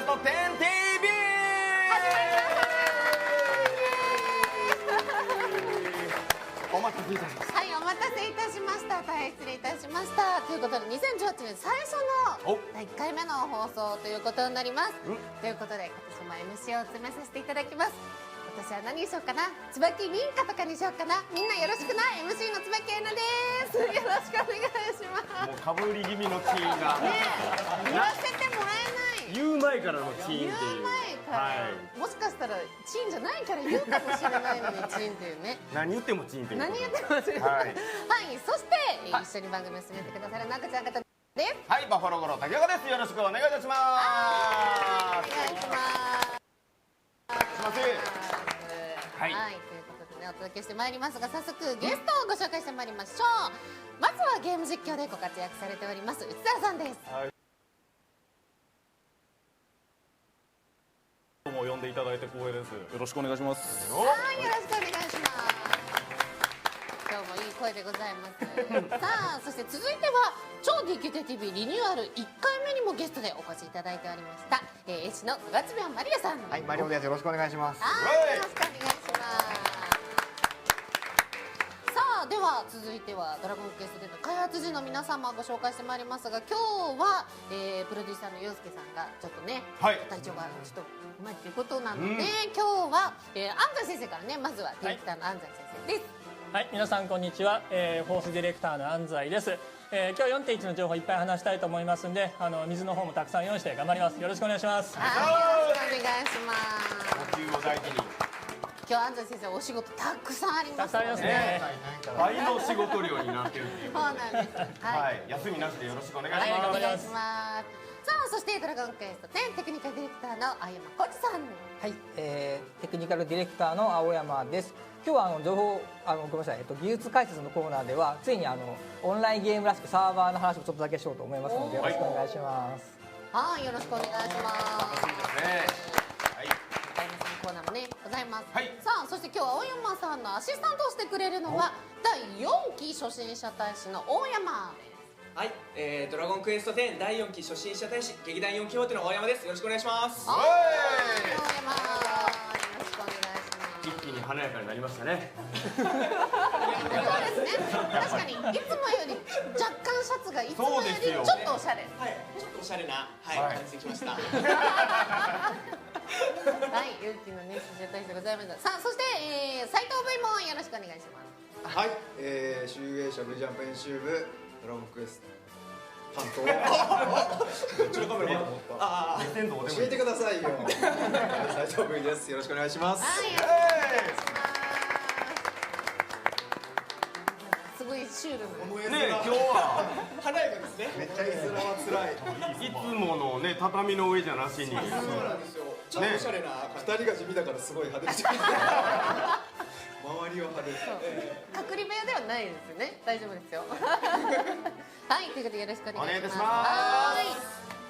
スト 10TV。 お待たせいたしました。はい、お待たせいたしました。大変失礼いたしました。ということで2018年最初の第1回目の放送ということになります。ということで今年も MC を務めさせていただきます。今年は何にしようかな。椿凛花とかにしようかな。みんなよろしくな。 MC の椿玲奈です。よろしくお願いします。もうかぶり気味のチーンがねえ、言わせてもらえない。言う前からのチーンっていう。言う前から、はい、もしかしたらチーンじゃないから言うかもしれないのにチーンっていうね。何言ってもチーンっていう。何言ってもチーン。はい、はい、そして、一緒に番組を進めてくださるなくちゃん方です。はい、バファローゴロ竹岡です。よろしくお願いいたします。お願いします。します。はい、ということでね、お届けしてまいりますが、早速ゲストをご紹介してまいりましょう。まずはゲーム実況でご活躍されております内澤さんです。はい、どうも呼んでいただいて光栄です。よろしくお願いします。はい、よろしくお願いします。今日もいい声でございますさあ、そして続いては超 DQTV リニューアル1回目にもゲストでお越しいただいておりました絵師の五月部屋マリアさん。はい、マリオです。よろしくお願いします。はい、よろしくお願いします。さあ、では続いてはドラゴンクエストでの開発時の皆様をご紹介してまいりますが、今日は、プロデューサーの陽介さんがちょっとね、はい、体調がちょっとうまいということなので、今日は、安西先生からね、まずはディレクターの安西先生です。はい、皆さんこんにちは、フォースディレクターの安西です。今日 4.1 の情報いっぱい話したいと思いますんで、水の方もたくさん用意して頑張ります。よろしくお願いします。はい、よろしくお願いします。呼吸を大事に。今日安西先生お仕事たくさんあります。たくさんありますね。倍の仕事量になってるっていう。そうなんです。はい、休みなしでよろしくお願いします。はい、お願いします。さあ、そしてドラゴンクエスト10テクニカルディレクターの青山浩二さん。はい、テクニカルディレクターの青山です。今日は情報ごめんなさい、技術解説のコーナーではついにオンラインゲームらしくサーバーの話をちょっとだけしようと思いますので、よろしくお願いします。はい、よろしくお願いします。楽しみですね。はい、青山さんコーナーもねございます。はい、さあ、そして今日は青山さんのアシスタントをしてくれるのは第4期初心者大使の大山です。はい、ドラゴンクエスト10第4期初心者大使劇団4期表の大山です。よろしくお願いします。はい、大山、よろしくお願いします。一気に華やかになりましたね。そうですね。確かにいつもより若干シャツがいつもよりちょっとおしゃれ。はい、ちょっとおしゃれな感じできました。はい、勇気のね初心者大使でございました。さあ、そして斉藤 V もよろしくお願いします。はい、集英社 V ジャンプ編集部ドラゴンクエスト担当教えてくださいよ。斉藤 V です。よろしくお願いします。はい、よろしくお願いします。すごいシュールなね、今日は華やかですね。めっちゃ絵面は辛い。いつものね、畳の上じゃなしに。そうなんですよ。ちょっとおしゃれな2人が地味だからすごい派手してる。周りは派手。隔離部屋ではないですよね。大丈夫ですよ。はい、ということでよろしくお願いします。はい。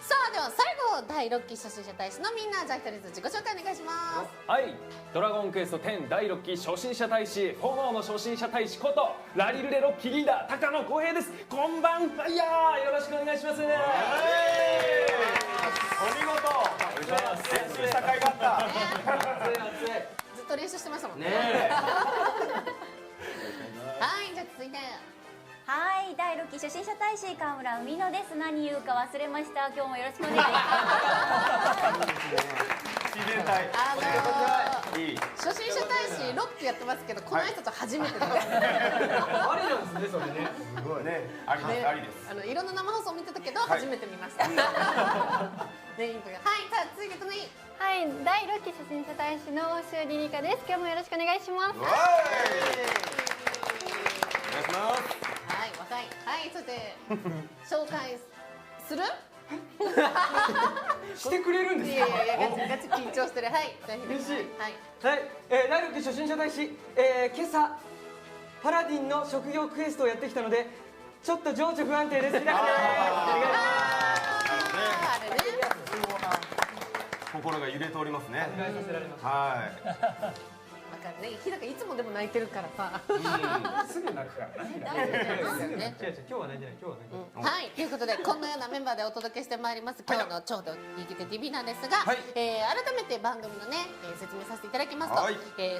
さあ、では最後第6期初心者大使のみんな、じゃあ一人ずつ自己紹介お願いします。はい、ドラゴンクエスト10第6期初心者大使炎の初心者大使ことラリルレロッキーリーダー高野光平です。こんばんは、いやー、よろしくお願いします。お見事。練習した甲斐があった。ずっと練習してましたもんね。ね。はい、じゃあ続いて。はい、第6期初心者大使川村海野です。何言うか忘れました。今日もよろしくお願いします。自然体。初心者大使6期やってますけど、この人と初めてです。ありなんですね、それね。すごいね。ありです、ありです。いろんな生放送見てたけど初めて見ました。はい、さあ続いてのはい、第6期初心者大使の大塩里里香です。今日もよろしくお願いします。お願いします。はい、若い。はい、そして紹介する？してくれるんですか？いやいや、ガチ緊張してる。はい、嬉しい。はい。第6期初心者大使、今朝パラディンの職業クエストをやってきたのでちょっと情緒不安定です。お願いします。あれね。心が揺れておりますね。考えさせられました。はい。からね、日高いつもでも泣いてるからさ。すぐ泣くからね。ね。違う違う、今日は泣いてない、今日は泣いてない。はい、ということでこのようなメンバーでお届けしてまいります今日のちょうどいいきて TV なんですが、はい改めて番組のね、説明させていただきますと、はい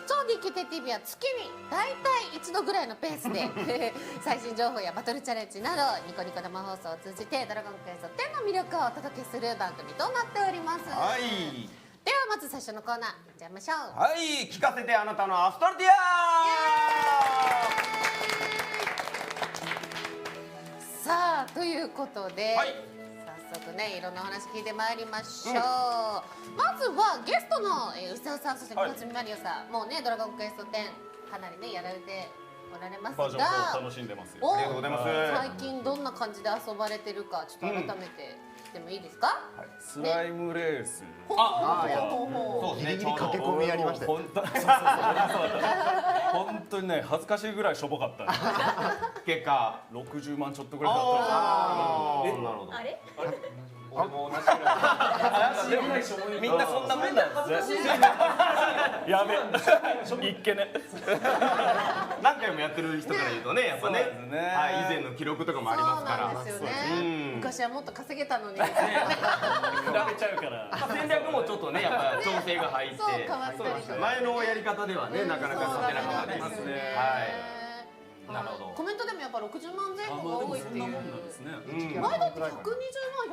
超 DQ TV は月に大体一度ぐらいのペースで最新情報やバトルチャレンジなどニコニコ生放送を通じてドラゴンクエスト10の魅力をお届けする番組となっております。はいではまず最初のコーナーいっちゃいましょう。はい聞かせてあなたのアストルティアさあということで、はい早速ねいろんなお話聞いてまいりましょう、まずはゲストの牛沢さん、そして小夏マリオさん、もうねドラゴンクエスト10かなりねやられておられますが、バージョン4楽しんでますよ。おありがとうございます最近どんな感じで遊ばれてるかちょっと改めて聞いてもいいですか？スライムレース。ほうほうほうほうそうですねギリギリ駆け込みやりましたよ。本当そうそうそう本当にね恥ずかしいぐらいしょぼかった。結果60万ちょっとぐらいだったあーなるほどあれ俺も同じぐらい。みんなそんなもんなんですね。やべえ。いっけね。何回もやってる人から言うとねやっぱねそうですねはい以前の記録とかもありますからそうなんですよね、うん昔はもっと稼げたのに、比べちゃうから。まあ戦略もちょっとねやっぱ調整が入ってそう変わったりとか前のやり方ではねなかなか勝てなかったりそうなんですよねはいなるほどコメントでもやっぱ60万前後が多いっていう。ですね。うん前だって120万、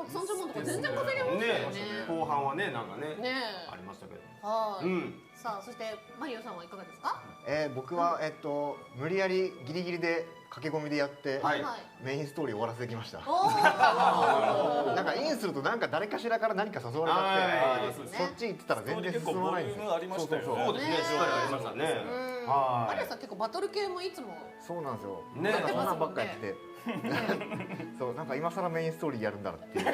130万とか全然稼げましたよね。後半はねなんかねねありましたけどはい、うんさあそしてマリオさんはいかがですか？僕は無理やりギリギリで駆け込みでやって、はいメインストーリー終わらせてきました。おーなんかインするとなんか誰かしらから何か誘われちゃはいって、そっち行ってたら全然結構進まないんですよ。ボリュームありましたよね。そうですねしっかりありましたねうんはいマリオさん結構バトル系もいつもそうなんですよ。ねなんかそんなんばっかりしてて、そうなんか今更メインストーリーやるんだなっていう。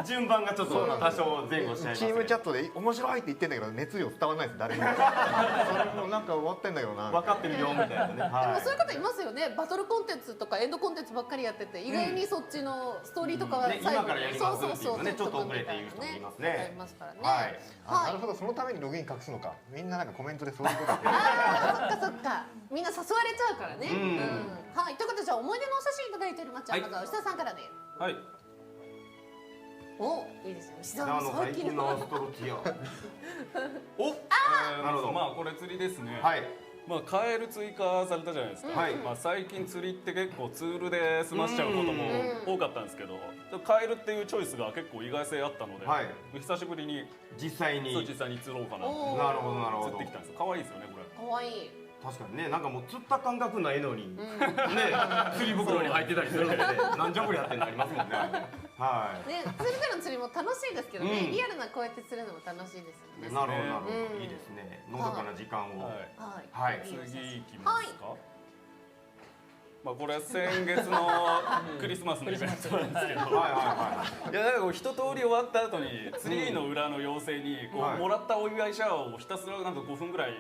順番がちょっと多少前後しちゃいますチームチャットトで面白いって言ってんだけど熱量伝わらないです誰にも。それもなんか終わってんだけどな。分かってるよみたいなねでもそういう方いますよね。バトルコンテンツとかエンドコンテンツばっかりやってて、意外にそっちのストーリーとかはね今からやりますっていうねちょっと遅れて言う人もいますねありますからね。はいなるほど、そのためにログイン隠すのか。みんななんかコメントでそういうこと言ってる。あーそっかそっか。みんな誘われちゃうからね。うんはい。ということでじゃあ思い出のお写真いただいております。じゃあまずは牛田さんからで。はい。お、いいですよ。牛田さんの最近のアストロティアおなるほどまあこれ釣りですね。はいまあカエル追加されたじゃないですか。はいまあ最近釣りって結構ツールで済ましちゃうことも多かったんですけど、カエルっていうチョイスが結構意外性あったので、はい久しぶりに実際に実際に釣ろうかなとおーなるほどなるほど釣ってきたんですよ。可愛いですよねこれ。可愛い。確かにねなんかもう釣った感覚ないのにね釣り袋に入ってたりするので何じゃこりゃってなりますもんねはいね、釣りからの釣りも楽しいですけどね、うんリアルなこうやって釣るのも楽しいですよね。なるほどなるほどうんいいですねのどかな時間をはい。はい。はいいいお写真次いきますか。まあこれ先月のクリスマスのイベントなんですけど。はいはいいやなんかこう一通り終わった後にツリーの裏の妖精にこう、はいもらったお祝いシャワーをひたすらなんか5分ぐらいは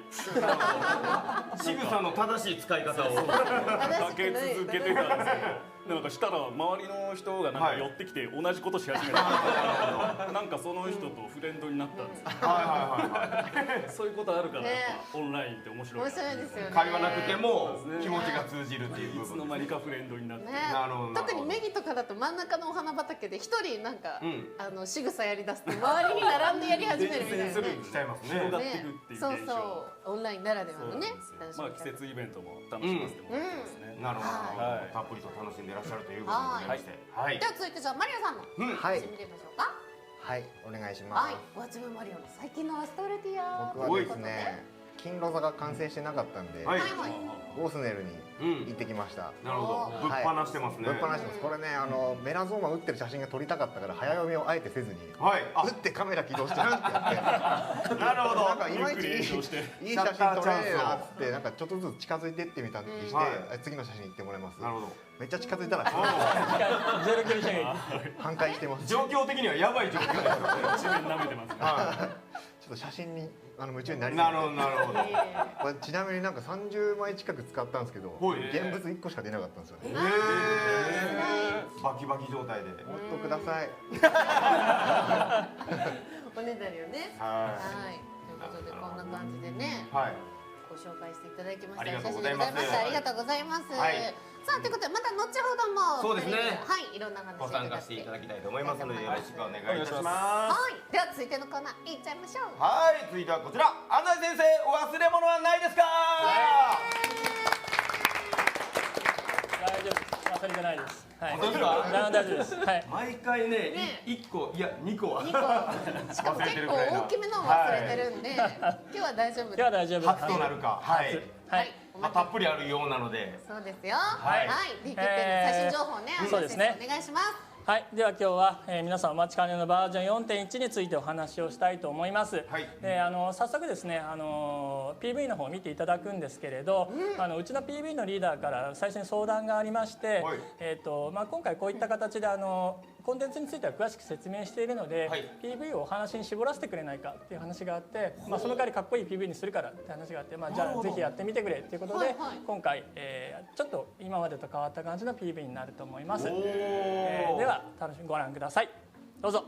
い仕草の正しい使い方をかけ続けてたんですけど。なんかしたら周りの人がなんかはい寄ってきて同じことし始めた、なんかその人とフレンドになったんですよ、はいはいはいそういうことあるから、ねやっぱオンラインって面白いな面白いですよね。会話なくてもそうですね気持ちが通じるっていう部いつの分間にかフレンドになって、ねなるほどなるほど特にメギとかだと真ん中のお花畑で一人なんか、うん仕草やりだすと周りに並んでやり始めるみたいなね。しちゃいます広がねっていくっていうそう現象、そうオンラインならではのね楽しみまあ方季節イベントも楽しませてもらってますね、なるほどはいたっぷりと楽しんでいらっしゃるということでございましてはいでは続いてじゃあマリオさんのはい写真見てみましょうか。はい、お願いします。はい、ワチムマリオの最近のアストルティア僕はですね、金ロザが完成してなかったんで、はいはいはい。ゴースネルに行ってきました。なるほどぶっ放してますねぶっ放してます。これね、メラゾーマ打ってる写真が撮りたかったから早読みをあえてせずに、はい打ってカメラ起動してなんてやって、なるほどなんかいまいちいい写ゆっくり演奏して真撮れねえなっつってなんかちょっとずつ近づいてってみたりして、はい次の写真行ってもらいます。なるほどめっちゃ近づいたらゼロ距離射撃。反対してます。ちょ状況的にはやばい状況ですよ地面舐めてますねっと写真に夢中になりすぎてなるほどなるほどこれちなみになんか30枚近く使ったんですけど、はい現物1個しか出なかったんですよね。バキバキ状態でもっとください。おねだりをね。ははい。ということでこんな感じでね。いはいご紹介していただきました。ありがとうございますありがとうございます。はいさあということでまた後ほどもそうですねはいいろんな話ご参加していただきたいと思いますのでよろしくお願いいたしお願いします。はいでは続いてのコーナーいっちゃいましょう。はい、続いてはこちら。安西先生、お忘れ物はないですか。大丈夫忘れてないです。はい本当ですか大丈夫です。はい毎回ね、1個いや2個は2個しかも忘れて結るくらいな構大きめのを忘れてるんで、今日は大丈夫です。今日は大丈夫です。初となるか。はい。はいまあたっぷりあるようなので。そうですよ。はいはい。D 決定の最新情報ね、そうですねお願いします。はい、では今日は、皆さんお待ちかねのバージョン 4.1 についてお話をしたいと思います。はいで早速ですね、PV の方を見ていただくんですけれど、うちの PV のリーダーから最初に相談がありまして、はい今回こういった形でコンテンツについては詳しく説明しているので、はい PV をお話に絞らせてくれないかっていう話があって、その代わりかっこいい PV にするからって話があって、じゃあぜひやってみてくれっていうことで、はいはい今回、ちょっと今までと変わった感じの PV になると思います。おーでは楽しみにご覧ください。どうぞ。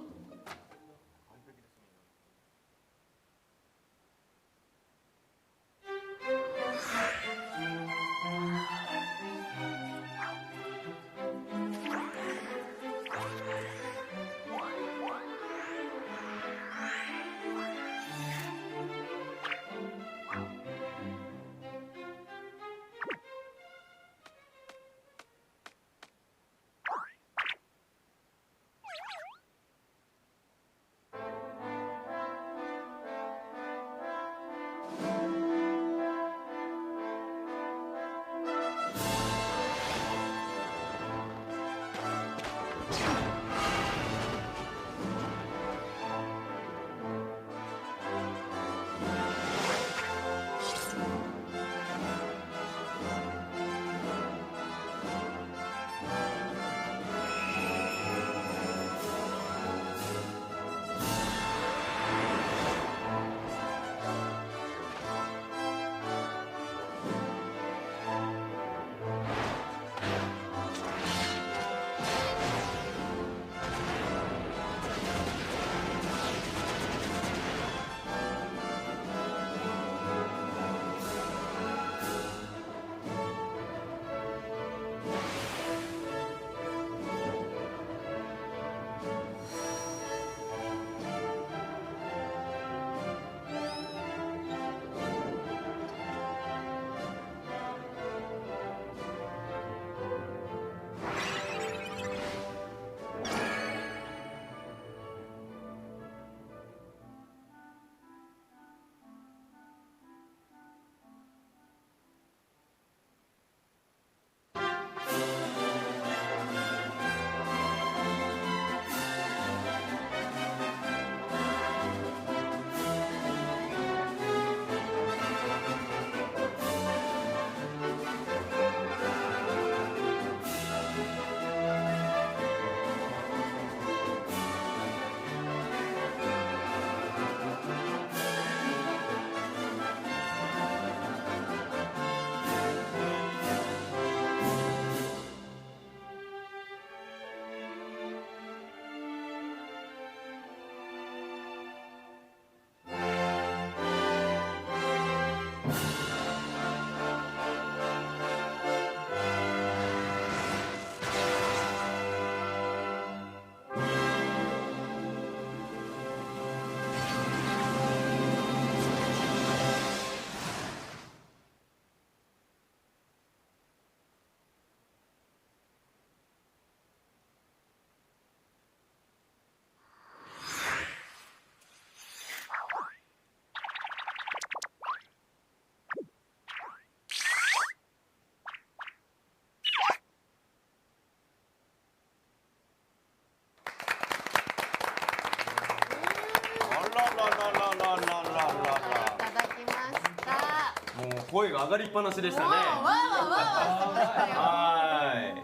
声が上がりっぱなしでしたね。わーわーわー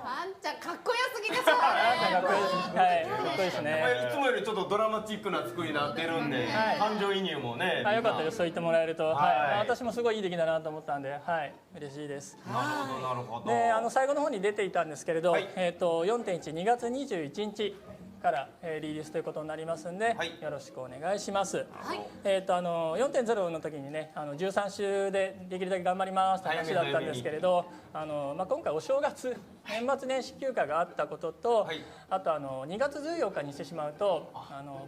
はあんちゃんかっこよすぎですわかっこいいです。はい、かっこいいですい。ね。いつもよりちょっとドラマチックな作りになってるんで、はい感情移入もね。よかったです。そう言ってもらえると、はいはい、私もすごいいい出来だなと思ったんで、はい、嬉しいです。なるほどなるほど。で、最後の方に出ていたんですけれど、はい4.1、2月21日からリリースということになりますんで、はいよろしくお願いします。はい4.0 の時にね13週でできるだけ頑張りますって話だったんですけれど、今回お正月年末年始休暇があったことと、はいあと2月14日にしてしまうと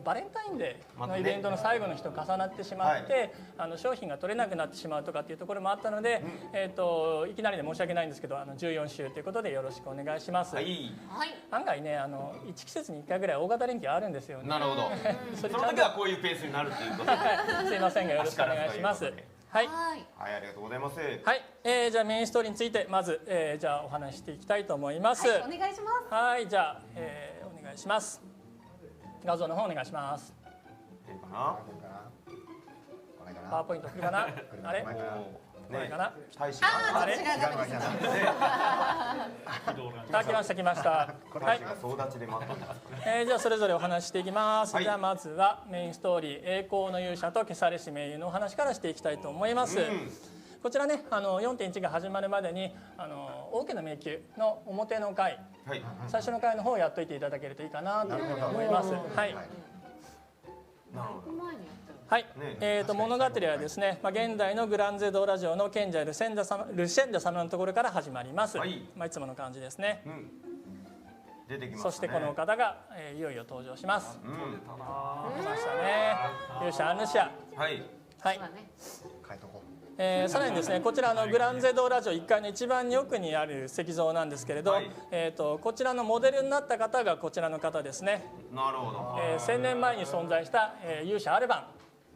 バレンタインデーのイベントの最後の日と重なってしまって、商品が取れなくなってしまうとかっていうところもあったので、いきなりで申し訳ないんですけど14週ということでよろしくお願いします。はい案外ね1季節に1回ぐらい大型連休あるんですよね。なるほどそれその時はこういうペースになるっていうことですいませんがよろしくお願いします。はいはいはいありがとうございますはい、じゃあメインストーリーについてまず、じゃあお話ししていきたいと思います。はい、お願いします。はい、じゃあ、お願いします。画像の方お願いします。いいかなパワーポイント来るかな。あれ、これかな。大使あれ、違うダメですよ。来ました来ました。はい、総立ちで待ったんですじゃあそれぞれお話ししていきます。はいじゃあまずはメインストーリー栄光の勇者と消されし盟友のお話からしていきたいと思います。こちらね4.1 が始まるまでに王家の迷宮の表の回はい最初の回の方をやっといていただけるといいかなというふうに思います。はい。なるほど前に言ったはい、ね物語はですね、現代のグランゼドーラ城の賢者ルシェンダ様のところから始まります。はいいつもの感じですね。出てきましたねそしてこのお方が、いよいよ登場します。来ましたね。勇者アヌシア。はいはい。わね。変えとこさらにですねこちらグランゼドーラ城1階の一番奥にある石像なんですけれど、はいこちらのモデルになった方がこちらの方ですね。なるほど1000年前に存在した、勇者アルバン。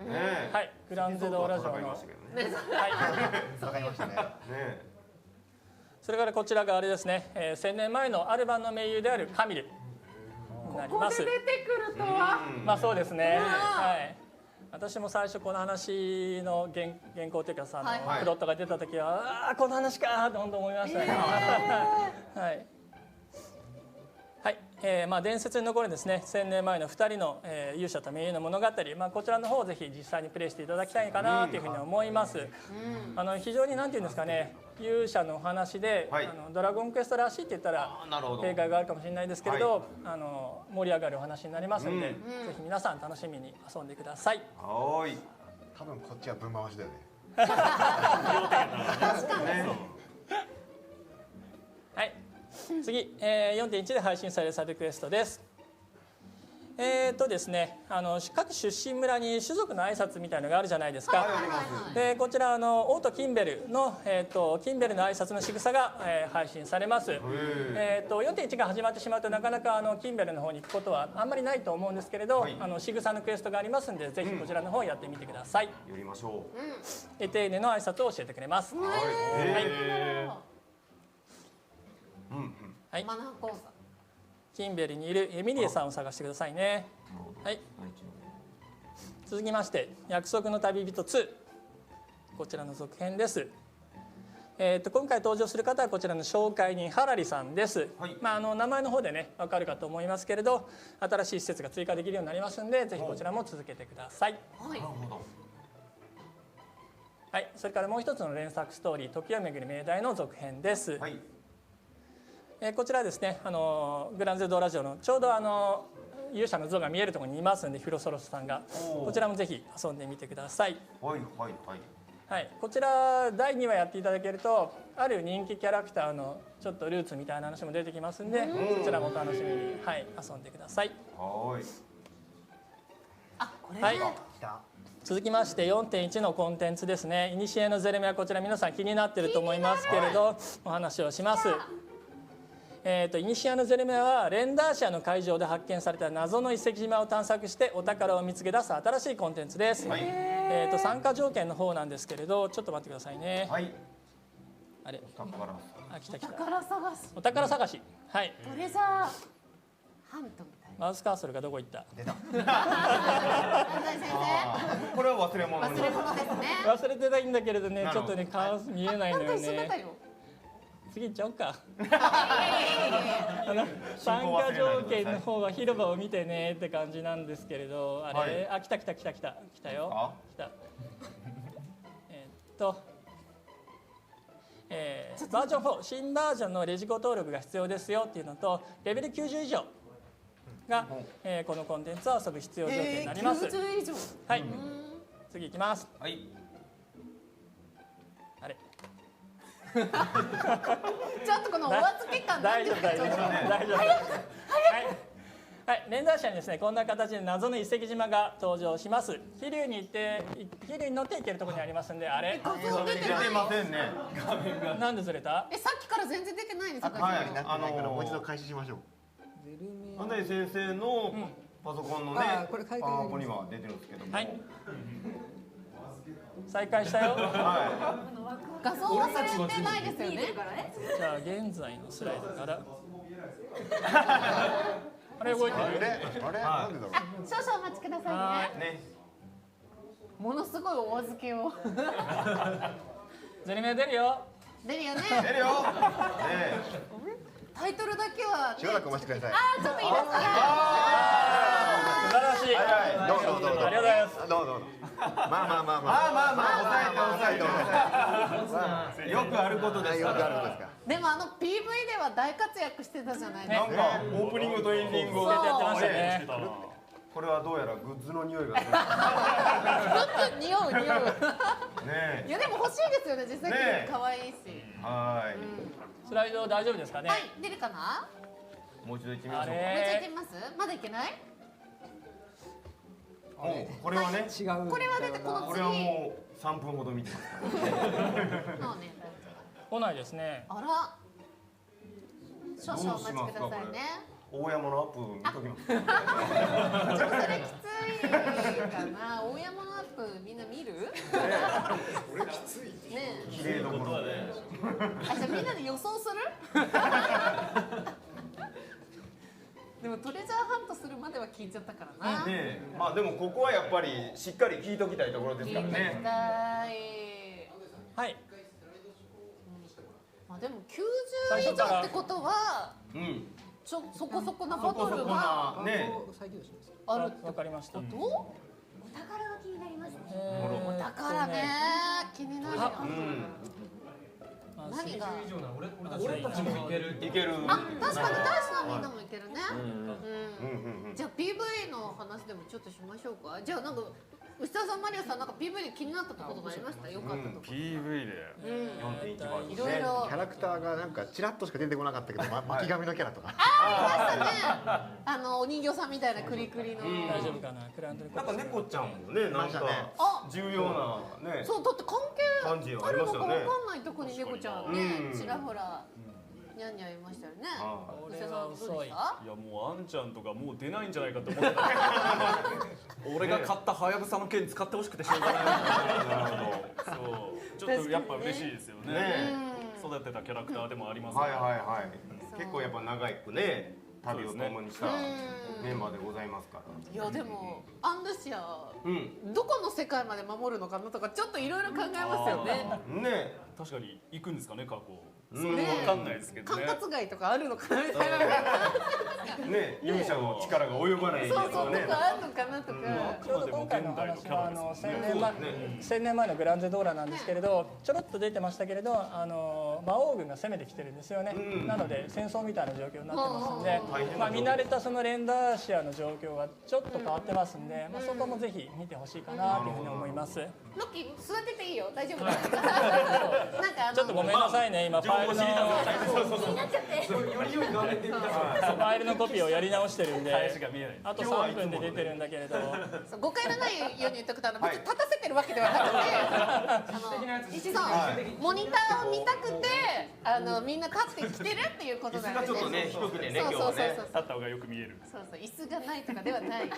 ねえはい、グランゼドーラ城の。戦いましたけどねはい。うわかりましたねねそれからこちらがあれですね、1000年前のアルバンの盟友であるカミルになります。出てくるとは。まあそうですね。はい。私も最初この話の原稿というかさ、はいプロットが出た時は、ああこの話かーと本当思いましたね。はい。はい、伝説に残るですね1000年前の2人の、勇者と盟友の物語、こちらの方をぜひ実際にプレイしていただきたいかなというふうに思います。非常になんていうんですかね勇者のお話で、はいドラゴンクエストらしいって言ったらなるほど正解があるかもしれないですけれど、盛り上がるお話になりますので、ぜひ皆さん楽しみに遊んでください。はーい多分こっちは分回しだよねはい、次、4.1 で配信されるサブクエストです。ですね、各出身村に種族の挨拶みたいのがあるじゃないですか。でこちらオートキンベルの、キンベルの挨拶の仕草が、配信されます。4.1 が始まってしまうとなかなかキンベルの方に行くことはあんまりないと思うんですけれど、仕草のクエストがありますのでぜひこちらの方をやってみてください。やりましょうエテーネの挨拶を教えてくれます。はい、マナー講座。キンベルにいるエミリエさんを探してくださいね。はい。続きまして約束の旅人2、こちらの続編です。今回登場する方はこちらの紹介人ハラリさんです。はい名前の方でね分かるかと思いますけれど、新しい施設が追加できるようになりますのでぜひこちらも続けてください。はい。はい。それからもう一つの連作ストーリー時をめぐる命題の続編です。はいこちらですねグランゼドーラ城のちょうど勇者の像が見えるところにいますのでフィロソロスさんがこちらもぜひ遊んでみてください。はいはいはいはい、こちら第2話やっていただけるとある人気キャラクターのちょっとルーツみたいな話も出てきますんでそちらもお楽しみに、はい、遊んでください。はーいあ、これね。はい、続きまして 4.1 のコンテンツですね。古のゼレメはこちら皆さん気になっていると思いますけれどお話をします。古のゼレメはレンダーシアの海上で発見された謎の遺跡島を探索してお宝を見つけ出す新しいコンテンツです。参加条件の方なんですけれどちょっと待ってくださいね。はいあれあ来た来た宝探し。お宝探し。はい、トレザーハントみたいな。マウスカーソルがどこ行った。安西先これは忘れ生。物忘れ物ですね。忘れてないんだけれどねなるほどちょっとね顔見えないのよなんか一緒だったね。よ。次行っちゃおうか。いやいやいやいや。参加条件の方は広場を見てねって感じなんですけれどあれ、はいあ来たよあ来た。バージョン4新バージョンのレジコ登録が必要ですよっていうのとレベル90以上が、このコンテンツを遊ぶ必要条件になります。 90以上。はい、次いきます。はいあれちょっとこのお預け感大丈夫大丈夫ちょっと大丈夫。はいはい、連座車にですね、こんな形で謎の遺跡島が登場します。飛龍に行って飛龍に乗って行けるところにありますんで、あれ画像出てない。出てませんね。なんでずれた？さっきから全然出てないんですよ。はいなってないからもう一度開始しましょう。安西先生のパソコンのね、あこれ開会ここには出てるんですけども。はい。再開したよ。画像忘れてないですよね。じゃあ現在のスライドから。あれ動いてる？あれなんでだろう。少々お待ちくださいね。ね。ものすごいお預けを。ゼリメ出るよ。出るよね。出るよ。ね。タイトルだけは、ね。しばらくお待ちください。ちょっといいですか。素晴らしい。はい。どうぞどうぞどうぞ。ありがとうございます。どうぞどうぞ。まあ抑えて。よくあることですよくから。あることですか。でもPV では大活躍してたじゃないですか。なんかオープニングとエンディングをやってましたね。これはどうやらグッズの匂いがする。匂う。ねいやでも欲しいですよね。実際ね可愛いし。はい。スライド大丈夫ですかね？はい、出るかな？もう一度行ってみましょうあれもう一度行ってみます？まだいけない？これはね、違う。これは出てこの次。これはもう3分ほど見てますから。そうね。来ないですね。あら。少々お待ちくださいね。大山のアップ見ときます。ちょっとそれきついかな。大山のアップみんな見る？俺きつい。ね綺麗どころで。じゃあみんなで予想する？でもトレジャーハントするまでは聞いちゃったからな。ねまあでもここはやっぱりしっかり聞いときたいところですから聞きね。たい。はい。まあでも90以上ってことはうん。そこそこなそバトルこそこがなね。あるってわかりました。こと？お宝が気になりますね。だからね、気になるよ。うん。何が？俺たちもいける。いける。確かに大使のみんなもいけるね。うん。じゃあ PV の話でもちょっとしましょうか。じゃあなんか牛田さんマリアさんなんか PV で気になったことがありました？よかったとこ。 PV で。 4.1番いろいろキャラクターがなんかちらっとしか出てこなかったけど、巻き髪のキャラとか。ありましたね。お人形さんみたいなクリクリの。大丈夫かな？クラウンドに。なんか猫ちゃんもね、なんか重要なね。そうだって関感じ係あるのかわかありましたよねんないとこに猫ちゃんね、ちらほらニャンニャンいましたよね。牛田さんどうでした？いやもうあんちゃんとかもう出ないんじゃないかと思ってた。俺が買ったはやぶさの剣使ってほしくてしょうがない。そうちょっとやっぱ嬉しいですよね。育てたキャラクターでもありますから。はいはいはい。結構やっぱ長くね旅を共にしたメンバーでございますから。いやでもアンルシアうん。どこの世界まで守るのかなとかちょっといろいろ考えますよね。ね。確かに行くんですかね過去。うんそれもわかんないですけど管ね。轄外とかあるのかなみたいな。ね、勇者の力が及ばないですそうそうよね。とかあるのかなとか。ちょうど今回の話は1000年前のグランゼドーラなんですけれど、ちょろっと出てましたけれど、魔王軍が攻めてきてるんですよね。なので戦争みたいな状況になってますんで、見慣れたそのレンダーシアの状況がちょっと変わってますんで、そこもぜひ見てほしいかなというふうに思います。ロッキー座ってていいよ、大丈夫。なんかちょっとごめんなさいね、今ファイルのコピーをやり直してるんで、あと3分で出てるんだけれど、誤解のないように言っとくと、別に立たせてるわけではなくて、そうモニターを見たくてみんな立ってきてるっていうことなんです。椅子がちょっとね低くてね、そうそうそうそう、立った方がよく見える。そうそう、椅子がないとかではない。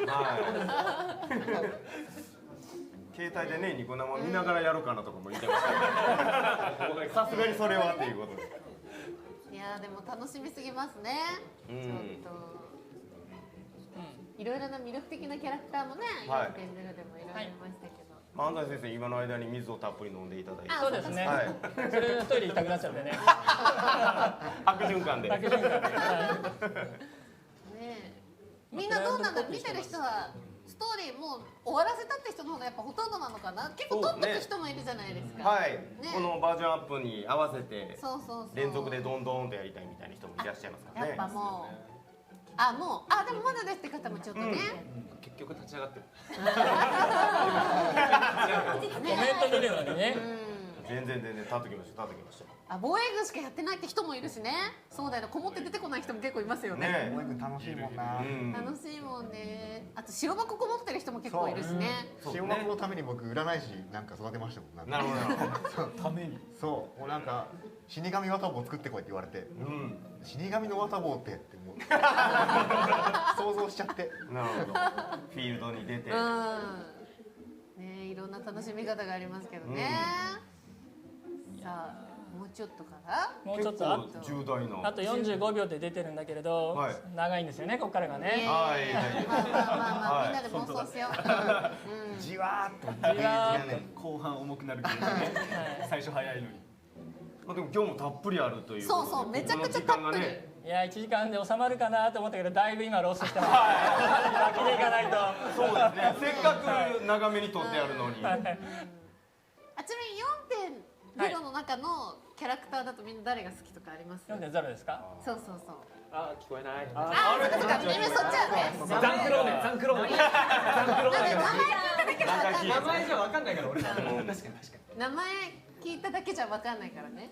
携帯でねニコ生見ながらやるかなとかも言ってましたけど、さすがにそれはっていうことで。いやでも楽しみすぎますね。ちょっといろいろな魅力的なキャラクターもね、4.0でもいろいろいましたけど。安西先生、今の間に水をたっぷり飲んでいただいて。そうですね。それでトイレ行きたくなっちゃうんでね。悪循環で。悪循環で。ねえ、みんなどうなんだろう、見てる人はストーリーもう終わらせたって人の方がやっぱほとんどなのかな。結構撮っとく人もいるじゃないですか。はい、このバージョンアップに合わせてそうそうそう、連続でどんどんとやりたいみたいな人もいらっしゃいますからね。やっぱもうあ、もうでもまだですって方もちょっとね、結局立ち上がってる。コメント見るのにね。全然立っときました。防衛軍しかやってないって人もいるしね。そうだよね、こもって出てこない人も結構いますよね。応援軍楽しいもんな。楽しいもんね。あと白箱こもってる人も結構いるしね。白箱のために僕占い師なんか育てましたもん。なるほど。ために。そう、もうなんか死神綿棒作ってこいって言われて、死神の綿棒ってもう想像しちゃって。なるほど。フィールドに出て。ね、いろんな楽しみ方がありますけどね。さあ、もうちょっとかな。もうちょっと重大な。あと45秒で出てるんだけれど、長いんですよね、ここからがね。はい。みんなで妄想しよう。じわーっと。後半重くなるけどね。最初早いのに。でも今日もたっぷりあるという。そうそう、めちゃくちゃたっぷり。いや、1時間で収まるかなと思ったけど、だいぶ今ロスしてます。先でいかないと。そうですね。せっかく長めに撮ってあるのに。ちなみに 4.0 の中のキャラクターだとみんな誰が好きとかあります？ 4.0 ですか？そう。あ、聞こえない。そうか、耳そっちゃうね。ザンクローネ。名前聞いただけじゃ分かんない。名前じゃ分かんないから俺ら。確かに。名前聞いただけじゃ分かんないからね。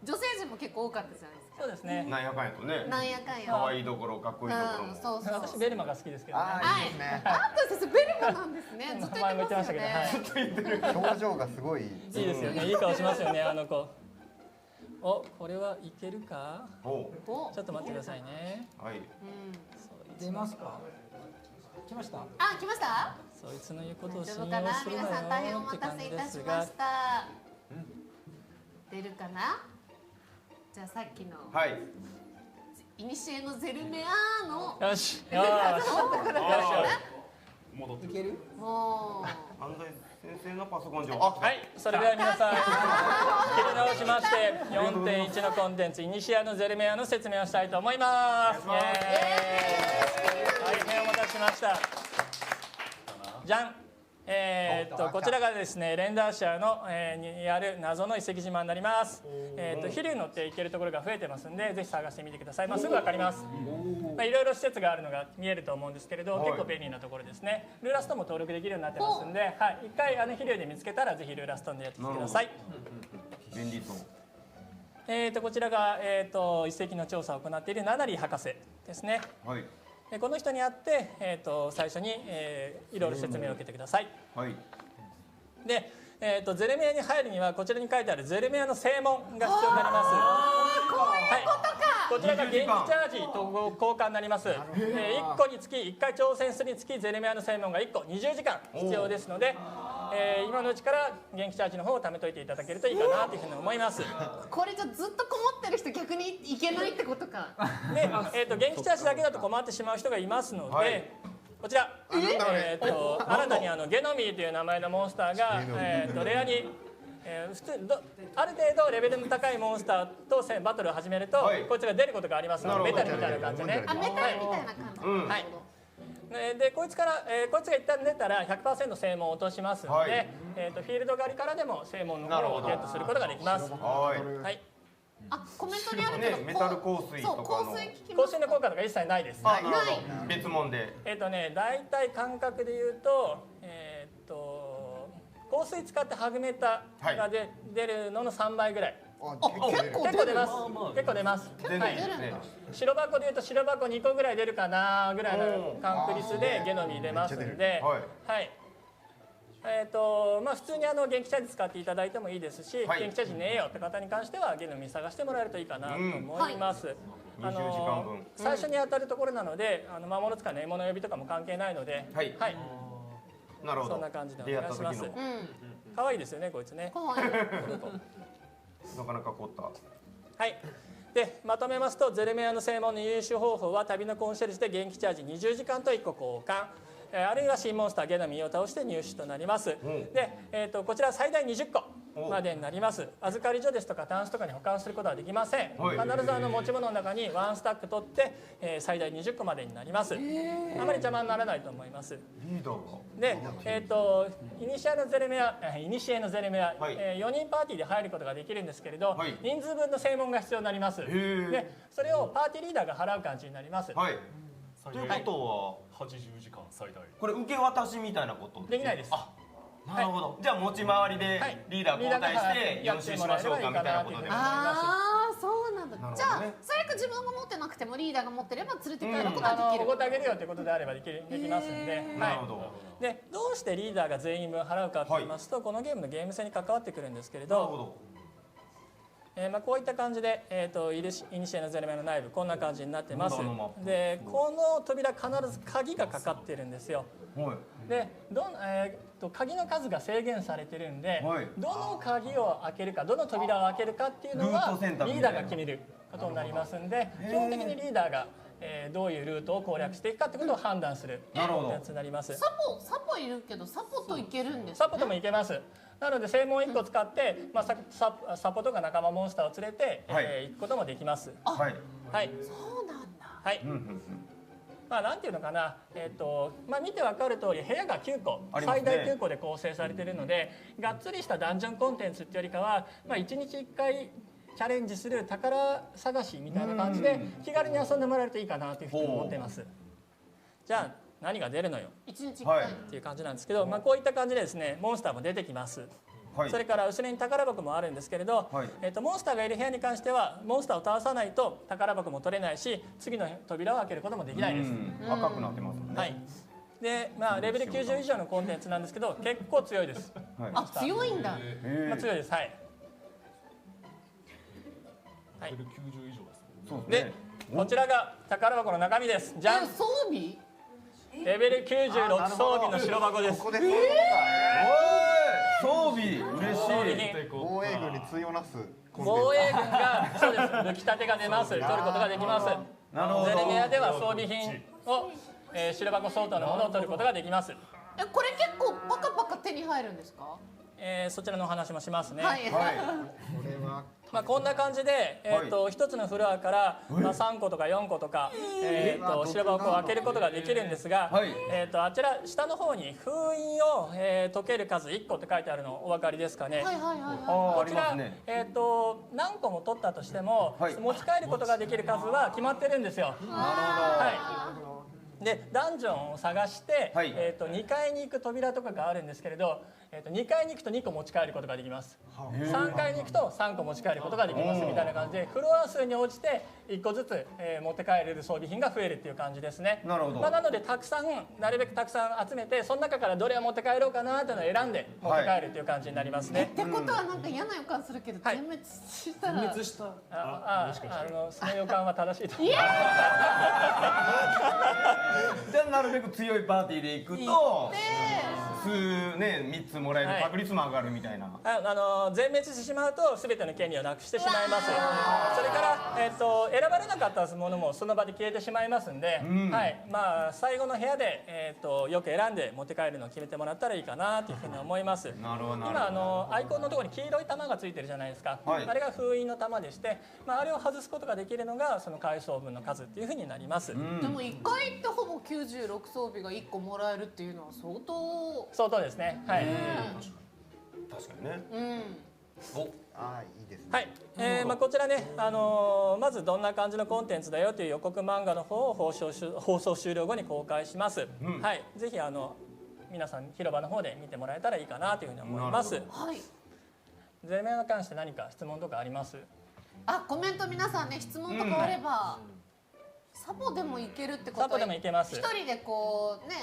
女性陣も結構多かったじゃないですか。そうですね。なんやかんやとね。なんやかんや。可愛いところ、かっこいいところも。そう。私ベルマが好きですけどね。はい。あと先生ベルマなんですね。ずっと言ってましたけど。ずっと言ってる。表情がすごい。いいですよね。いい顔しますよね、あの子。お、これはいけるか？ちょっと待ってくださいね。はい。出ますか？来ました？来ました？そいつの言うことを信用する大丈夫かな？の皆さん大変およって感待たせいじですがたしまし。た。出るかな？じゃあさっきの。はい。いにしえのゼルメアの。よし。戻っていける？もう。安西先生のパソコン上。はい、それでは皆さん切り直しまして 4.1 のコンテンツイニシアのゼルメアの説明をしたいと思います。大変お待たせしました。じゃん。こちらがですねレンダーシャーの、にある謎の遺跡島になります。飛竜乗って行けるところが増えてますんでぜひ探してみてください。すぐわかります。いろいろ施設があるのが見えると思うんですけれど、結構便利なところですね。ルーラストーンも登録できるようになってますんで、一回飛竜で見つけたらぜひルーラストーンでやってみてください。便利そう。こちらが、遺跡の調査を行っているナナリー博士ですね。はい。この人に会って、最初に、いろいろ説明を受けてください。はい。で、ゼルメアに入るにはこちらに書いてあるゼルメアの正門が必要になります。こちらが現地チャージと交換になります。1個につき1回挑戦するにつきゼルメアの正門が1個20時間必要ですので、今のうちから元気チャージの方を貯めといていただけるといいかなというふうに思います。これじゃずっとこもってる人逆にいけないってことか。で、元気チャージだけだと困ってしまう人がいますので、こちら新たにゲノミーという名前のモンスターがレアに普通ある程度レベルの高いモンスターとバトルを始めるとこいつが出ることがありますので、メタルみたいな感じでね。メタルみたいな感じ。はい。でこいつが一旦出たら 100% 正門を落としますので、フィールド狩りからでも正門のものをゲットすることができます。はい。コメントにあるけど、メタル香水とかの香水の効果とか一切ないです。なるほど。別物で。だいたい感覚で言うと香水使ってハグメタが出るのの3倍ぐらい。結構出ます。結構出ます。白箱で言うと白箱2個ぐらい出るかなぐらいの確率でゲノミー出ますので、はい。普通に元気チャージ使っていただいてもいいですし、元気チャージねえよって方に関してはゲノミー探してもらえるといいかなと思います。最初に当たるところなので魔物使いの獲物呼びとかも関係ないので、はい。なるほど。そんな感じでお願いします。可愛いですよねこいつね。なかなか凝った。はい。でまとめますとゼルメアの正門の入手方法は旅のコンシェルジュで元気チャージ20時間と1個交換。あるいは新モンスターゲノミーを倒して入手となります。で、こちら最大20個までになります。預かり所ですとかタンスとかに保管することはできません。必ず持ち物の中にワンスタック取って、最大20個までになります。あまり邪魔にならないと思います。で、イニシエのゼルメア、4人パーティーで入ることができるんですけれど、人数分の正門が必要になります。で、それをパーティーリーダーが払う感じになります。ということは80時間最大。これ受け渡しみたいなことできないです。あ、なるほど。じゃあ持ち回りでリーダー交代して4周しましょうかみたいなことでも。ああ、そうなんだ。なるほどねじゃあ最悪自分が持ってなくてもリーダーが持ってれば連れて帰ることができる。おごってあげるよということであればできますんで。なるほど。でどうしてリーダーが全員分払うかと言いますと、このゲームのゲーム性に関わってくるんですけれど、こういった感じで、イニシエのゼルメの内部こんな感じになってます。でこの扉必ず鍵がかかってるんですよ。で鍵の数が制限されてるんで、どの鍵を開けるかどの扉を開けるかっていうのはリーダーが決めることになりますんで、基本的にリーダーがどういうルートを攻略していくかってことを判断するやつになります。サポいるけどサポといけるんですか？サポともいけます。なので正門1個使って、サポとか仲間モンスターを連れて、行くこともできます。はい。そうなんだ。はい。なんていうのかな、見てわかる通り部屋が9個、最大9個で構成されているので、がっつりしたダンジョンコンテンツっていうよりかは、1日1回チャレンジする宝探しみたいな感じで気軽に遊んでもらえるといいかなというふうに思っています。じゃあ何が出るのよ1日1回っていう感じなんですけど、こういった感じでですね、モンスターも出てきます。それから後ろに宝箱もあるんですけれど、モンスターがいる部屋に関してはモンスターを倒さないと宝箱も取れないし、次の扉を開けることもできないです。赤くなってますもんね。はい。で、レベル90以上のコンテンツなんですけど、結構強いです。あ、強いんだ。強いです。はい。レベル90以上ですね。で、こちらが宝箱の中身です。じゃん。装備？レベル96装備の白箱です。ここで装備嬉しい。防衛軍に対をなす防衛軍がそうです。武器立てが出ます。取ることができます。ゼルメアでは装備品を、白箱相当のものを取ることができます。これ結構パカパカ手に入るんですか？そちらのお話もしますね。はい。こんな感じで、1つのフロアから、3個とか4個とか、白箱を開けることができるんですが、あちら下の方に封印を、解ける数1個って書いてあるのお分かりですかね。こちら、何個も取ったとしても、持ち帰ることができる数は決まってるんですよ。でダンジョンを探して、2階に行く扉とかがあるんですけれど、2階に行くと2個持ち帰ることができます。3階に行くと3個持ち帰ることができますみたいな感じで、フロア数に応じて1個ずつ、持って帰れる装備品が増えるっていう感じですね。なのでなるべくたくさん集めて、その中からどれを持って帰ろうかなというのを選んで持って帰るっていう感じになりますね。ってことはなんか嫌な予感するけど、全滅したら。その予感は正しいと思います。じゃあなるべく強いパーティーで行くと3つもらえる確率も上がるみたいな。全滅してしまうと全ての権利をなくしてしまいます。それから、選ばれなかったものもその場で消えてしまいますんで、最後の部屋で、よく選んで持って帰るのを決めてもらったらいいかなというふうに思います。今アイコンのところに黄色い玉がついてるじゃないですか。あれが封印の玉でして、あれを外すことができるのがその階層分の数っていうふうになります。でも1回行ってほぼ96装備が1個もらえるっていうのは相当ですね。はい。確かにね。いいですね。はい。こちらね、まずどんな感じのコンテンツだよという予告漫画の方を放送終了後に公開します。はい。ぜひ皆さん広場の方で見てもらえたらいいかなというふうに思います。はい。ゼルメアに関して何か質問とかあります？コメント皆さんね、質問とかあれば。サポでも行けるってことは、サポでも行けます。一人でこうね、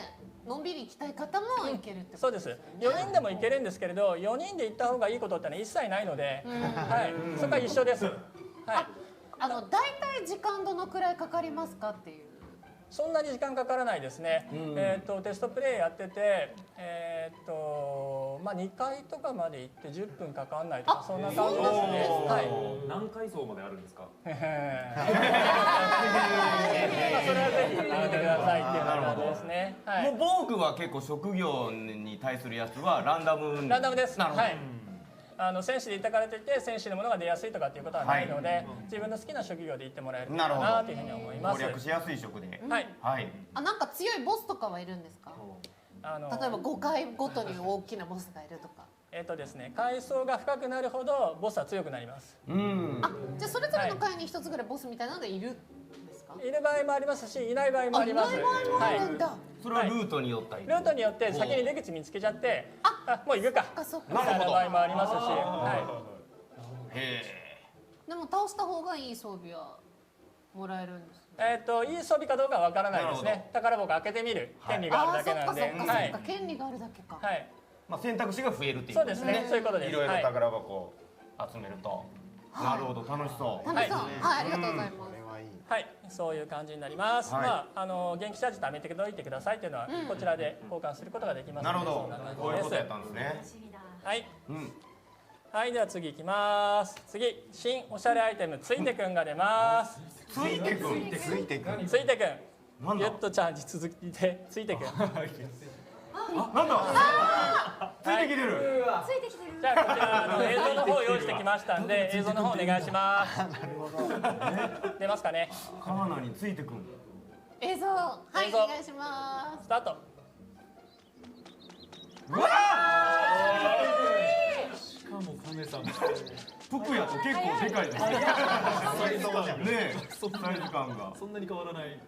のんびり行きたい方も行けるってこと、そうです。4人でも行けるんですけれど、4人で行った方がいいことってのは一切ないので、はい、そこは一緒です。はい。大体時間どのくらいかかりますかっていう。そんなに時間かからないですね。テストプレイやってて、2回とかまで行って10分かかんないとかそんな感じですね。はい。何階層まであるんですか？それはぜひ見てくださいっていう感じですね。もう防具は結構職業に対するやつはランダム。ランダムです。はい。戦士でいたからといって戦士のものが出やすいとかっていうことはないので、自分の好きな職業で行ってもらえるかなというふうに思います。攻略しやすい職で。はい。なんか強いボスとかはいるんですか？例えば5回ごとに大きなボスがいるとか。ですね、階層が深くなるほどボスは強くなります。じゃあそれぞれの階に一つぐらいボスみたいなのがいるんですか？いる場合もありますし、いない場合もあります。いない場合もあるんだ。それはルートによったり。ルートによって先に出口見つけちゃって、もう行くかそっか。みたいな場合もありますし、はへでも倒した方がいい装備はもらえるんです。い。いい装備かどうかはわからないですね。宝箱開けてみる権利があるだけなんで、そっかそっか権利があるだけか。はい。まあ選択肢が増えるっていう。そうですね。そういうことです。いろいろ宝箱を集めると。なるほど、楽しそう。楽しそう。はい、ありがとうございます。はい、そういう感じになります。まあ元気チャージ貯めておいてくださいっていうのはこちらで交換することができますので。なるほど。こういうことやったんですね。はい。はい、では次行きます。次、新おしゃれアイテムついてくんが出ます。ついてくん。ついてくん。ギュッとチャージ続きでついてくん。なんだ。ついてきてる。ついてきてる。じゃあこちら映像の方用意してきましたんで映像の方お願いします。出ますかね。カーナについてくん。映像、はい、お願いします。スタート。うわしかもカメさん。服やと結構でかいですね。ねえ、サイズ感が。そんなに変わらない。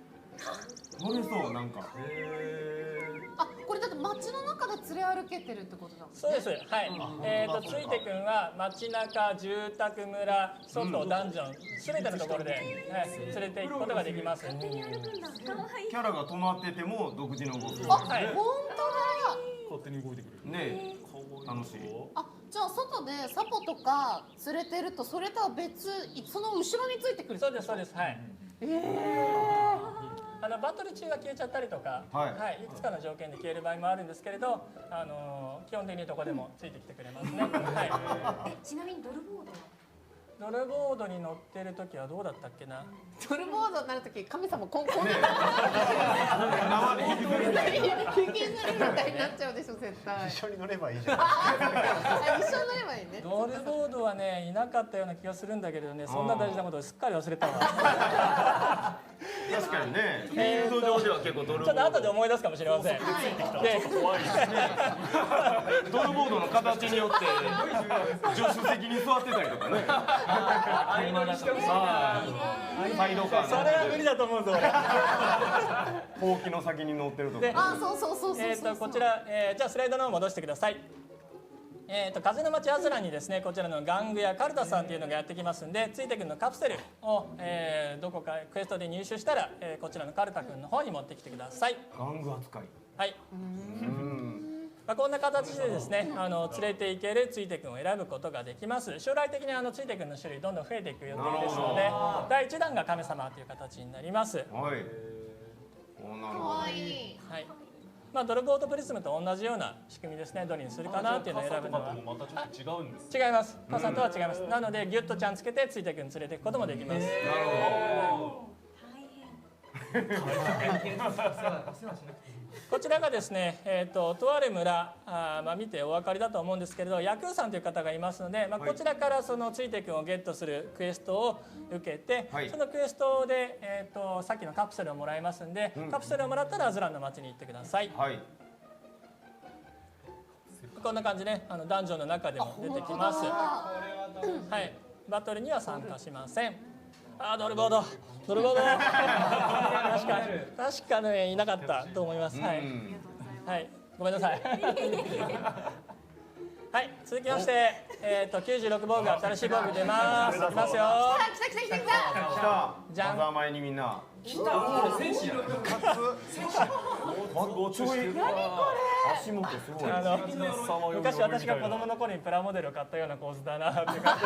乗れそうなんか。あ、これだって街の中で連れ歩けてるってことだもんね。そうです。はい。ついてくんは街中、住宅村、外、ダンジョンすべてのところで、はい、連れて行くことができます。勝手に歩くんだ。可愛い。キャラが止まってても独自の動き。あ、はい。本勝手に動いてくる。ねえ、楽しい。当だ。あ、じゃあ外でサポとか連れてるとそれとは別、その後ろについてくる。そうですそうです。はい。バトル中が消えちゃったりとか、はい、いくつかの条件で消える場合もあるんですけれど、基本的にどこでもついてきてくれますね。はい。ちなみにドルボードは。ドルボードに乗ってる時はどうだったっけな。ドルボードになるとき神様こんな生で引きずるみたいな。引きずるみたいになっちゃうでしょ絶対。一緒に乗ればいいじゃん。一緒に乗ればいいね。ドルボードはねいなかったような気がするんだけどね、そんな大事なことをすっかり忘れたわ。確かにね、フィールド上では結構ドルボード。ちょっと後で思い出すかもしれません。で、怖いですね。ドルボードの形によって助手席に座ってたりとかね。サイドカー。それは無理だと思うぞ。ほうきの先に乗ってるとか。あ、そうそうそうそう。こちら、じゃあスライドの方戻してください。風の街アズランにですね、こちらの玩具やカルタさんというのがやってきますんで、ついてくんのカプセルを、どこかクエストで入手したら、こちらのカルタくんの方に持ってきてください。玩具扱い。はい。こんな形でですね、連れて行けるついてくんを選ぶことができます。将来的についてくんの種類どんどん増えていく予定ですので、第1弾が神様という形になります。はい。可愛い。はい。ドルボードプリズムと同じような仕組みですね。どれにするかなっていうのを選ぶのは。またちょっと違うんです。違います。傘とは違います。なのでギュッとちゃんつけてついてくん連れていくこともできます。なるほど。こちらがですね、とある村、見てお分かりだと思うんですけれど、ヤクーさんという方がいますので、こちらからそのついてくんをゲットするクエストを受けて、そのクエストで、さっきのカプセルをもらいますんで、カプセルをもらったらアズランの町に行ってください。はい。こんな感じね、ダンジョンの中でも出てきます。はい、バトルには参加しません。ドルボード、ドルボード。確かね、いなかったと思います。はい。はい、ごめんなさい。はい、続きまして、96防具新しい防具出ます。いきますよ。来た来た来た来た。来た。じゃん。風前にみんな。来た。戦士や。足元すごい。昔私が子供の頃にプラモデルを買ったような構図だなって感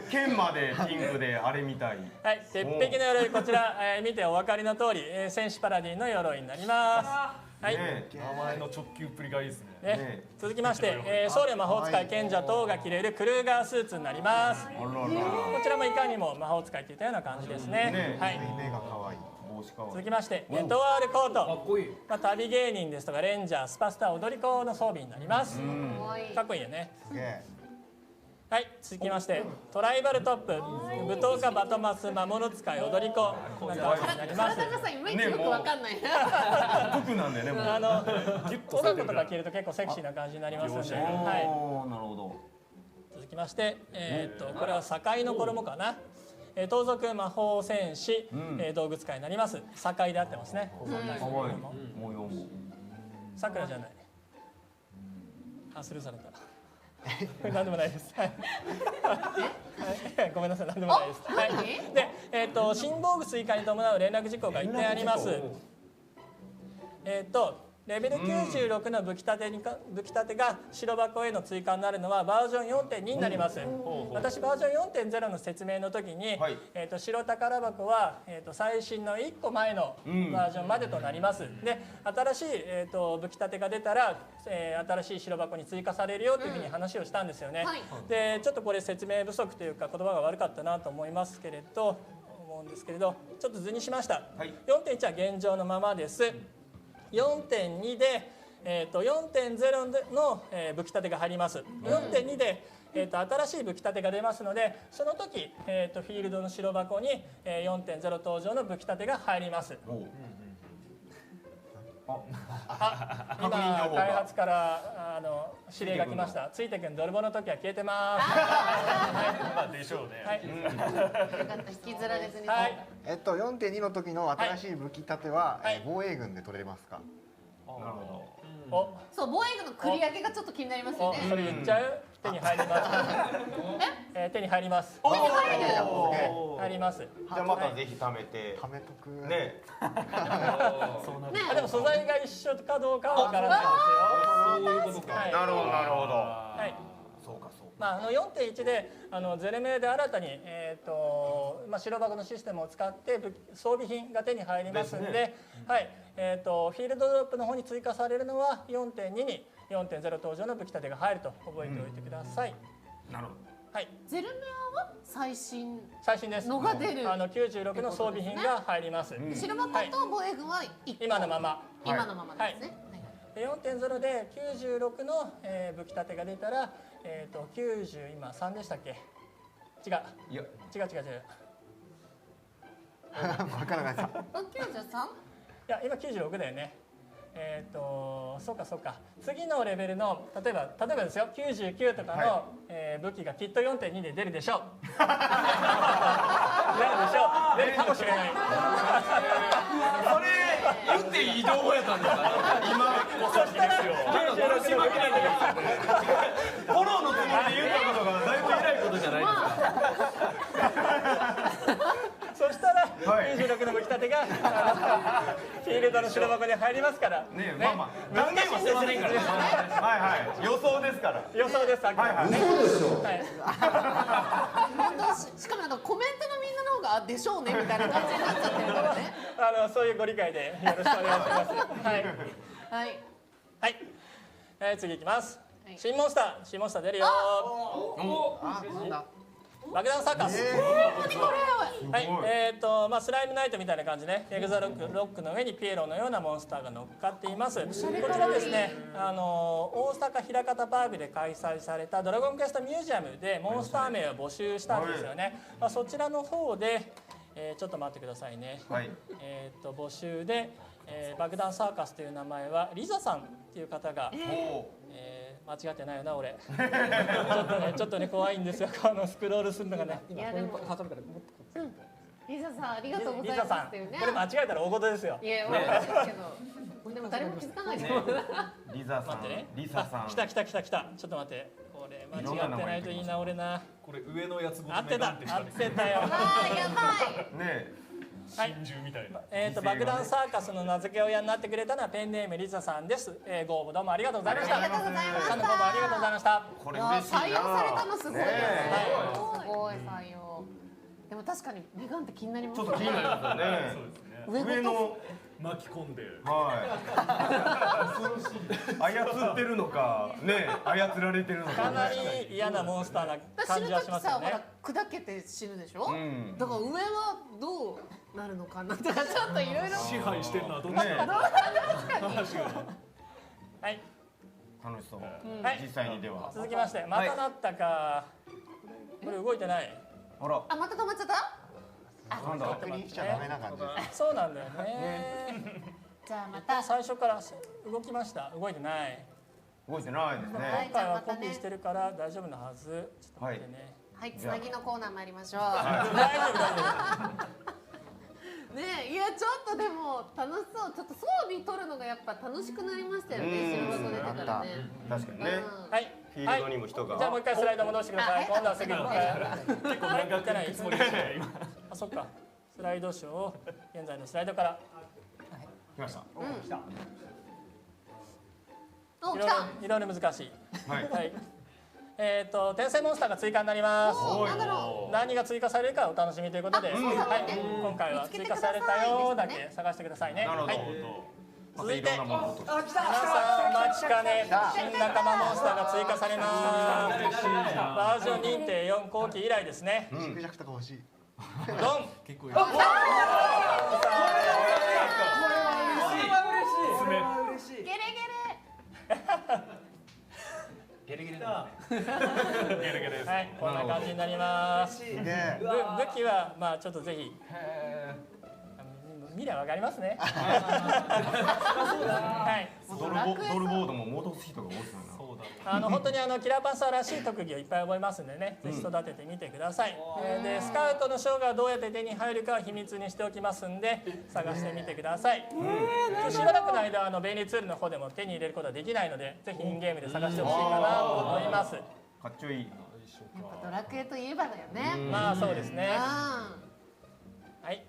じ。剣までピンクであれみたい。はい、鉄壁の鎧、こちら、見てお分かりの通り、戦士パラディンの鎧になります。はい、名前の直球っぷりがいいですね。続きまして、僧侶魔法使い賢者等が着れるクルーガースーツになります。こちらもいかにも魔法使いといったような感じですね。はい。続きまして、エトワールコート。旅芸人ですとかレンジャー、スパスター、踊り子の装備になります。かっこいいよね。はい、続きましてトライバルトップ、舞踏家バトマス、魔物使い、踊り子こんな感じになります。体がさいまいちよくわかんない。服なんでね、もう音楽とか着ると結構セクシーな感じになりますので、はい、なるほど。続きまして、これは境の衣かな。盗賊魔法戦士、道具使いになります。堺で合ってますね。模様もさくらじゃない。あ、スルーされた。何でもないです。はい。ごめんなさい、何でもないです。はい。で、新防具追加に伴う連絡事項が1点あります。レベル96の武器立てが白箱への追加になるのはバージョン 4.2 になります。私バージョン 4.0 の説明の時に、白宝箱は、最新の1個前のバージョンまでとなります。で、新しい、武器立てが出たら、新しい白箱に追加されるよというふうに話をしたんですよね。で、ちょっとこれ説明不足というか言葉が悪かったなと思うんですけれど、ちょっと図にしました。4.1 は現状のままです。4.2 で、4.0 の、武器立てが入ります。4.2 で、新しい武器立てが出ますので、その時、フィールドの白箱に、4.0 登場の武器立てが入ります。今開発から指令が来ました。ついてくん泥棒の時は消えてます。でしょうね。はい。よかった、引きずられずに。はい。4.2 の時の新しい武器立ては防衛軍で取れますか？なるほど。そう、防衛軍の繰り上げがちょっと気になりますよね。それ言っちゃう？手に入ります。手に入ります。手に入る。入ります。じゃあまたぜひ貯めて。貯めとく。ね。でも素材が一緒かどうかはわからないですよ。そういうことか。なるほどなるほど。はい。そうかそう。まあ4.1 でゼレメで新たに白箱のシステムを使って装備品が手に入りますので、はい。フィールドドロップの方に追加されるのは 4.2 に 4.0 登場の武器立てが入ると覚えておいてください。なるほど。はい。ゼルメアは最新です。のが出る。96の装備品が入ります。白箱と防衛軍は今のまま。今のままですね。4.0 で96の武器立てが出たら、90今3でしたっけ？違う。違う。わからないさ。93？いや今96だよね。そうか。次のレベルの例えばですよ、99とかの、武器がきっと 4.2 で出るでしょう。出るでしょう。出るかもしれない。それ言っていい情報やったんですか？今そしたら96の武器立てがフォローのつもりで言ったことがだいぶ偉いことじゃないですか。そしたら96の武器立てがフィールドの白箱に入りますから。ね、まあ断言はしてませんからね。はい。予想ですから。予想です。はい。嘘でしょ。本当しかもコメントのみんなの方がでしょうねみたいな感じになっちゃってるからね。そういうご理解でよろしくお願いします。はい。はい。次いきます。新モンスター出るよ。爆弾サーカス。はい。スライムナイトみたいな感じね。エグザロックの上にピエロのようなモンスターが乗っかっています。こちらですね、大阪枚方パークで開催されたドラゴンクエストミュージアムでモンスター名を募集したんですよね。そちらの方で、ちょっと待ってくださいね。募集で、爆弾サーカスという名前はリザさんっていう方が。間違ってないよな俺。ちょっとね怖いんですよ。スクロールするのがね。いやでもリザさんありがとうございますっていうね。これ間違えたら大事ですよ。いや分かるけど、でも誰も気づかないと思う。リザさん。リザさん。来た。ちょっと待って。これ間違ってないといいな俺な。これ上のやつごと合ってたよ。あーやばい。ね。真珠みたいな。爆弾サーカスの名付け親になってくれたのはペンネームリザさんです。ご応募どうもありがとうございました。ありがとうございました。どうもありがとうございました。これ嬉しいな。採用されたのすごいですね。すごい採用。でも確かにメガンって気になりますね。ちょっと気になりますよね。上の巻き込んで。操ってるのかね、操られてるのか。かなり嫌なモンスターな感じはしますよね。砕けて死ぬでしょ。だから上はどうなるのかなとかちょっといろいろ支配してるのはどっちか。はい。楽しそう。実際にでは。続きましてまたなったか。これ動いてない。あ、また止まっちゃった？なんだ。確認しちゃダメな感じ。そうなんだよね。じゃあまた最初から動きました。動いてない。動いてないですね。今回はコピーしてるから大丈夫なはず。ちょっと待ってね。はい、つなぎのコーナー参りましょう。大丈夫大丈ねえ、いやちょっとでも楽しそう。ちょっと装備取るのがやっぱ楽しくなりましたよね。白箱出てからね。確かにね。夫。はい。フィールドにも人が。じゃあもう一回スライド戻してください。今度は次の結構長く行くつもりでしたよ今。あ、そっか。スライドショーを現在のスライドから。来ました。お、来た。いろいろ難しい。はい。はい。転生モンスターが追加になります。お、なんだろ何が追加されるかお楽しみということで、そうだはいね。今回は追加されたよだけ探してくださいね。なるほどはい。続いて皆さんあ、来た来たお待ちかね新仲間モンスターが追加されます。バージョン 2.4 後期以来ですね。縮尺とか欲しい。ドン。結構これは嬉しい。ゲレゲレゲレだ。ゲレゲレです。はい、こんな感じになります。すげえ。武器はまあちょっとぜひ見りゃわかりますね。はい。ドルボードも戻す人が多いですよね。本当にキラーパンサーらしい特技をいっぱい覚えますんでね、ぜひ育ててみてください。でスカウトの賞がどうやって手に入るかは秘密にしておきますんで探してみてください。しばらくの間便利ツールの方でも手に入れることはできないので、ぜひインゲームで探してほしいかなと思います。かっちょいい。やっぱドラクエといえばだよね。まあそうですね。あはい。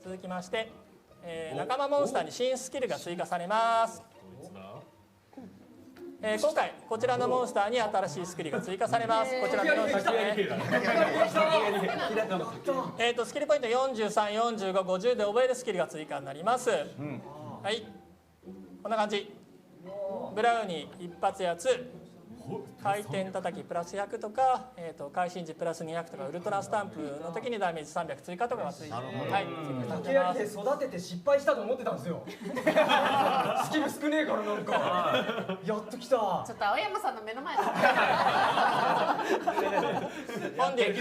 続きまして、仲間モンスターに新スキルが追加されます。今回こちらのモンスターに新しいスキルが追加されます。こちらの4ですね。スキルポイント43、45、50で覚えるスキルが追加になります。はい。こんな感じ。ブラウニー一発やつ。回転叩きプラス100とか、会心時プラス200とかウルトラスタンプの時にダメージ300追加とかがついて、はい、竹槍で育てて失敗したと思ってたんですよ。スキル少ねえからなんかやっときた。ちょっと青山さんの目の前で。本で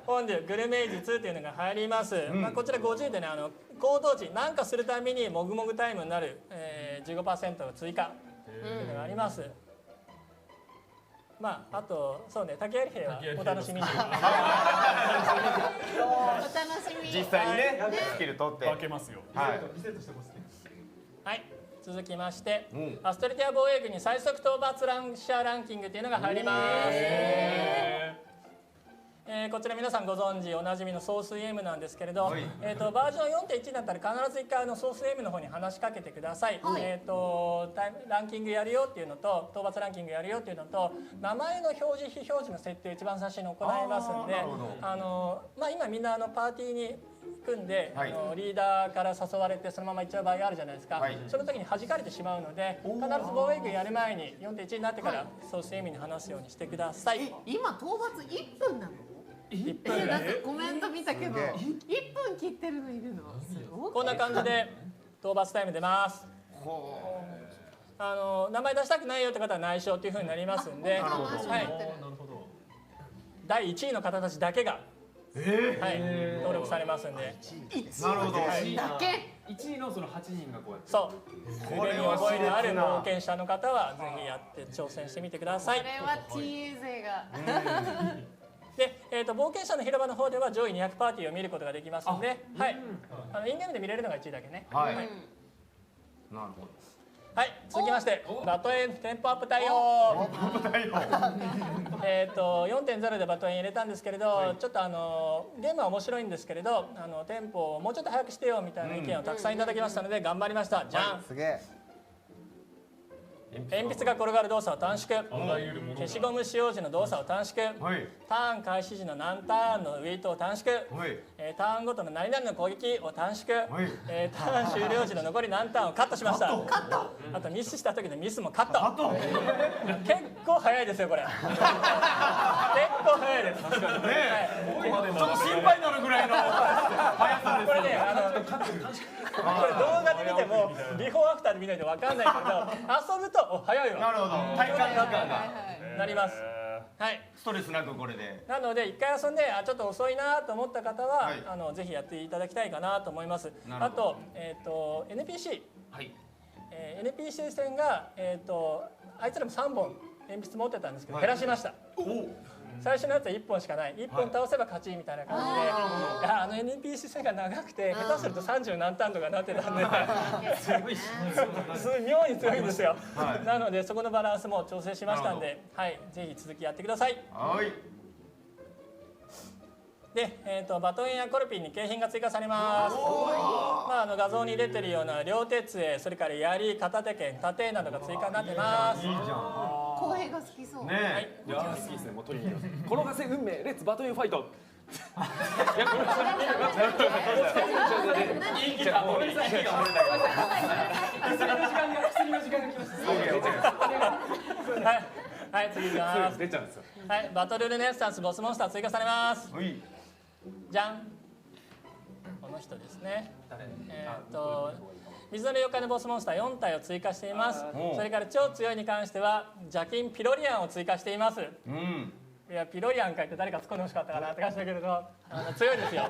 本でグルメ術っていうのが入ります。まあこちら50でね行動時何かするためにもぐもぐタイムになる、15% が追加。というのがあります。まああとそうね、竹槍兵はお楽しみに。お楽しみ。実際にねスキル取って。分けますよ。はい。はい。続きまして、アストルティア防衛軍に最速討伐乱射ランキングというのが入ります。こちら皆さんご存知おなじみのソース M なんですけれど、バージョン 4.1 だったら必ず一回ソース M の方に話しかけてください。ランキングやるよっていうのと討伐ランキングやるよっていうのと名前の表示非表示の設定を一番最初に行いますんで、まあ今みんなパーティーに組んで、リーダーから誘われてそのまま行っちゃう場合があるじゃないですか。その時に弾かれてしまうので、必ず防衛軍やる前に 4.1 になってからソース M に話すようにしてください。今討伐1分なの1分なんかコメント見たけど1分切ってるのいるの。こんな感じで討伐タイム出ます。名前出したくないよって方は内緒っていう風になりますんで、第1位の方たちだけが、登録されますんで。なるほど。だけ1位のその8人がこうやって。そう。腕に覚えのある冒険者の方はぜひやって挑戦してみてください。これは TA 勢が。で、冒険者の広場の方では上位200パーティーを見ることができますので、はい、インゲームで見れるのが1位だけね。はい。なるほど。はい、続きましてバトエンテンポアップ対応。4.0 でバトエン入れたんですけれど、ちょっとゲームは面白いんですけれど、テンポをもうちょっと早くしてよみたいな意見をたくさんいただきましたので頑張りました。じゃん。すげえ。鉛筆が転がる動作を短縮、消しゴム使用時の動作を短縮、ターン開始時の何ターンのウェイトを短縮、ターンごとの何々の攻撃を短縮、ターン終了時の残り何ターンをカットしました。あとミスした時のミスもカット。結構早いですよこれ。結構早いです。ちょっと心配になるぐらいの速さです。これねこれ動画で見てもビフォーアフターで見ないと分かんないけど、遊ぶと早いよ。なるほど。体感時間がなります。はい。ストレスなくこれで。なので一回遊んでちょっと遅いなと思った方は、ぜひやっていただきたいかなと思います。あとNPC、NPC 戦があいつらも3本鉛筆持ってたんですけど減らしました。最初のやつは1本しかない、1本倒せば勝ちみたいな感じで、いやNPC 戦が長くて下手すると30何ターンとかなってたんで妙に強いんですよ、なのでそこのバランスも調整しましたんで、はい、ぜひ続きやってください。で、バトンやコルピンに景品が追加されます。画像に出てるような両手杖、それから槍、片手剣、盾などが追加になってます。公平が好きそう。いや好きですね。もう取りに行きます。転がせ運命レッツバトンファイト。いやこれはい、次いきます。出ちゃうんですよ。はい、バトルルネッサンスボスモンスター追加されます。じゃん。この人ですね。水の旅館のボスモンスター4体を追加しています。それから超強いに関しては邪金ピロリアンを追加しています。いやピロリアンかいって誰か突っ込んでほしかったかなって感じだけれど、強いですよ。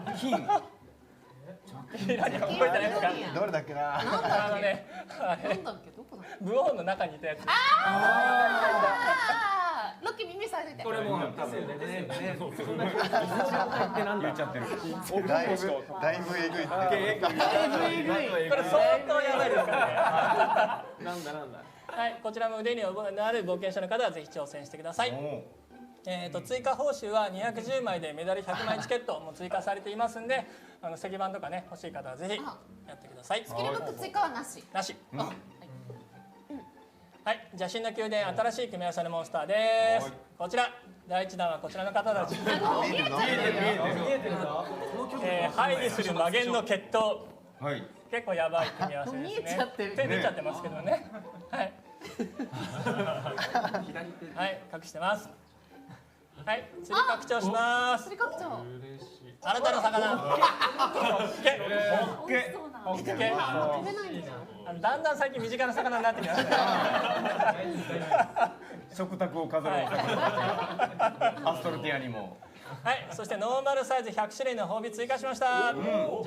ピロリアン覚えてないですか？どれだっけな。ブオーンの中にいたやつ。ロッキー耳されてて。これも多分言っちゃってる。だいぶえぐい。これ相当やばいですからね。なんだ。はい、こちらも腕に覚えのある冒険者の方はぜひ挑戦してください。追加報酬は210枚でメダル100枚チケットも追加されていますんで、石板とかね欲しい方はぜひやってください。スキルブック追加はなし。なし。はい、邪神の宮殿新しい組み合わせのモンスターです。こちら第1弾はこちらの方たち。ハイにする魔元の決闘。結構やばい組み合わせですね。手出ちゃってますけどね。はい。はい、隠してます。はい、釣り拡張します。釣り拡張。あなたの魚。ホッケ。だんだん最近身近な魚になってきましたね。食卓を飾るアストルティアにも。はい、そしてノーマルサイズ100種類の褒美追加しました。じ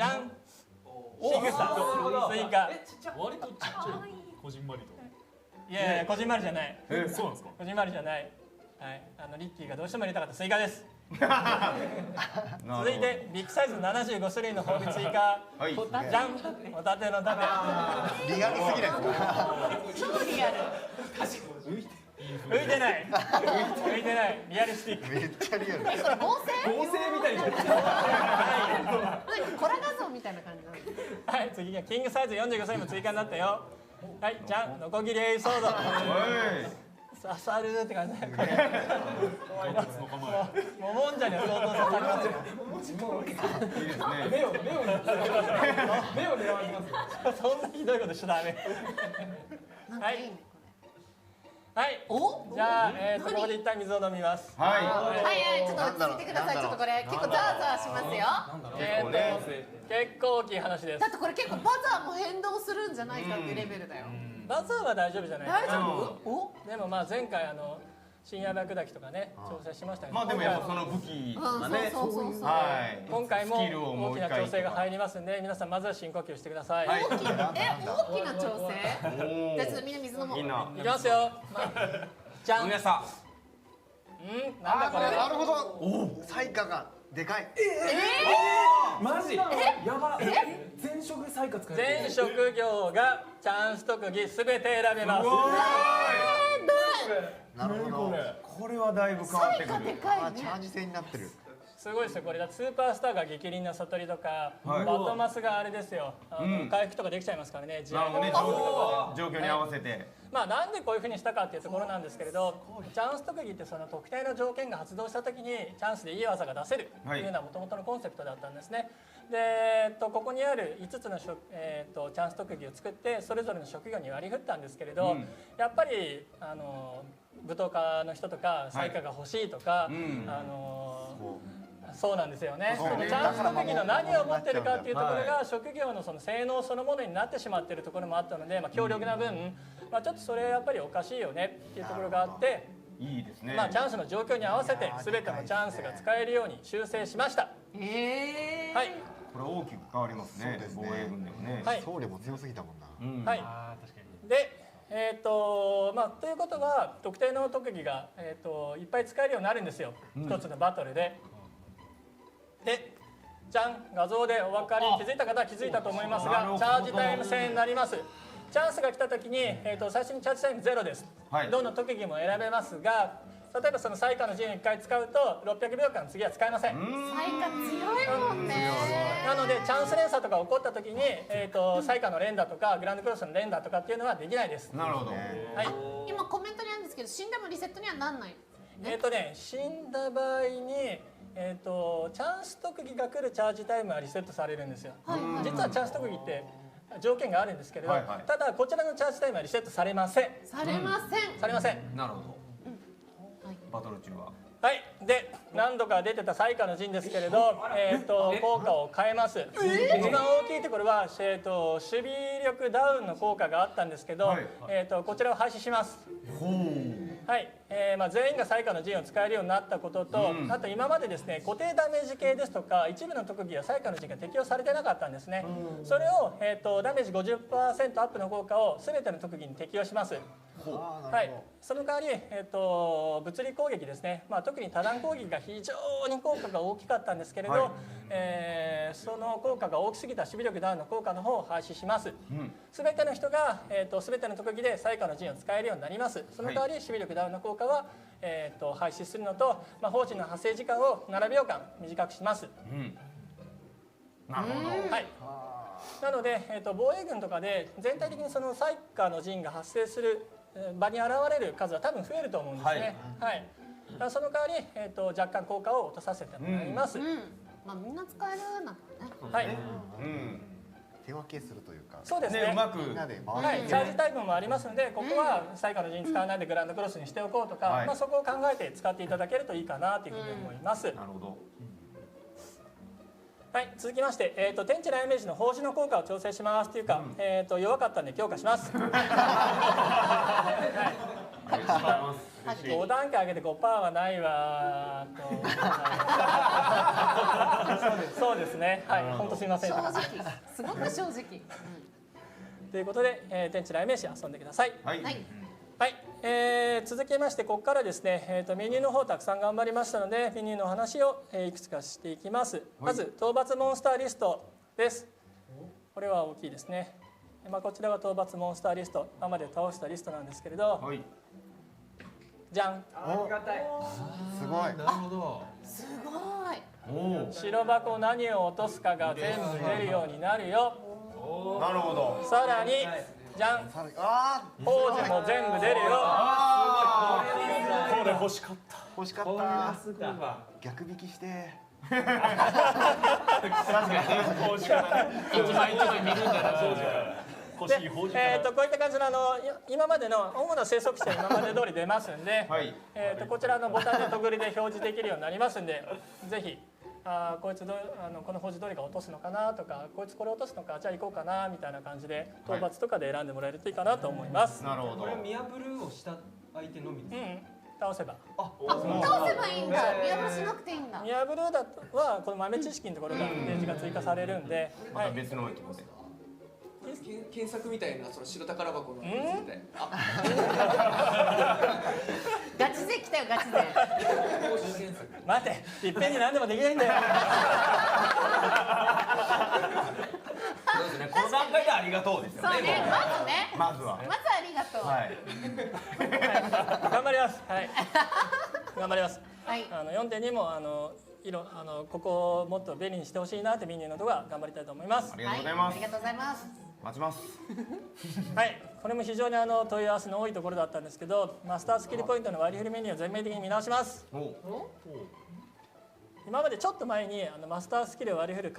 ゃん。シグサ追加。割とちっちゃい。こじんまりと。いやいや、こじんまりじゃない。そうなんですか。こじんまりじゃない。はい、リッキーがどうしても入れたかった追加です。続いてビッグサイズ75種類の褒美追加。じゃん、ホタテの盾。リアルすぎない。超リアル。浮いてない。浮いてない。リアルスティック。めっちゃリアル。これ合成？合成みたいになってる。コラ画像みたいな感じなんです。はい、次がキングサイズ45種類も追加になったよ。はい、じゃん、ノコギリエイソード。刺さるって感じだよこれ。ももんじゃには相当刺さりますよ。目を狙われます。そんなひどいことしちゃダメ。はい。はい。じゃあここで一旦水を飲みます。はい、ちょっと落ち着いてください。ちょっとこれ結構ザーザーしますよ。結構大きい話です。だってこれ結構バザーも変動するんじゃないかっていうレベルだよ。バザーは大丈夫じゃない大丈夫？でもまあ前回深夜爆弾とかね調整しましたけど、まあでもやっぱその武器がね、今回も大きな調整が入りますんで、皆さんまずは深呼吸してください。大きな調整？じゃあちょっとみんな水飲もう。いきますよ。じゃん。皆さん。なんだこれ。なるほど。彩花がでかい。マジ？やば。全職採火使える。全職業がチャンス特技すべて選べます。なるほど。これはだいぶ変わってくる。チャージ制になってる。すごいですよこれ。だスーパースターが激鱗の悟りとか、バトマスがあれですよ。回復とかできちゃいますからね。なるほどね。状況に合わせて。まあなんでこういうふうにしたかっていうところなんですけれど、チャンス特技ってその特定の条件が発動した時にチャンスでいい技が出せるというのはもともとのコンセプトだったんですね。で、ここにある5つのチャンス特技を作ってそれぞれの職業に割り振ったんですけれど、やっぱり舞踏家の人とか彩花が欲しいとか、そうなんですよね。そのチャンス特技の何を持ってるかっていうところが職業のその性能そのものになってしまっているところもあったので、強力な分、ちょっとそれはやっぱりおかしいよねっていうところがあって、いいですね。チャンスの状況に合わせて全てのチャンスが使えるように修正しました。はい。これ大きく変わりますね。防衛軍でもね。僧侶も強すぎたもんな。はい。で、ということは特定の特技が、いっぱい使えるようになるんですよ、一つのバトルで。でじゃん、画像でお分かり気づいた方は気づいたと思いますが、チャージタイム制になります。チャンスが来た時に、最初にチャージタイム0です、どの特技も選べますが、例えばその彩花の陣を1回使うと600秒間次は使えません。彩花強いもんね。なのでチャンス連鎖とか起こった時に、彩花の連打とかグランドクロスの連打とかっていうのはできないです。なるほど。はい、今コメントにあるんですけど、死んでもリセットにはなんない。死んだ場合にチャンス特技が来るチャージタイムはリセットされるんですよ。実はチャンス特技って条件があるんですけれど、ただこちらのチャージタイムはリセットされません。されません。されません。なるほど。バトル中は。はい、で何度か出てた彩花の陣ですけれど、効果を変えます。一番大きいところは、守備力ダウンの効果があったんですけど、こちらを廃止します。はい、全員が彩花の陣を使えるようになったことと、あと今までですね、固定ダメージ系ですとか一部の特技は彩花の陣が適用されてなかったんですね。それを、ダメージ 50% アップの効果を全ての特技に適用します。はい、その代わり、物理攻撃ですね、特に多段攻撃が非常に効果が大きかったんですけれど、その効果が大きすぎた守備力ダウンの効果の方を廃止します。すべての人が、すべての特技で彩花の陣を使えるようになります。その代わり守備力ダウンの効果は、廃止するのと、放置の発生時間を7秒間短くします。なるほど。はい、なので、防衛軍とかで全体的にその彩花の陣が発生する場に現れる数は多分増えると思うんですね。はい、その代わり、若干効果を落とさせてもらいます。みんな使えるなんだね。はい。手分けするというか。そうですね。うまく。はい、チャージタイムもありますので、ここは彩花の陣使わないでグランドクロスにしておこうとか、そこを考えて使っていただけるといいかなというふうに思います。なるほど。はい、続きまして、天地雷鳴時の奉仕の効果を調整しますというか、弱かったんで強化します。5段階上げて 5% はないわと。そうですね。はい、本当すみません。正直、すごく正直。ということで、天地雷鳴時遊んでください。はい。はい、続きましてここからですね、メニューの方たくさん頑張りましたのでメニューの話を、いくつかしていきます。まず討伐モンスターリストです。これは大きいですね。こちらは討伐モンスターリスト、今まで倒したリストなんですけれど、じゃん。ありがたい。すごい。なるほど。すごい。白箱何を落とすかが全部出るようになるよ。なるほど。さらにじゃん、工事も全部出るよ。これ欲しかった。欲しかった。逆引きして。確かに欲しかった。一枚一枚見るんだな。こういった感じの今までの主な生息地は今まで通り出ますんで、こちらのボタンでトグルで表示できるようになりますんで、ぜひこいつこの表示どれが落とすのかなとか、こいつこれ落とすのか、じゃあ行こうかなみたいな感じで討伐とかで選んでもらえるといいかなと思います。なるほど。これは見破るをした相手のみですか？倒せば。倒せばいいんだ。見破りしなくていいんだ。見破るだとはこの豆知識のところがページが追加されるんで、また別のところで。検索みたいなその白宝箱のやつみたい。ガチ勢来たよ、ガチ勢。待て、いっぺんに何でもできないんだよ。そうですね。この段階でありがとうですよね。そうね、まずね。まずは。まずありがとう。はい。頑張ります。はい。頑張ります。はい。4.2もここをもっと便利にしてほしいなってメニューのところは頑張りたいと思います。ありがとうございます。ありがとうございます。待ちます。はい、これも非常に問い合わせの多いところだったんですけど、マスタースキルポイントの割り振りメニューを全面的に見直します。今までちょっと前にマスタースキルを割り振る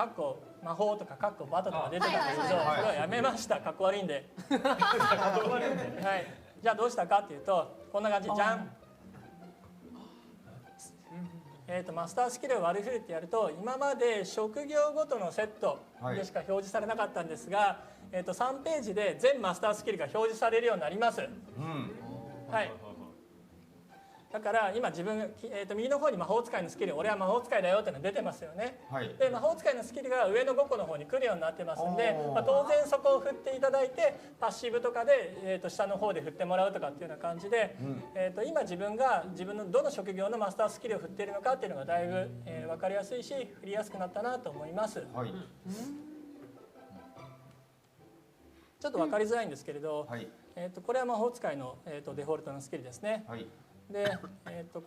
魔法とかバトとか出てたんですけど、それはやめました。かっこ悪いんで。はい、じゃあどうしたかっていうと、こんな感じ。じゃん。マスタースキルを割り振るってやると、今まで職業ごとのセットでしか表示されなかったんですが、3ページで全マスタースキルが表示されるようになります。はい。だから今自分、右の方に魔法使いのスキル、俺は魔法使いだよっていうのが出てますよね。はいで魔法使いのスキルが上の5個の方に来るようになってますんで、当然そこを振っていただいてパッシブとかで、下の方で振ってもらうとかっていうような感じで、今自分が自分のどの職業のマスタースキルを振っているのかっていうのがだいぶ、分かりやすいし振りやすくなったなと思います。はい。ちょっと分かりづらいんですけれど、はい。これは魔法使いの、デフォルトのスキルですね。はい。で、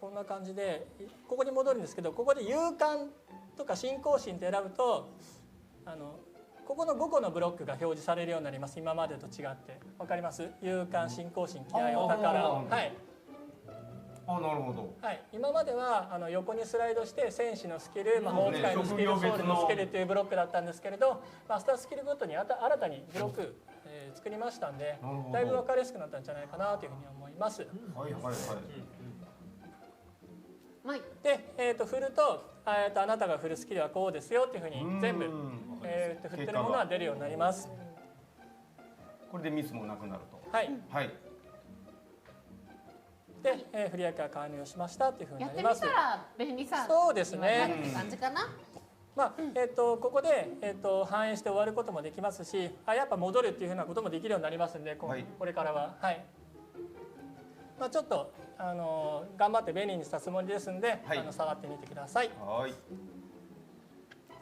こんな感じでここに戻るんですけど、ここで勇敢とか信仰心って選ぶとここの5個のブロックが表示されるようになります。今までと違って分かります？勇敢、信仰心、気合、お宝。はい。あ、なるほど。はい。今までは横にスライドして戦士のスキル、魔法使いのスキル、ソウルのスキルっていうブロックだったんですけれど、マスタースキルごとに新たにブロック、作りましたんで、だいぶ分かりやすくなったんじゃないかなというふうに思います。はいはいはい。で、振るとあなたが振るスキルはこうですよっていうふうに全部、振ってるものは出るようになります。これでミスもなくなると。はい。はい。で、振り分けが完了しましたっていうふうになります。やってみたら便利さそうですね。って感じかな。まあここで、反映して終わることもできますし、やっぱ戻るっていうふうなこともできるようになりますんで、これからは、はい。まあちょっと頑張って便利にしたつもりですんで、触ってみてください。はい。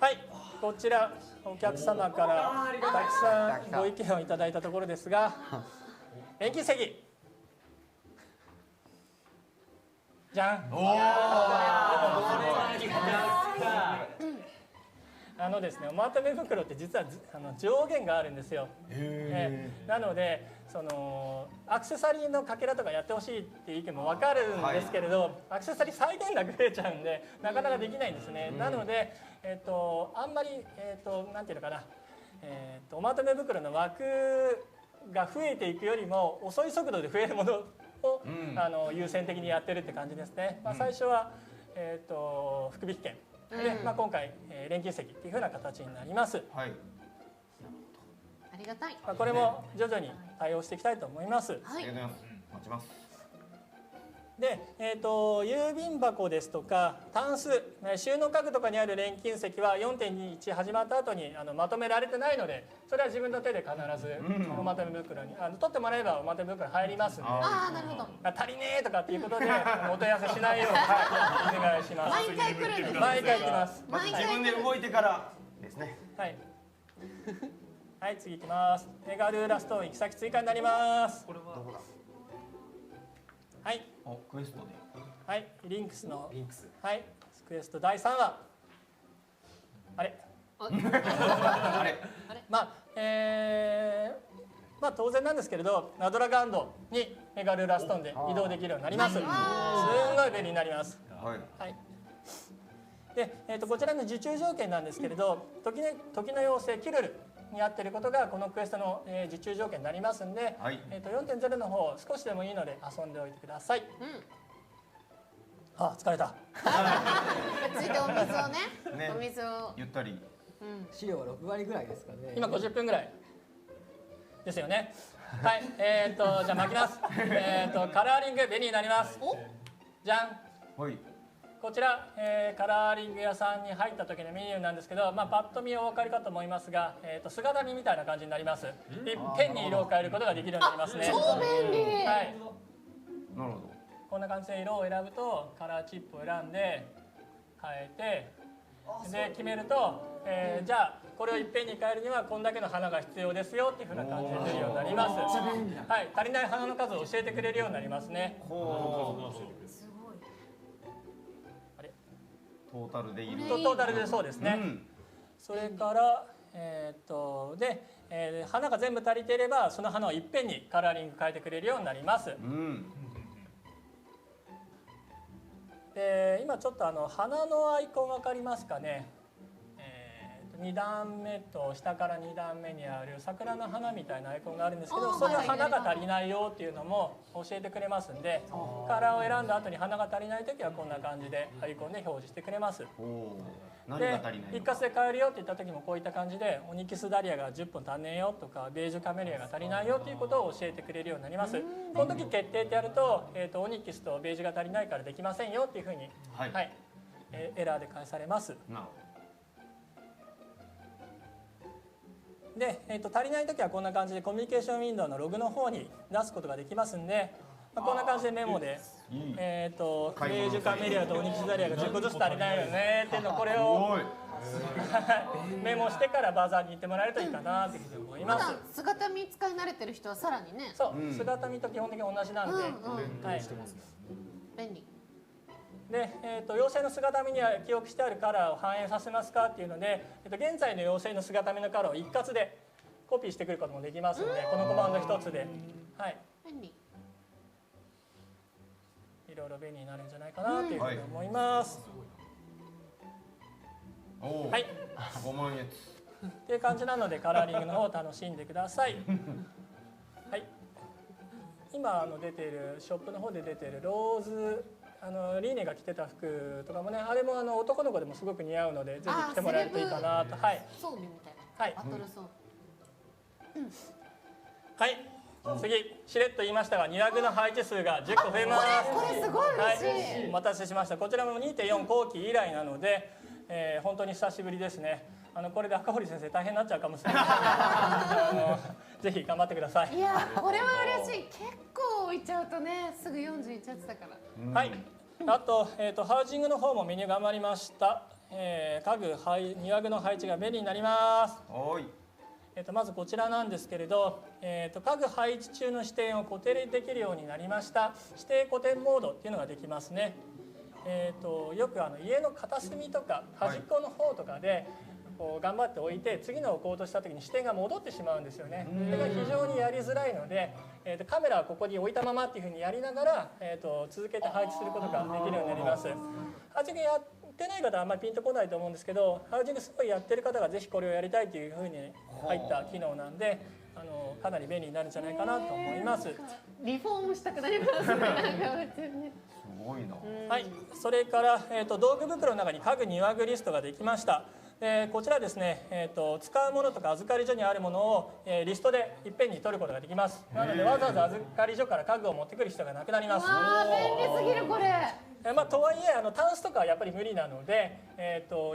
はい、こちらお客様からたくさんご意見をいただいたところですが、延期席。じゃん。ですね、おまとめ袋って実は上限があるんですよ。なのでアクセサリーのかけらとかやってほしいっていう意見も分かるんですけれど、アクセサリー際限なく増えちゃうんでなかなかできないんですね。なので、あんまり、なんていうのかな、おまとめ袋の枠が増えていくよりも遅い速度で増えるものを、優先的にやってるって感じですね。まあ、最初は、福引券で、まあ、今回、連休席っていうふうな形になります。はい。ありがたい。まあ、これも徐々に対応していきたいと思います。はい。待ちます。で、郵便箱ですとかタンス、収納家具とかにある錬金石は 4.21 始まった後にまとめられてないので、それは自分の手で必ずおまとめ袋に取ってもらえばおまとめ袋入りますんで、ああ、なるほど。足りねえとかっていうことでお問い合わせしないようにお願いします。毎回来るんです。毎回来ます。自分で動いてからですね。はい。はい、次いきます。メガルーラストーン行き先追加になります。これはどこだ。はい。クエストで。はい、リンクスの。はい、クエスト第3話。あれ。あれ。まあ、まあ当然なんですけれど、ナドラガンドにメガルーラストーンで移動できるようになります。すんごい便利になります。はい。はい。で、こちらの受注条件なんですけれど、時の妖精キルルに合っていることがこのクエストの受注条件になりますんで、4.0 の方少しでもいいので遊んでおいてください。あ、疲れた。ついてお水をね、お水をゆったり。資料は6割ぐらいですかね。今50分ぐらいですよね。はい、じゃあ巻きます。カラーリング紅になります。じゃん。はい。こちら、カラーリング屋さんに入った時のメニューなんですけど、まあ、パッと見お分かりかと思いますが、姿見みたいな感じになります。ペンに色を変えることができるようになりますね。超便利。はい。なるほど。こんな感じで色を選ぶとカラーチップを選んで変えて、で決めると、じゃあこれをいっぺんに変えるにはこんだけの花が必要ですよっていう風な感じで出るようになります。はい、足りない花の数を教えてくれるようになりますね。トータルでいる。トータルでそうですね。それから花が全部足りていればその花をいっぺんにカラーリング変えてくれるようになります。今ちょっと花のアイコン分かりますかね。2段目と下から2段目にある桜の花みたいなアイコンがあるんですけど、それは花が足りないよっていうのも教えてくれますんで、カラーを選んだ後に花が足りない時はこんな感じでアイコンで表示してくれます。何でが足りないの一括で買えるよって言った時もこういった感じでオニキスダリアが10本足んねえよとかベージュカメリアが足りないよっていうことを教えてくれるようになります。この時決定ってやると、オニキスとベージュが足りないからできませんよっていうふうに、エラーで返されます。なるほで、足りない時はこんな感じでコミュニケーションウィンドウのログの方に出すことができますんで、こんな感じでメモで、ベージュカメリアとオニキスダリアが10個ずつ足りないよねっていうのこれをメモしてからバザーに行ってもらえるといいかなというふうに思います。普段姿見使い慣れてる人はさらにね。そう、姿見と基本的に同じなんで、便利。で、妖精の姿見には記憶してあるカラーを反映させますかっていうので、現在の妖精の姿見のカラーを一括でコピーしてくることもできますので、このコマンド一つで、便利。いろいろ便利になるんじゃないかなというふうに思います。はい。5万円。っていう感じなのでカラーリングの方を楽しんでください。はい。今出ているショップの方で出ているローズリーネが着てた服とかもね、あれも男の子でもすごく似合うのでぜひ着てもらえるといいかなと。はい。装備みたいな。バトル装備。はい。次しれっと言いましたが2枠の配置数が10個増えます。これすごい嬉しい。お待たせしました。こちらも 2.4 後期以来なので、本当に久しぶりですね。これで赤堀先生大変になっちゃうかもしれないぜひ頑張ってください。いやこれは嬉しい。結構置いちゃうとねすぐ40いっちゃってたから。はい。あと、ハウジングの方もメニュー頑張りました。家具2枠の配置が便利になります。はい。まずこちらなんですけれど、家具配置中の視点を固定できるようになりました。指定固定モードっていうのができますね。よく家の片隅とか端っこの方とかでこう頑張って置いて次の置こうとした時に視点が戻ってしまうんですよね。それが非常にやりづらいので、カメラはここに置いたままっていうふうにやりながら、続けて配置することができるようになります。ハウジングやってない方はあんまりピンとこないと思うんですけど、ハウジングすごいやってる方がぜひこれをやりたいというふうに入った機能なんで、かなり便利になるんじゃないかなと思います。リフォームしたくなりますね。すごいな。はい。それから、道具袋の中に家具2枠リストができました。こちらですね、使うものとか預かり所にあるものを、リストでいっぺんに取ることができます。なのでわざわざ預かり所から家具を持ってくる必要がなくなります。便利すぎるこれ。とはいえタンスとかはやっぱり無理なので、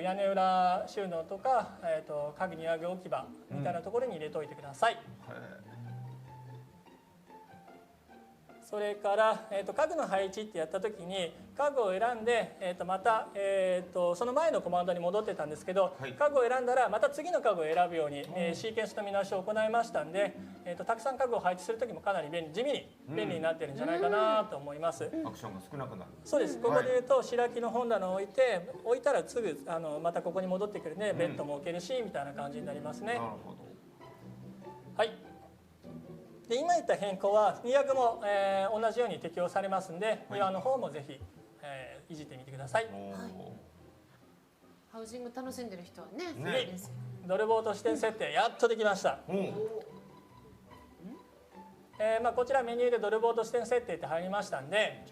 屋根裏収納とか、家具2枠置き場みたいなところに入れておいてください。それから、家具の配置ってやった時に家具を選んで、また、その前のコマンドに戻ってたんですけど、家具を選んだらまた次の家具を選ぶように、シーケンスの見直しを行いましたんで、たくさん家具を配置する時もかなり地味に便利になってるんじゃないかなと思います。アクションが少なくなる。そうです。ここで言うと、白木の本棚を置いたらすぐまたここに戻ってくるんで、ベッドも置けるしみたいな感じになりますね。なるほど。はい。で今言った変更は2枠も、同じように適用されますんで、庭の方もぜひ、いじってみてください。ハウジング楽しんでる人はね。ドルボート視点設定やっとできました。こちらメニューでドルボート視点設定って入りましたんで、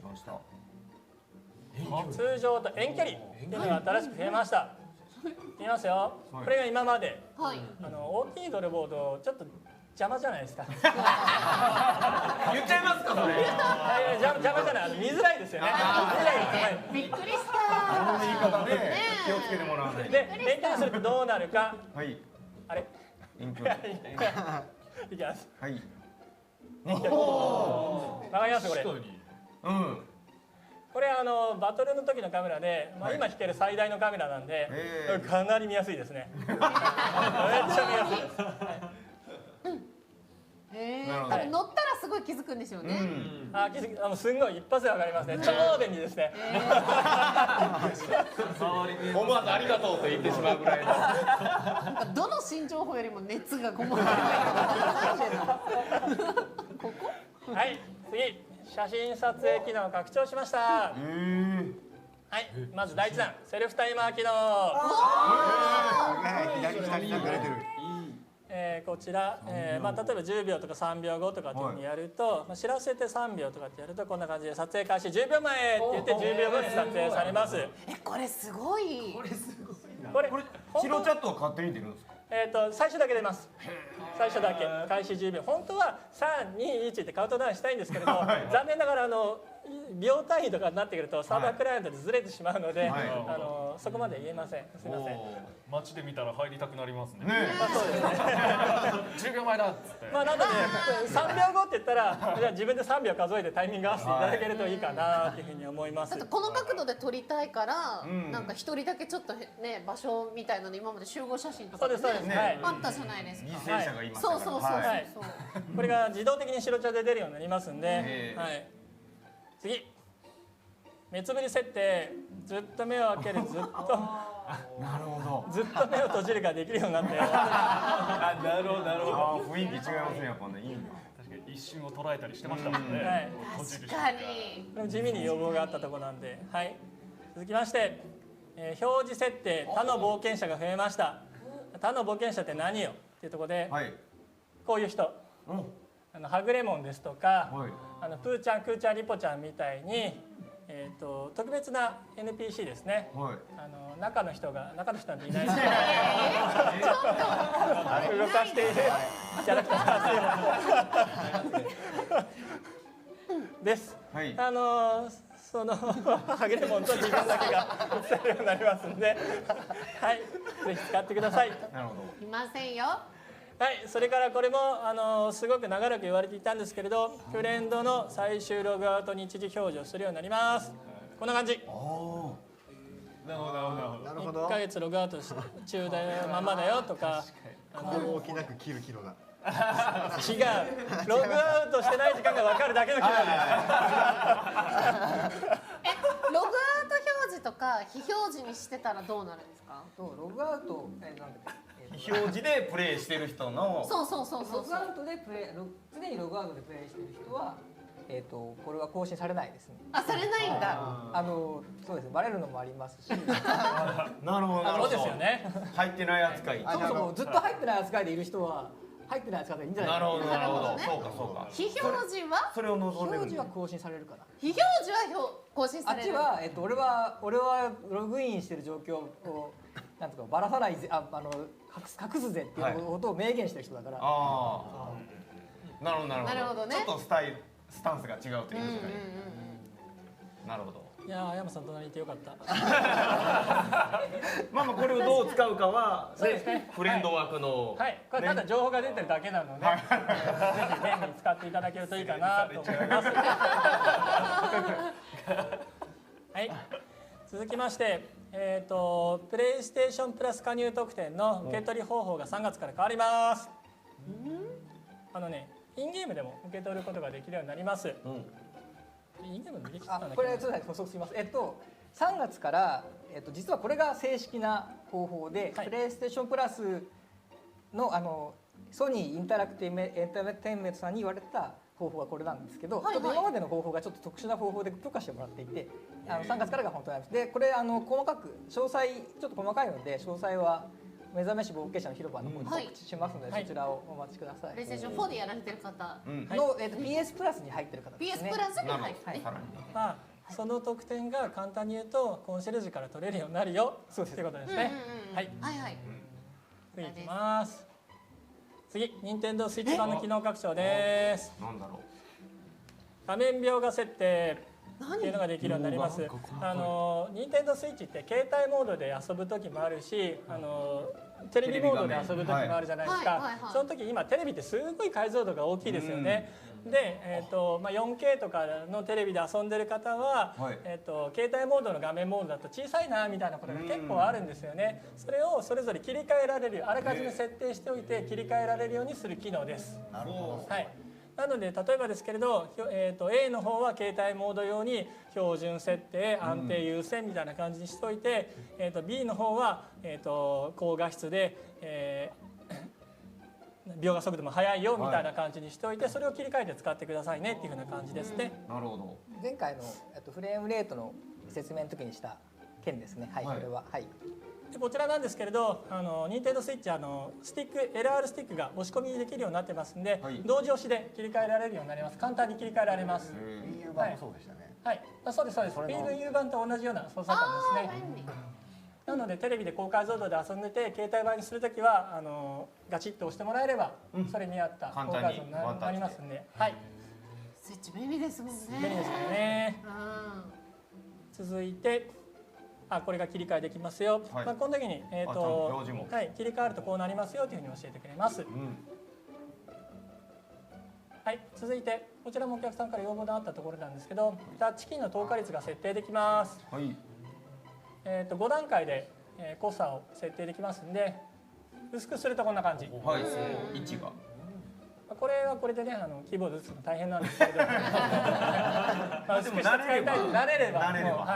通常と遠距離っていうのが新しく増えました。言いますよ。これが今まで、大きいドルボードちょっと邪魔じゃないですか。言っちゃいますかそれ。邪魔じゃない、見づらいですよね。びっくりした。言い方ね、気をつけてもらわないと。で、遠距離するとどうなるか。はい。あれ。遠距離。いきます。はい。わかりますこれ。うん。これバトルの時のカメラで、今引ける最大のカメラなんで、かなり見やすいですね。めっちゃ見やすいです。乗ったらすごい気づくんでしょうね。すんごい一発でわかりますね。超便利ですね。思わずありがとうと言ってしまうぐらいの。なんかどの新情報よりも熱がこもってる。ここ？はい、次写真撮影機能を拡張しました。ははいまず第1弾セルフタイマー機能。左下になんか出てる。こちら、まあ、例えば10秒とか3秒後とかっていうふうにやると、まあ、知らせて3秒とかってやるとこんな感じで撮影開始10秒前って言って10秒後に撮影されます。これすごい。これ白チャットは勝手に出るんですか？最初だけ出ます。最初だけ開始10秒。本当は3、2、1ってカウントダウンしたいんですけれど、残念ながら秒単位とかになってくるとサーバークライアントでずれてしまうので、そこまで言えません。すみません。街で見たら入りたくなりますね。そうですね。10秒前だっつって。まあなので3秒後って言ったらじゃあ自分で3秒数えてタイミング合わせていただけるといいかなっていうふうに思います。だってこの角度で撮りたいから、なんか一人だけちょっとね場所みたいなの今まで集合写真とかそうですそうですね。あったじゃないですか。犠牲者がいましたから。そう。これが自動的に白茶で出るようになりますんで、はい。次。目つぶり設定、ずっと目を開ける、ずっとなるほど。ずっと目を閉じるができるようになって。なるほどなるほど。雰囲気違いますねやっぱね。いいな。確かに一瞬を捉えたりしてましたもんね。はい。確かに。これも地味に要望があったところなんで、はい。続きまして、表示設定、他の冒険者が増えました。他の冒険者って何よっていうところで、こういう人。はぐれもんですとか、プーちゃん、クーちゃん、リポちゃんみたいに、特別な NPC ですね。中の人なんていないですけど、動かしているキャラクターです。そのはぐれもんと自分だけが映せるようになりますんで、はい、ぜひ使ってください。なるほど。いませんよ。はい、それからこれもすごく長らく言われていたんですけれど、フレンドの最終ログアウトに一時表示をするようになります。こんな感じ。なるほど。1ヶ月ログアウト中だまんまだよとか。大きなく切る機能だ。違う。ログアウトしてない時間が分かるだけの機能です。ログアウト表示とか非表示にしてたらどうなるんですか？ログアウト非表示でプレイしてる人の。そう。ログアウトで常にログアウトでプレイしてる人は。これは更新されないですね。あ、されないんだ。そうですね。バレるのもありますし。なるほど。そうですよね。入ってない扱い。そもそもずっと入ってない扱いでいる人は入ってない扱いでいいんじゃないかな。なるほど。そうか。非表示は？それを望んでる。表示は更新されるかな。非表示は更新される。あっちは俺はログインしてる状況をなんとかばらさない隠すぜっていうことを明言してる人だから。なるほどね。ちょっとスタンスが違うというか。なるほど。いやー、山さん隣にいてよかった。まあこれをどう使うかはフレンド枠の。はい。これただ情報が出てるだけなので、ぜひ便利に使っていただけるといいかなと思います。はい。続きまして、プレイステーションプラス加入特典の受け取り方法が3月から変わります。インゲームでも受け取ることができるようになります。インゲームでできたんだっけ？これちょっと補足します。3月から実はこれが正式な方法で、プレイステーションプラスのソニーインターテインメントさんに言われた方法がこれなんですけど、ちょっと今までの方法がちょっと特殊な方法で許可してもらっていて、3月からが本当なんです。でこれ細かく詳細ちょっと細かいので詳細は目覚めし冒険者の広場の方に告知しますので、そちらをお待ちください。プレイステーション4でやられてる方のPS プラスに入ってる方ですね。 PS プラスに入ってる。まあその特典が簡単に言うとコンシェルジュから取れるようになるよっていうことですね。はい。次いきます。次、任天堂スイッチ版の機能拡張です。なんだろう。画面描画設定っていうのができるようになります。任天堂スイッチって携帯モードで遊ぶ時もあるし、テレビモードで遊ぶ時もあるじゃないですか。その時今テレビってすごい解像度が大きいですよね。で、4K とかのテレビで遊んでる方は、携帯モードの画面モードだと小さいなみたいなことが結構あるんですよね。それをそれぞれ切り替えられる、あらかじめ設定しておいて切り替えられるようにする機能です。なるほど。はい。なので例えばですけれど、A の方は携帯モード用に標準設定、安定優先みたいな感じにしておいて、B の方は、高画質で、描画速度も速いよみたいな感じにしておいて、それを切り替えて使ってくださいねっていうふうな感じですね。なるほど。前回のフレームレートの説明の時にした件ですね。はい、これははいでこちらなんですけれど、任天堂スイッチスティック LR スティックが押し込みできるようになってますんで、同時押しで切り替えられるようになります。簡単に切り替えられます。EU 版もそうでしたね。はい、そうですそうです。Wii の U 版と同じような操作感ですね。なのでテレビで高解像度で遊んでて携帯版にするときはガチッと押してもらえればそれに合った高解像度になりますんで、はい。スイッチ便利ですもんね。便利ですよね。続いて。これが切り替えできますよ。この時に切り替わるとこうなりますよというふうに教えてくれます。はい、続いてこちらもお客さんから要望のあったところなんですけど、タッチキーの透過率が設定できます。5段階で濃さを設定できますんで、薄くするとこんな感じ。はい、位置が。これはこれでねキーボード打つの大変なんですけれど薄くして使いたい慣れれば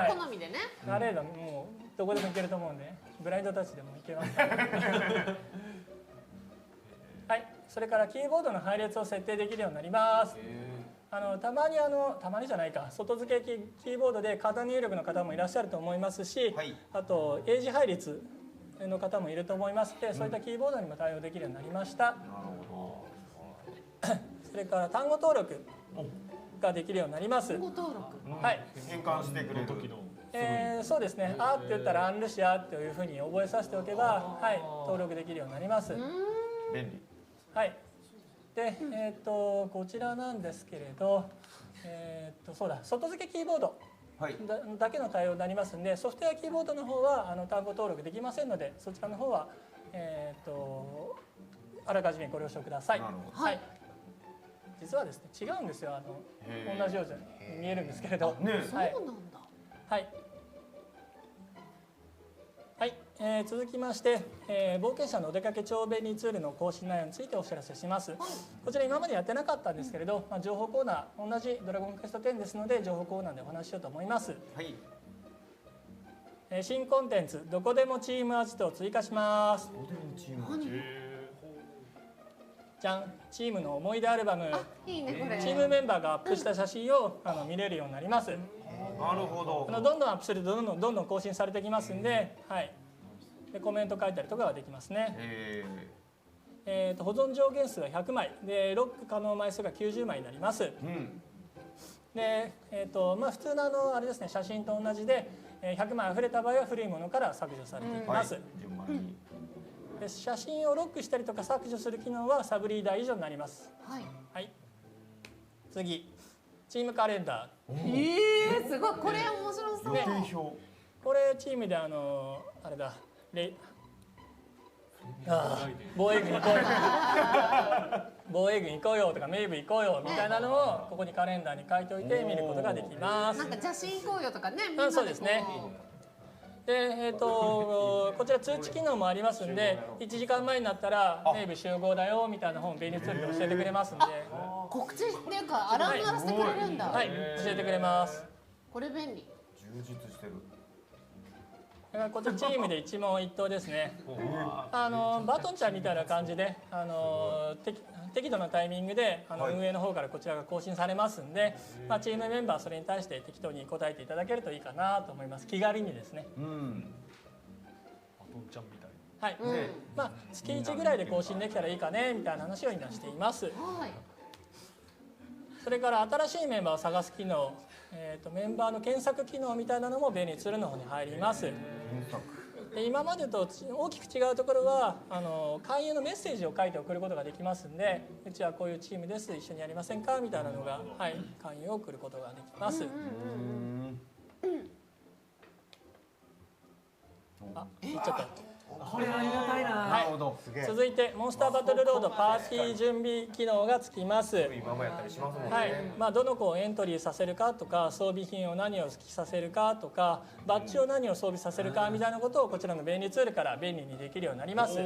好みでね慣れればもうどこでもいけると思うんでブラインドタッチでもいけますからはいそれからキーボードの配列を設定できるようになりますたまにたまにじゃないか外付けキーボードで過多入力の方もいらっしゃると思いますし、あと英字配列の方もいると思いますので、そういったキーボードにも対応できるようになりました。それから単語登録ができるようになります。単語登録。はい。変換してくれる時の。そうですね。あって言ったらアンルシアというふうに覚えさせておけば、はい、登録できるようになります。便利。はい。で、こちらなんですけれど、そうだ、外付けキーボード。だけの対応になりますので、ソフトウェアキーボードの方は単語登録できませんので、そちらの方はあらかじめご了承ください。はい。実はですね、違うんですよ。同じように見えるんですけれど。そうなんだ。はい。はい、続きまして、冒険者のお出かけ超便利ツールの更新内容についてお知らせします。こちら今までやってなかったんですけれど、情報コーナー同じドラゴンクエスト10ですので情報コーナーでお話ししようと思います。はい。新コンテンツどこでもチームアジトを追加します。どこでもチームアジト。じゃん、チームの思い出アルバム。いいねこれ。チームメンバーがアップした写真を見れるようになります。なるほど。どんどんアップするとどんどん更新されてきますんで、はい。でコメント書いたりとかができますね。保存上限数は100枚でロック可能枚数が90枚になります。で、普通のあれですね、写真と同じで100枚溢れた場合は古いものから削除されていきます。で写真をロックしたりとか削除する機能はサブリーダー以上になります。はい。はい。次、チームカレンダー。すごい、これ面白そう。予定表。これチームであれだ。防衛軍行こうよ防衛軍行こうよとか名部行こうよみたいなのをここにカレンダーに書いておいて見ることができます。なんか写真行こうよとかね、みんなでそうですね。で、こちら通知機能もありますんで、1時間前になったら名部集合だよみたいな本便利ツールで教えてくれますんで。告知っていうかアラーム鳴らしてくれるんだ。はい、教えてくれます。これ便利。充実してる。こちらチームで一問一答ですね。バトンちゃんみたいな感じで、適度なタイミングで運営の方からこちらが更新されますんで、チームメンバーはそれに対して適当に答えていただけるといいかなと思います。気軽にですね。バトンちゃんみたい。はい。月1ぐらいで更新できたらいいかねみたいな話を今しています。それから新しいメンバーを探す機能。メンバーの検索機能みたいなのも便利ツールの方に入ります。で今までと大きく違うところは勧誘のメッセージを書いて送ることができますんで、うちはこういうチームです一緒にやりませんかみたいなのが、はい、勧誘を送ることができます。言っちゃった。これありがたいな。はい、続いてモンスターバトルロードパーティー準備機能がつきます。今もやったりしますもんね。はい、どの子をエントリーさせるかとか、装備品を何を着させるかとか、バッジを何を装備させるかみたいなことをこちらの便利ツールから便利にできるようになります。こ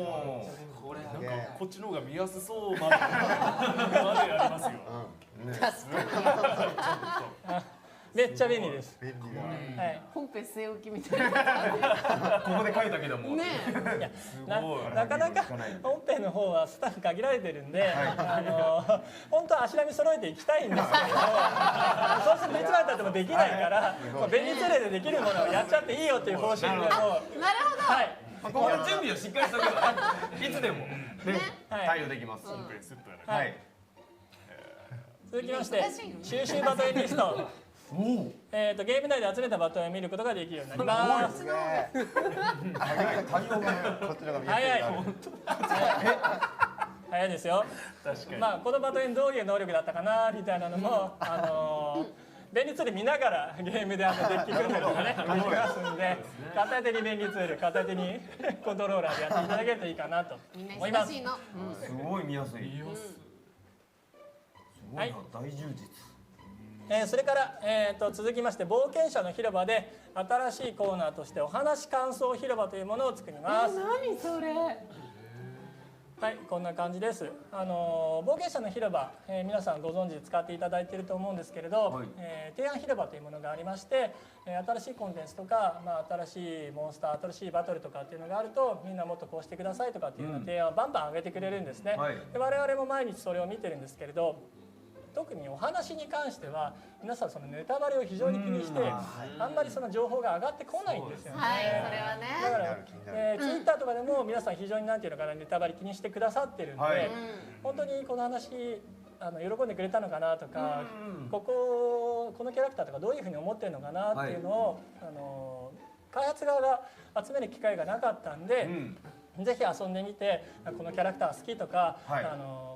れなんかこっちの方が見やすそうまでありますよ。めっちゃ便利です。本編据え置きみたいな。ここで書いたけどもねなかなか本編の方はスタッフ限られてるんで、本当は足並み揃えていきたいんですけど、そうするといつまでたってもできないから、便利ツールでできるものをやっちゃっていいよっていう方針でもう。なるほど。はい。ここの準備をしっかりしておけばいつでも対応できます。はい。続きまして収集バトルリスト。ゲーム内で集めたバトルを見ることができるようになります。早いですよ。まあこのバトルにどういう能力だったかなみたいなのも便利ツール見ながらゲームでデッキ組んでるとかねできますんで、片手に便利ツール片手にコントローラーでやっていただけるといいかなと思います。すごい見やすい。はい。大充実。それから、続きまして冒険者の広場で新しいコーナーとしてお話感想広場というものを作ります。何それ。はい、こんな感じです。冒険者の広場、皆さんご存知で使っていただいていると思うんですけれど、提案広場というものがありまして、新しいコンテンツとか、新しいモンスター、新しいバトルとかっていうのがあると、みんなもっとこうしてくださいとかっていうような提案をバンバン上げてくれるんですね。で我々も毎日それを見てるんですけれど、特にお話に関しては皆さんそのネタバレを非常に気にしてあんまりその情報が上がってこないんですよね。はい、それはね。だからツイッターとかでも皆さん非常になんていうのかなネタバレ気にしてくださってるんで、本当にこの話喜んでくれたのかなとか、このキャラクターとかどういうふうに思ってるのかなっていうのを開発側が集める機会がなかったんで。ぜひ遊んでみてこのキャラクター好きとか、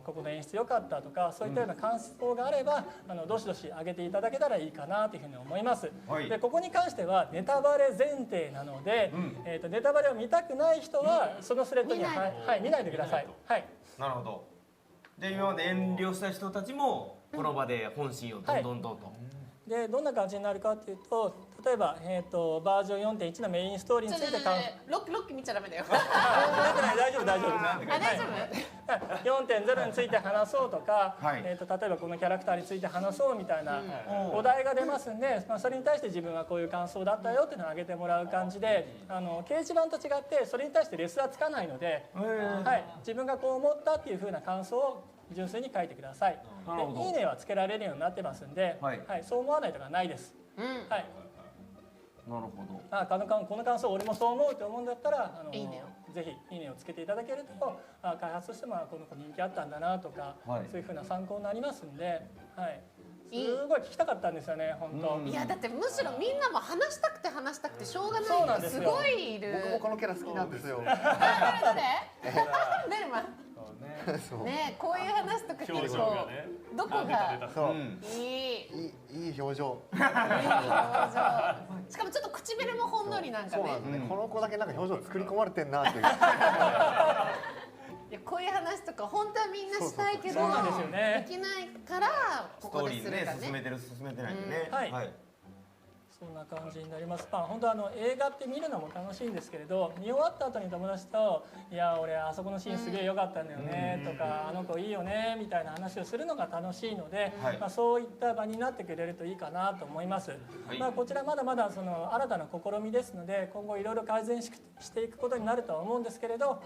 ここの演出良かったとかそういったような感想があればどしどし上げていただけたらいいかなというふうに思います。でここに関してはネタバレ前提なので、ネタバレを見たくない人はそのスレッドに見ないでください。はい。なるほど。で今まで遠慮した人たちもこの場で本心をどんどんと。でどんな感じになるかっていうと、例えば、バージョン 4.1 のメインストーリーについてロッキ見ちゃダメだよ。大丈夫大丈夫。大丈夫。4.0 について話そうとか、例えばこのキャラクターについて話そうみたいなお題が出ますんで、それに対して自分はこういう感想だったよっていうのを挙げてもらう感じで、掲示板と違ってそれに対してレスはつかないので、自分がこう思ったっていうふうな感想を純粋に書いてください。でいいねはつけられるようになってますんで、そう思わないとかないです。はい。なるほど。この感想俺もそう思うと思うんだったらぜひいいねをつけていただけると開発としてもこの子人気あったんだなとか、そういうふうな参考になりますんで、すごい聞きたかったんですよね本当。いやだってむしろみんなも話したくてしょうがない人すごいいる。僕もこのキャラ好きなんですよ。誰？ベルマン。ね、こういう話とか結構どこがいい表情。しかもちょっと唇もほんのりなんかね。この子だけなんか表情作り込まれてんなっていう。こういう話とか本当はみんなしたいけどできないからここでするかね。進めてないんでね。はい。そんな感じになります。本当映画って見るのも楽しいんですけれど、見終わった後に友達と「いや俺あそこのシーンすげえ良かったんだよね」とか「あの子いいよね」みたいな話をするのが楽しいので、そういった場になってくれるといいかなと思います。こちらまだまだその新たな試みですので、今後いろいろ改善していくことになるとは思うんですけれど、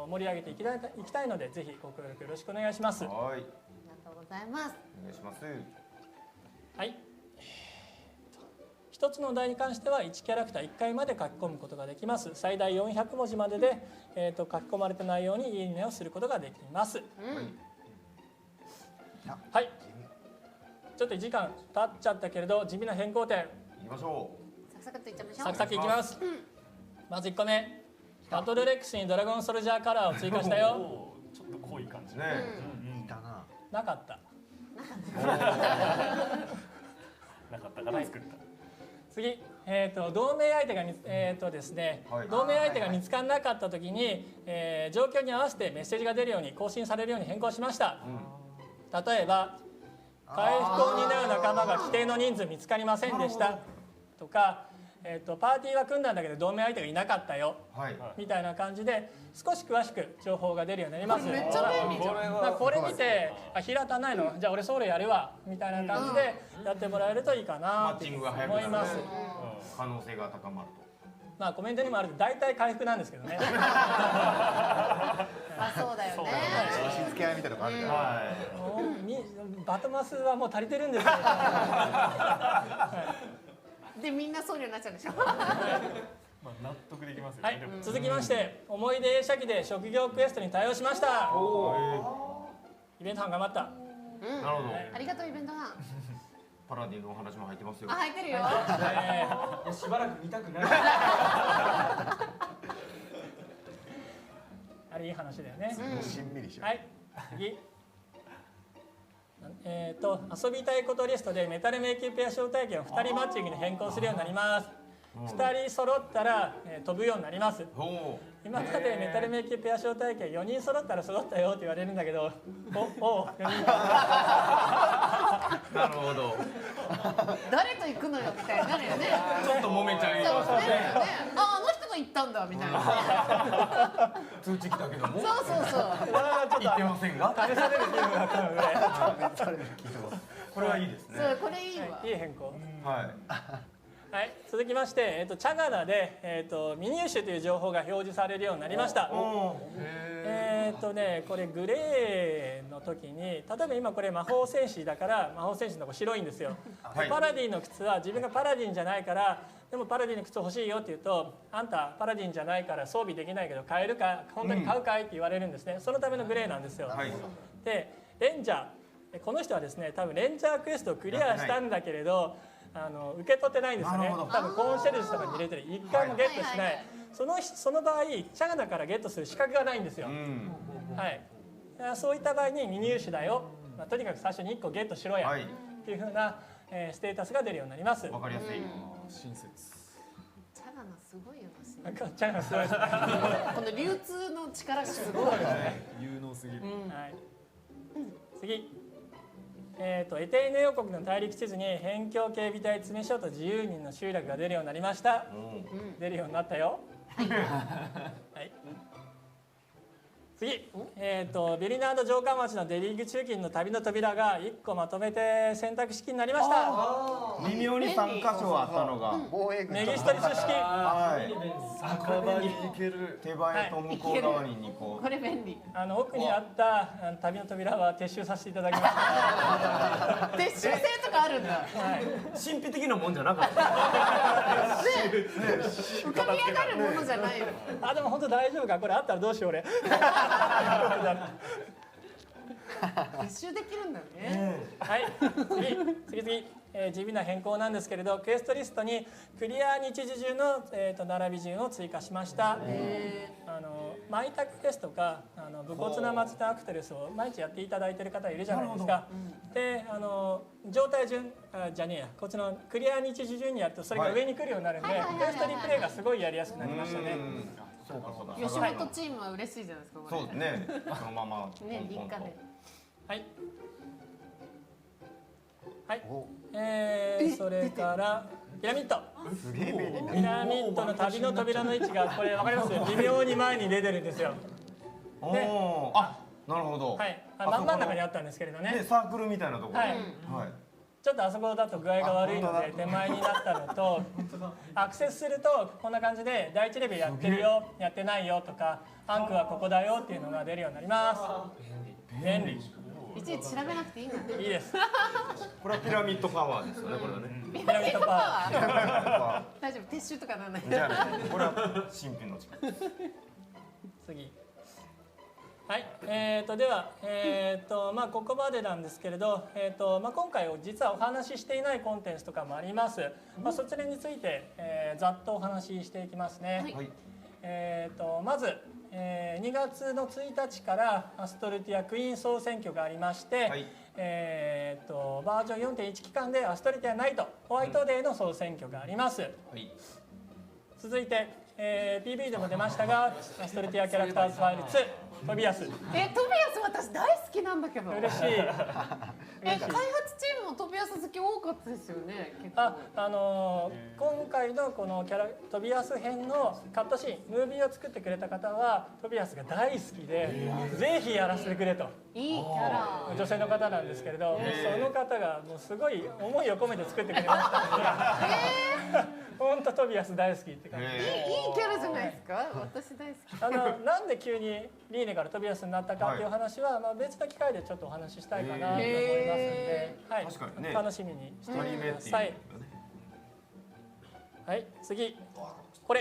盛り上げていきたいのでぜひご協力よろしくお願いします。ありがとうございます。お願いします。はい。一つのお題に関しては1キャラクター1回まで書き込むことができます。最大400文字までで、書き込まれた内容にいいねをすることができます。はい。ちょっと1時間経っちゃったけれど地味な変更点。いきましょう。サクサクといっちゃいましょう。サクサクいきます。まず1個目。バトルレックスにドラゴンソルジャーカラーを追加したよ。ちょっと濃い感じね。なかった。なかったから作った。次、同盟相手がですね、同盟相手が見つからなかった時に、状況に合わせてメッセージが出るように更新されるように変更しました。例えば回復を担う仲間が規定の人数見つかりませんでしたとか、パーティーは組んだんだけど同盟相手がいなかったよ、はいみたいな感じで少し詳しく情報が出るようになります。めっちゃ便利じゃん。まあこれ見て平田ないのじゃあ俺ソロやるわみたいな感じでやってもらえるといいかなとマッチングが早くなる思います。可能性が高まると。まあコメントにもある大体回復なんですけどね。あ、そうだよね。押し付け合いみたいなのがあるからもうバトマスはもう足りてるんですよ。でみんな僧侶になっちゃうんでしょ。まあ納得できますよね。はい、続きまして思い出映写機で職業クエストに対応しました。イベント班頑張った。なるほど。ありがとうイベント班。パラディのお話も入ってますよ。あ、入ってるよ。いやしばらく見たくない。あれいい話だよね。しんみりしはい、次。遊びたいことリストでメタル迷宮ペア招待券を2人マッチングに変更するようになります。2人揃ったら、飛ぶようになります。今までメタル迷宮ペア招待券4人揃ったら揃ったよって言われるんだけど、お4人なるほど。誰と行くのよみたいになるよね。ちょっと揉めちゃいそうね。ますね。あの人と行ったんだみたいな。通知来たけども。そうそうそう。言ってませんが。試される気分があるので、これはいいですね。そうこれいいわ。いい変更。はい。はい、続きまして、チャガナで、未入手という情報が表示されるようになりました。これグレーの時に、例えば今これ魔法戦士だから魔法戦士のとこ白いんですよ。はいパラディンの靴は自分がパラディンじゃないから、でもパラディンの靴欲しいよって言うと、あんたパラディンじゃないから装備できないけど買えるか、本当に買うかいって言われるんですね。そのためのグレーなんですよ。はい。でレンジャー、この人はですね多分レンジャークエストをクリアしたんだけれど、受け取ってないんですよね。多分コンシェルジュとかに入れてる、一回もゲットしない。その場合チャガナからゲットする資格がないんですよ。はい。そういった場合に未入手だよ、とにかく最初に1個ゲットしろや、っていう風な、ステータスが出るようになります。わかりやすい。親切。チャガナすごいよな。チャガナすごいですね。この流通の力がすごい。有能すぎる。はい。次。エテイネ王国の大陸地図に辺境警備隊詰所と自由人の集落が出るようになりました。出るようになったよ。はい。次、ベリナード城下町のデリーグ中金の旅の扉が1個まとめて選択式になりました。微妙に3箇所あったのがメギストリス式。酒場に行ける。手前と向こう側に2個。これ便利。奥にあった旅の扉は撤収させていただきました。撤収制とかあるんだ。神秘的なもんじゃなかった。浮かび上がるものじゃないよ。あ、でも本当大丈夫か、これあったらどうしよう俺。撤収できるんだよね。はい、次、地味な変更なんですけれど、クエストリストにクリア日時順の、並び順を追加しました。マイタクエストか武骨な松田アクトレスを毎日やっていただいている方いるじゃないですか。で状態順じゃねえや、こっちのクリア日時順にやるとそれが上に来るようになるんで、クエストリプレイがすごいやりやすくなりましたね。そうかそうだ。吉本チームは嬉しいじゃないですか。そうですね。そのままね、立夏で。はいはい、それからピラミッド。ピラミッドの旅の扉の位置がこれ分かります？微妙に前に出てるんですよ。で、あ、なるほど。はい、真ん中にあったんですけれどね。サークルみたいなところ。はい。ちょっとあそこだと具合が悪いので手前になったのと、アクセスするとこんな感じで第一レベルやってるよ、やってないよとか、アンクはここだよっていうのが出るようになります。便利。いちいち調べなくていいの。いいです。これはピラミッドパワーですよね、これはね。ピラミッドパワー。大丈夫、撤収とかならない。じゃあね、これは新品の力。次。はい、では、ここまでなんですけれど、今回実はお話ししていないコンテンツとかもあります。そちらについて、ざっとお話ししていきますね。はい、まず、2月の1日からアストルティアクイーン総選挙がありまして、はい、バージョン 4.1 期間でアストルティアナイトホワイトデーの総選挙があります。はい、続いて、PV でも出ましたがアストルティアキャラクターズファイル2トビアス。トビアス私大好きなんだけど。嬉しい。開発チームもトビアス好き多かったですよね。結構今回のこのトビアス編のカットシーン、ムービーを作ってくれた方はトビアスが大好きで、ぜひやらせてくれと。いいキャラ。女性の方なんですけれど、その方がもうすごい思いを込めて作ってくれましたので、本当トビアス大好きって感じで。いいキャラじゃないですか。私大好き。なんで急にリーネからトビアスになったかっていう話は、まあ別の機会でちょっとお話ししたいかなと思いますので、はい、楽しみにしておいてください。はい、次こ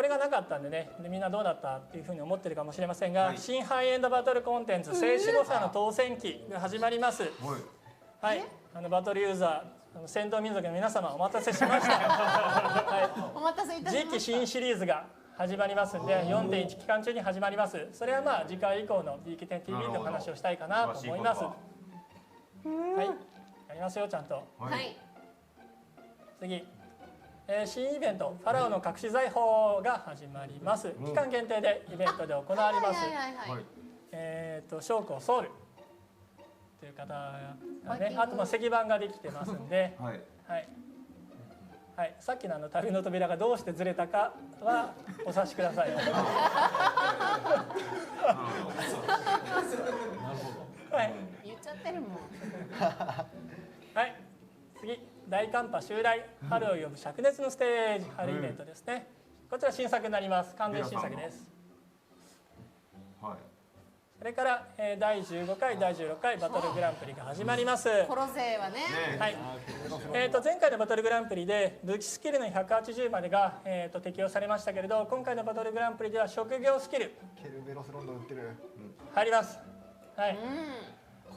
れがなかったんでね、みんなどうだったっていうふうに思ってるかもしれませんが、新ハイエンドバトルコンテンツ聖守護者の当選期が始まります。はい、バトルユーザー戦闘民族の皆様お待たせしました。はい、お待たせいたしました。次期新シリーズが始まりますんで、4.1 期間中に始まります。それはまあ次回以降の DQ10TV でお話をしたいかなと思います。はい、やりますよちゃんと。はい。次、新イベントファラオの隠し財宝が始まります。期間限定でイベントで行われます。将校ソウルという方がね、あと石板ができてますんで、はいはい、さっきの旅の扉がどうしてずれたかはお察しください。はい、言っちゃってるもん。はい、次、大寒波襲来、春を呼ぶ灼熱のステージ、春イベントですね。こちら新作になります。完全新作です。それから、第15回、第16回バトルグランプリが始まります。コロセイはね。はい。前回のバトルグランプリで武器スキルの180までが、適用されましたけれど、今回のバトルグランプリでは職業スキルケルベロスロンドン売ってる。入ります。はい。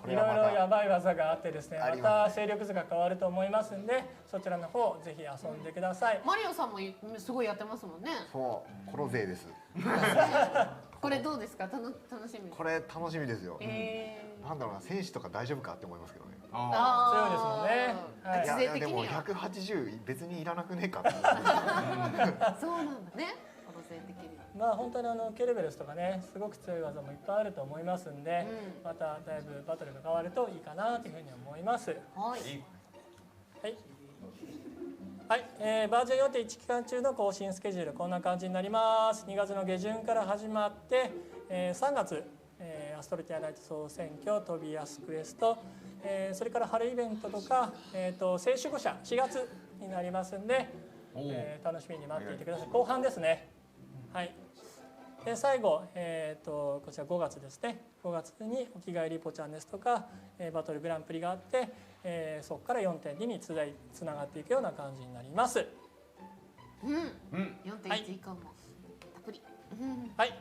いろいろやばい技があってですね、また勢力図が変わると思いますんで、そちらの方ぜひ遊んでください。マリオさんもすごいやってますもんね。そう、コロ勢です。これどうですか？楽しみ。これ楽しみですよ。なんだろうな、選手とか大丈夫かって思いますけどね。強いですもんね。いやでも180別にいらなくねえかって。そうなんだね。コロ勢的に。まあ本当にケルベルスとかね、すごく強い技もいっぱいあると思いますんで、まただいぶバトルが変わるといいかなというふうに思います。はい。はい、バージョン 4.1 期間中の更新スケジュールこんな感じになります。2月の下旬から始まって、3月、アストルティアナイト総選挙、トビアスクエスト、それから春イベントとか、聖守護者4月になりますんで、楽しみに待っていてください。後半ですね。はい。で最後、こちら5月ですね。5月にお着替えリポちゃんですとか、バトルグランプリがあって、そこから 4.2 につながっていくような感じになります。4.1 以降もたっぷり。はい。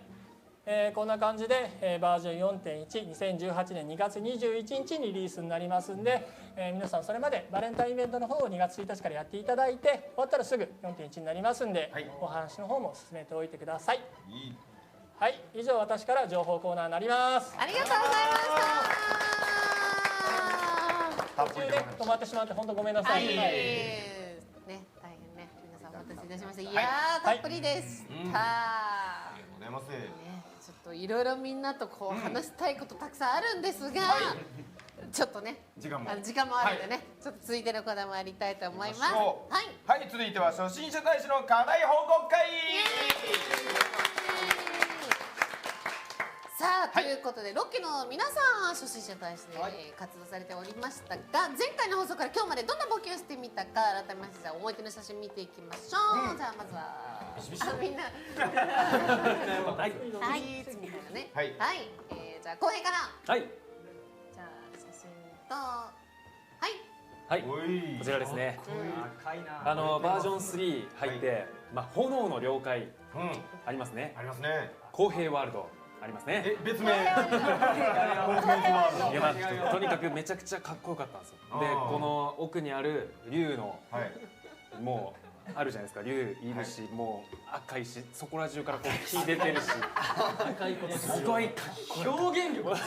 こんな感じで、バージョン 4.1 2018年2月21日にリリースになりますんで、皆さんそれまでバレンタインイベントの方を2月1日からやっていただいて、終わったらすぐ 4.1 になりますんで、お話の方も進めておいてください。はい、以上私から情報コーナーになります。ありがとうございました。途中で止まってしまって本当ごめんなさい。ね、大変ね、皆さんお待たせいたしました。いやー、たっぷりでした。ありがとうございます。ちょっといろいろみんなとこう話したいことたくさんあるんですが、ちょっとね、時間もあるんでね、ちょっと続いてのコーナーもやりたいと思います。はい、続いては初心者大使の課題報告会。さあ、ということでロッキーの皆さん初心者大使で活動されておりましたが、前回の放送から今日までどんな冒険をしてみたか改めまして思い出の写真見ていきましょう。じゃあまずはみんなはいみたいなね。はい、じゃあ後編から。はい、じゃあ写真とはい、こちらですね。バージョン3入って、炎の了解ありますね。ありますね。公平ワールドありますね。別名。とにかくめちゃくちゃかっこよかったんですよ。で、この奥にある竜のもうあるじゃないですか。竜いるし、もう赤いし、そこら中からこう火出てるし、すごい表現力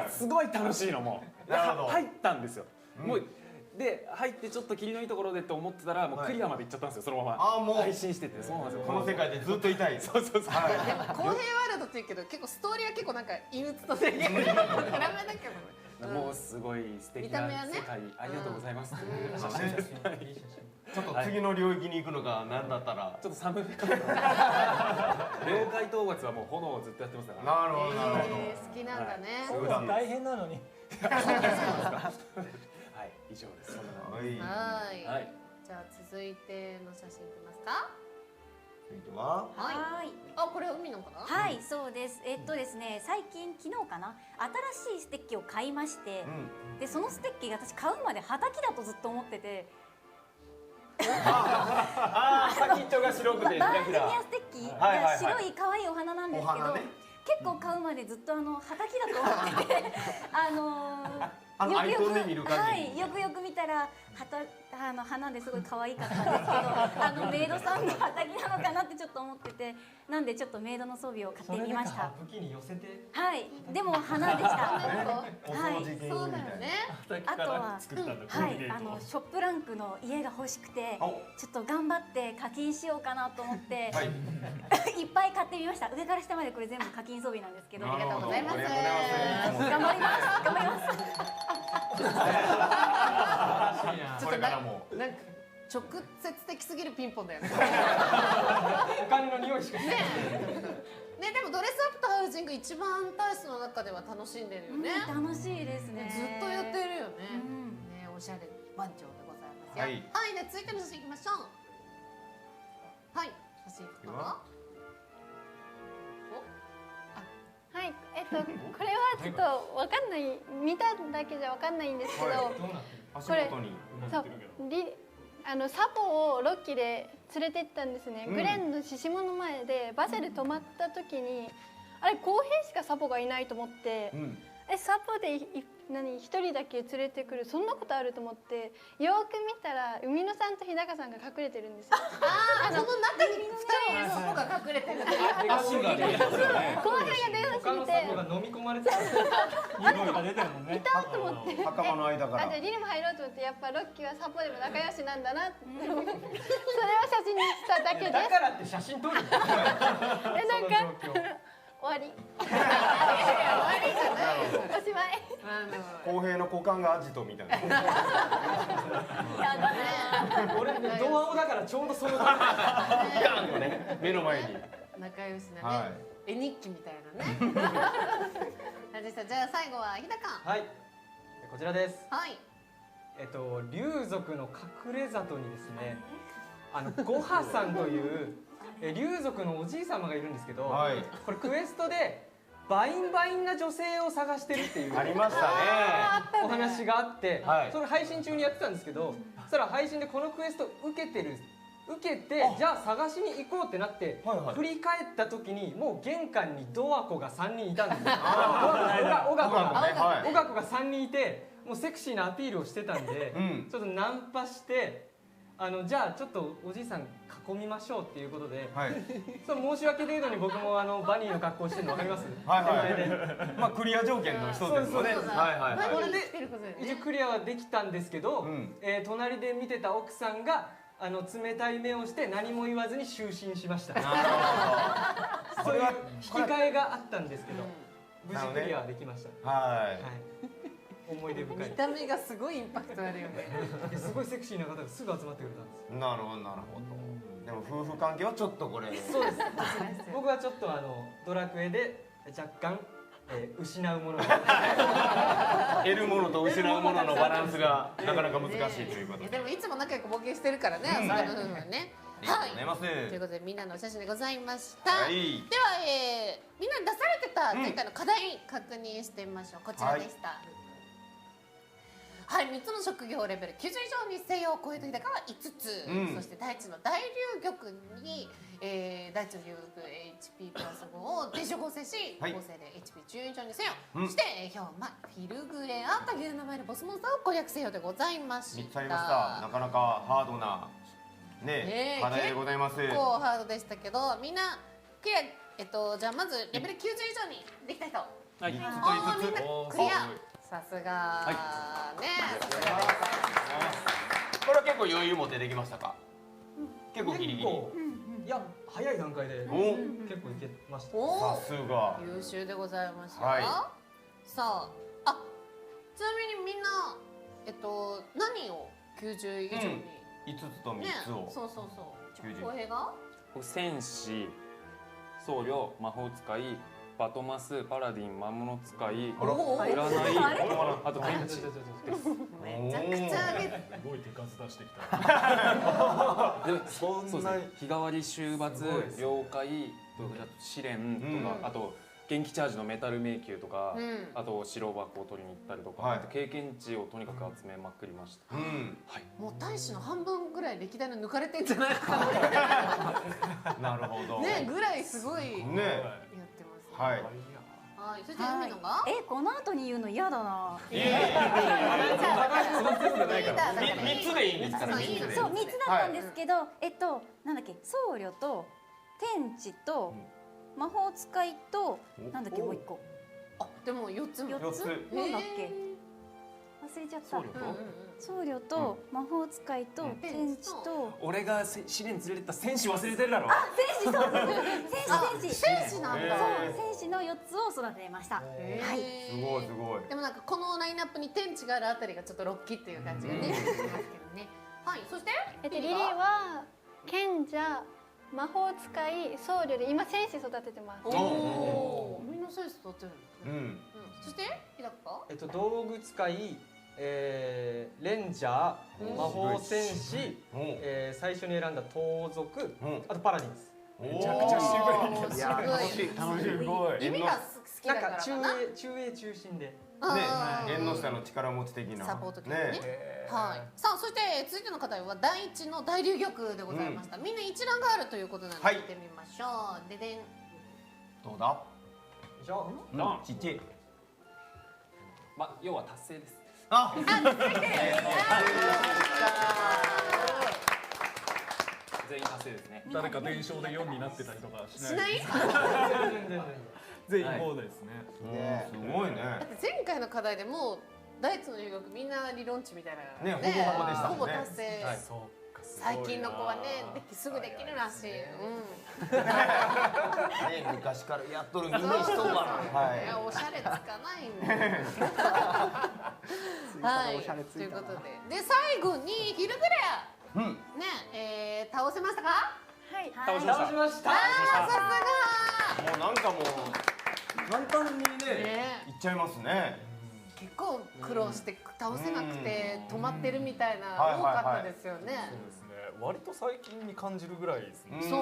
すごい楽しいのも入ったんですよ。もうで入ってちょっと霧のいいところでって思ってたらもうクリアまで行っちゃったんですよそのまま。もう配信してて。そうなんですよ。この世界でずっといたい。そうそうそう。公平ワールドって言うけど結構ストーリーは結構なんか陰鬱と制限がダメだけどもうすごい素敵な世界ありがとうございますっていう写真です。ちょっと次の領域に行くのが何だったらちょっと寒いかも。妖怪討伐はもう炎をずっとやってますから。なるほどなるほど。好きなんだね。大変なのに。はい、以上です。はい。じゃあ続いての写真いきますか。続いては。はい。これ海のかな。はい、そうです。ですね、最近昨日かな、新しいステッキを買いまして、でそのステッキが私買うまで畑だとずっと思ってて。先っちょが白くてバージニアステッキが白い可愛いお花なんですけど、結構買うまでずっと畑だと思ってて、アイコンで見る限り、はい、よくよく見たら花ですごい可愛かったんですけど、メイドさんの畑なのかなってちょっと思ってて、なんでちょっとメイドの装備を買ってみました。武器に寄せて。はい、でも花でした。はい、そうだよね。あとは、はい、ショップランクの家が欲しくて、ちょっと頑張って課金しようかなと思って、いっぱい買ってみました。上から下までこれ全部課金装備なんですけど、ありがとうございます。頑張ります。頑張ります。ちょっとなんか直接的すぎるピンポンだよね。お金の匂いしかしない。ね、でもドレスアップとハウジング一番タイスの中では楽しんでるよね。楽しいですね。ずっとやってるよね。ね、おしゃれ番長でございますよ。はい、で続いての写真いきましょう。はい、写真いくか。はい、これはちょっとわかんない、見ただけじゃわかんないんですけど、これそうサポをロッキーで連れて行ったんですね。グレンの獅子門の前で馬車で止まった時に、あれ公平しかサポがいないと思って、サポで一人だけ連れてくる、そんなことあると思ってよく見たら海野さんと日高さんが隠れてるんですよ。その中に2人のサポが隠れてる。後輩が出すぎて飲み込まれてた。匂いが出てるもんね。いたと思って。袴の間から。じゃあリリも入ろうと思って、やっぱロッキーはサポでも仲良しなんだなって。それを写真にしただけです。だからって写真撮る。なんか。終わり。終わりじゃない。おしまい。公平の股間がアジトみたいな。俺ドアオだからちょうどそのガンとね、目の前に。仲良しなね。絵日記みたいなね。じゃあ最後は日高。はい。こちらです。はい。竜族の隠れ里にですね、ゴハさんという竜族のおじい様がいるんですけど、これクエストでバインバインな女性を探してるっていうありましたねお話があって、それ配信中にやってたんですけど、そしたら配信でこのクエスト受けて、じゃあ探しに行こうってなって、振り返った時にもう玄関にドア子が3人いたんですよ。オガ子が3人いて、もうセクシーなアピールをしてたんで、ちょっとナンパして、じゃあちょっとおじいさん囲みましょうっていうことで、その申し訳程度に僕もバニーの格好してるの分かります？まあクリア条件の一つですよね。これで一応クリアはできたんですけど、隣で見てた奥さんが冷たい目をして何も言わずに就寝しました。そういう引き換えがあったんですけど、無事クリアはできました。思い出深い。見た目がすごいインパクトあるよね。すごいセクシーな方がすぐ集まってくれたんです。なるほどなるほど。でも夫婦関係はちょっとこれ。そうです。僕はちょっとドラクエで若干失うものが得るものと失うもののバランスがなかなか難しいということで。でもいつも仲良く冒険してるからね、その部分はね。はい。ということでみんなのお写真でございました。ではみんなに出されてた前回の課題確認してみましょう。こちらでした。はい、3つの職業レベル90以上にせよ、小江戸日高は5つ、そして大地の大龍玉に、大地の龍玉 HP プラス5を電子合成し、合成で HP10 以上にせよ、そして兵馬フィルグレアという名前のボスモンスターを攻略せよでございました。3つありました。なかなかハードな課題でございます。結構ハードでしたけど、みんなクリア、じゃあまずレベル90以上にできた人。5つと5つ。みんなクリア。さすがね。構余裕持ってできましたか？結構ギリギリ。いや早い段階でお結構いけました。おさすが。優秀でございました。はいさあ、ちなみにみんな何を90以上に、 5つと3ね、つを。そうそうそう。 90浩平が僕戦士、僧侶、魔法使い、バトマス、パラディン、魔物使い、おー占い、あれあと天地です。めちゃくちゃ上げて。すごい手数出してきた。でそうですね。日替わり終罰、妖怪、試練とか、あと元気チャージのメタル迷宮とか、あと白箱を取りに行ったりとか、あと経験値をとにかく集めまくりました。はい。もう大使の半分ぐらい歴代の抜かれてんじゃないかなるほど。な。ね、ぐらいすごいやってね。ます。はい。はい、そして海野が。この後に言うの嫌だな。いやいやいや。3つでいいんですから。そう3つだったんですけど、なんだっけ、僧侶と天地と魔法使いとなんだっけもう一個。あ、でも4つも。4つ？なんだっけ？忘れちゃった。僧侶と魔法使いと天地と。俺が試練連れてった戦士忘れてるだろ。あ、戦士そう。戦士なんだ。そう、戦士の4つを育てました。はい。すごいすごい。でもなんかこのラインナップに天地があるあたりがちょっとロッキーっていう感じがね。しますけどね。はい、そしてリリーは賢者、魔法使い、僧侶で今戦士育ててます。おお、みんな戦士育てるんですね。そして日高？道具使い、レンジャー、魔法戦士、最初に選んだ盗賊、あとパラディンです。めちゃくちゃ渋い。いや、楽しい楽しい。意味が好きだからかな。中英中心で。ね、縁の下の力持ち的なサポート的なね。はい。さあ、そして続いての課題は第一の大流玉でございました。みんな一覧があるということなので見てみましょう。ででん。どうだ？ちっちゃい。ま、要は達成です。あ、全員達成ですね。誰か伝承で4になってたりとかしない？しない？全員5ですね。すごいね。だって前回の課題でもう第一の留学みんな理論値みたいなね、ほぼほぼでしたほぼもんね。達成。最近の子はね、すぐできるらしい。ね、昔からやっとるみんな人が。いや、おしゃれつかないんで。はい。ということで、で最後にヒルグレア。ね、倒せましたか？はい。倒しました。さすが。もうなんかもう簡単にね、いっちゃいますね。結構苦労して倒せなくて止まってるみたいな多かったですよね。そうですね。割と最近に感じるぐらいですね。そう。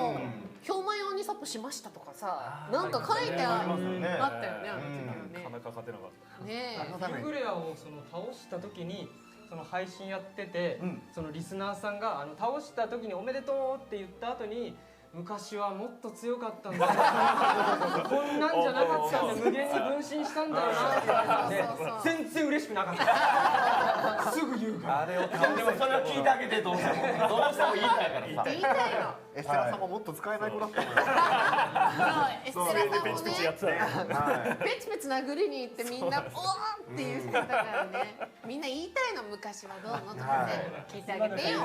表前用にサポしましたとかさ、なんか書いてあったよね、あの時はね。なかなか勝てなかった。ねヒルグレアをその倒した時に。その配信やってて、そのリスナーさんが倒した時におめでとうって言った後に昔はもっと強かったんだよこんなんじゃなかったんで無限に分身したんだよなって言われて全然嬉しくなかったすぐ言うからあれをでもそれを聞いてあげてどうしても言いたいからさ。言いたいの。エステラさんももっと使えない子だったのよ。エステラさんもね、ペチペチ殴りに行ってみんなおーっていう人だからね、みんな言いたいの昔はどうのとかね、聞いてあげてよ。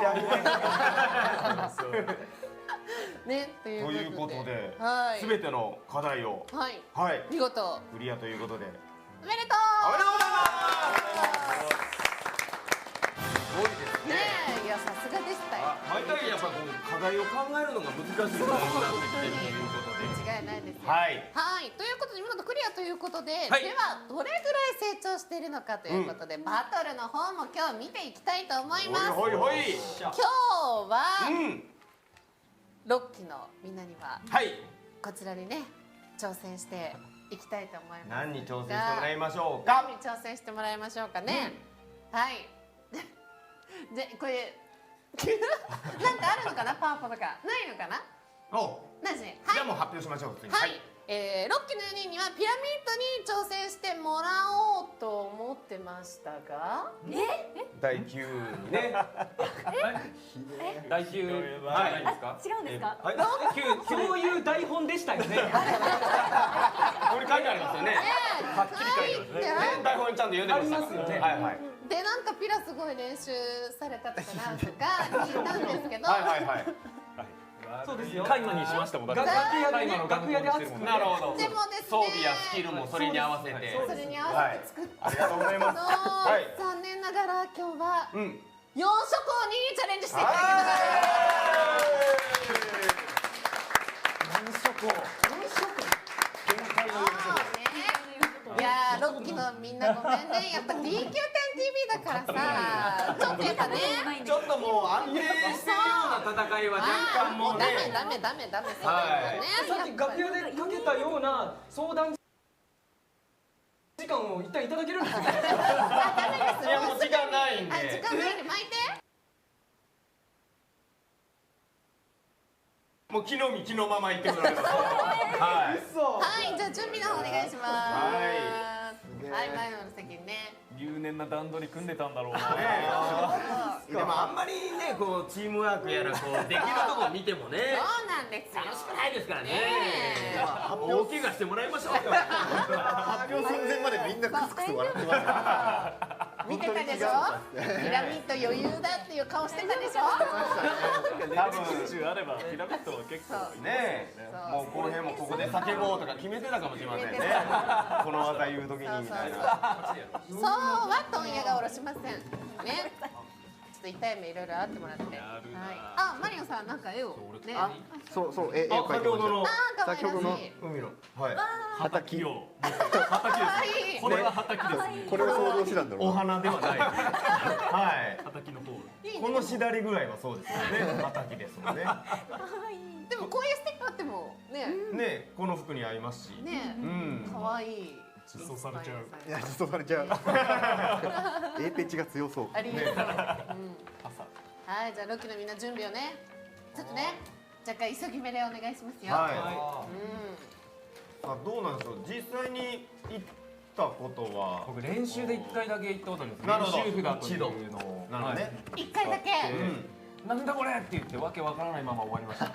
ね、ということで、すべての課題を見事クリアということで、おめでとう。おめでとうございます。すごいですね。いや、さすがでしたよ。毎回やっぱこう課題を考えるのが難しいということで、間違いないですよ。はい。ということで見事クリアということで、ではどれぐらい成長しているのかということで、バトルの方も今日見ていきたいと思います。ほいほい。今日は6期のみんなにはこちらにね挑戦していきたいと思います。何に挑戦してもらいましょうか。何に挑戦してもらいましょうかね。はい。じゃこれなんかあるのかな、パワポとかないのかな。なし。じゃあもう発表しましょう。はい。6期の4人にはピラミッドに挑戦してもらおうと思ってましたが、第9にね。第9じゃないですか。違うんですか。そういう台本でしたよね。これ書いてありますよね。はっきり書いてますね。台本ちゃんと読んでました。ありますよね。はいはい。でなんかピラすごい練習されたとかなんとか聞いたんですけど、そうですよ。カイマにしましたもん。だって楽屋で熱くなるほど。でもですね、装備やスキルもそれに合わせて。それに合わせて作った。ありがとうございます。残念ながら今日は4色にチャレンジしていただきます。いやー、ロッキーのみんなごめんね。やっぱ DQ10TV だからさ、ちょっとやっぱね、ちょっともう安定してるような戦いは若干もうね。ダメさっき楽屋でかけたような相談時間を一旦いただけるんですか？ダメです。いやもう時間ないんで。時間ないんで巻いて。もう木の実木のまま行ってもらいます。はい。じゃあ準備の方お願いします。はい、前の席にね。入念な段取り組んでたんだろうな。でもあんまりね、こうチームワークやらこうできるとこ見てもね。そうなんですよ。楽しくないですからね。大怪我してもらいましょう。発表寸前までみんなクスクス笑ってました。見てたでしょ。ピラミッド余裕だっていう顔してたでしょ。多分中あればピラミッドは結構ね。もうこの辺もここで叫ぼうとか決めてたかもしれませんね。この技言う時にみたいな。そうは問屋がおろしません。ね。ちょっと痛い目いろいろあってもらって。はい。あ、マリオさんなんか絵をね。そう、絵描いてました。先ほどの海の。はい。畑を。これは畑です。これを想像してたんだろう。お花ではない。はい。畑の方。このしだれ具合はそうですよね。畑ですもんね。でもこういうステッカーあってもね。ね、この服に合いますし。ね。可愛い。実装されちゃう。いや、実装されちゃう。Aペチが強そう。ありがとう。はい、じゃあロッキーのみんな準備をね。ちょっとね、若干急ぎ目でお願いしますよ。はい。あ、どうなんでしょう。実際に行ったことは。僕練習で1回だけ行ったことあるんです。なるほど。練習札というのを。なるほどね。1回だけ。なんだこれって言ってわけわからないまま終わりました。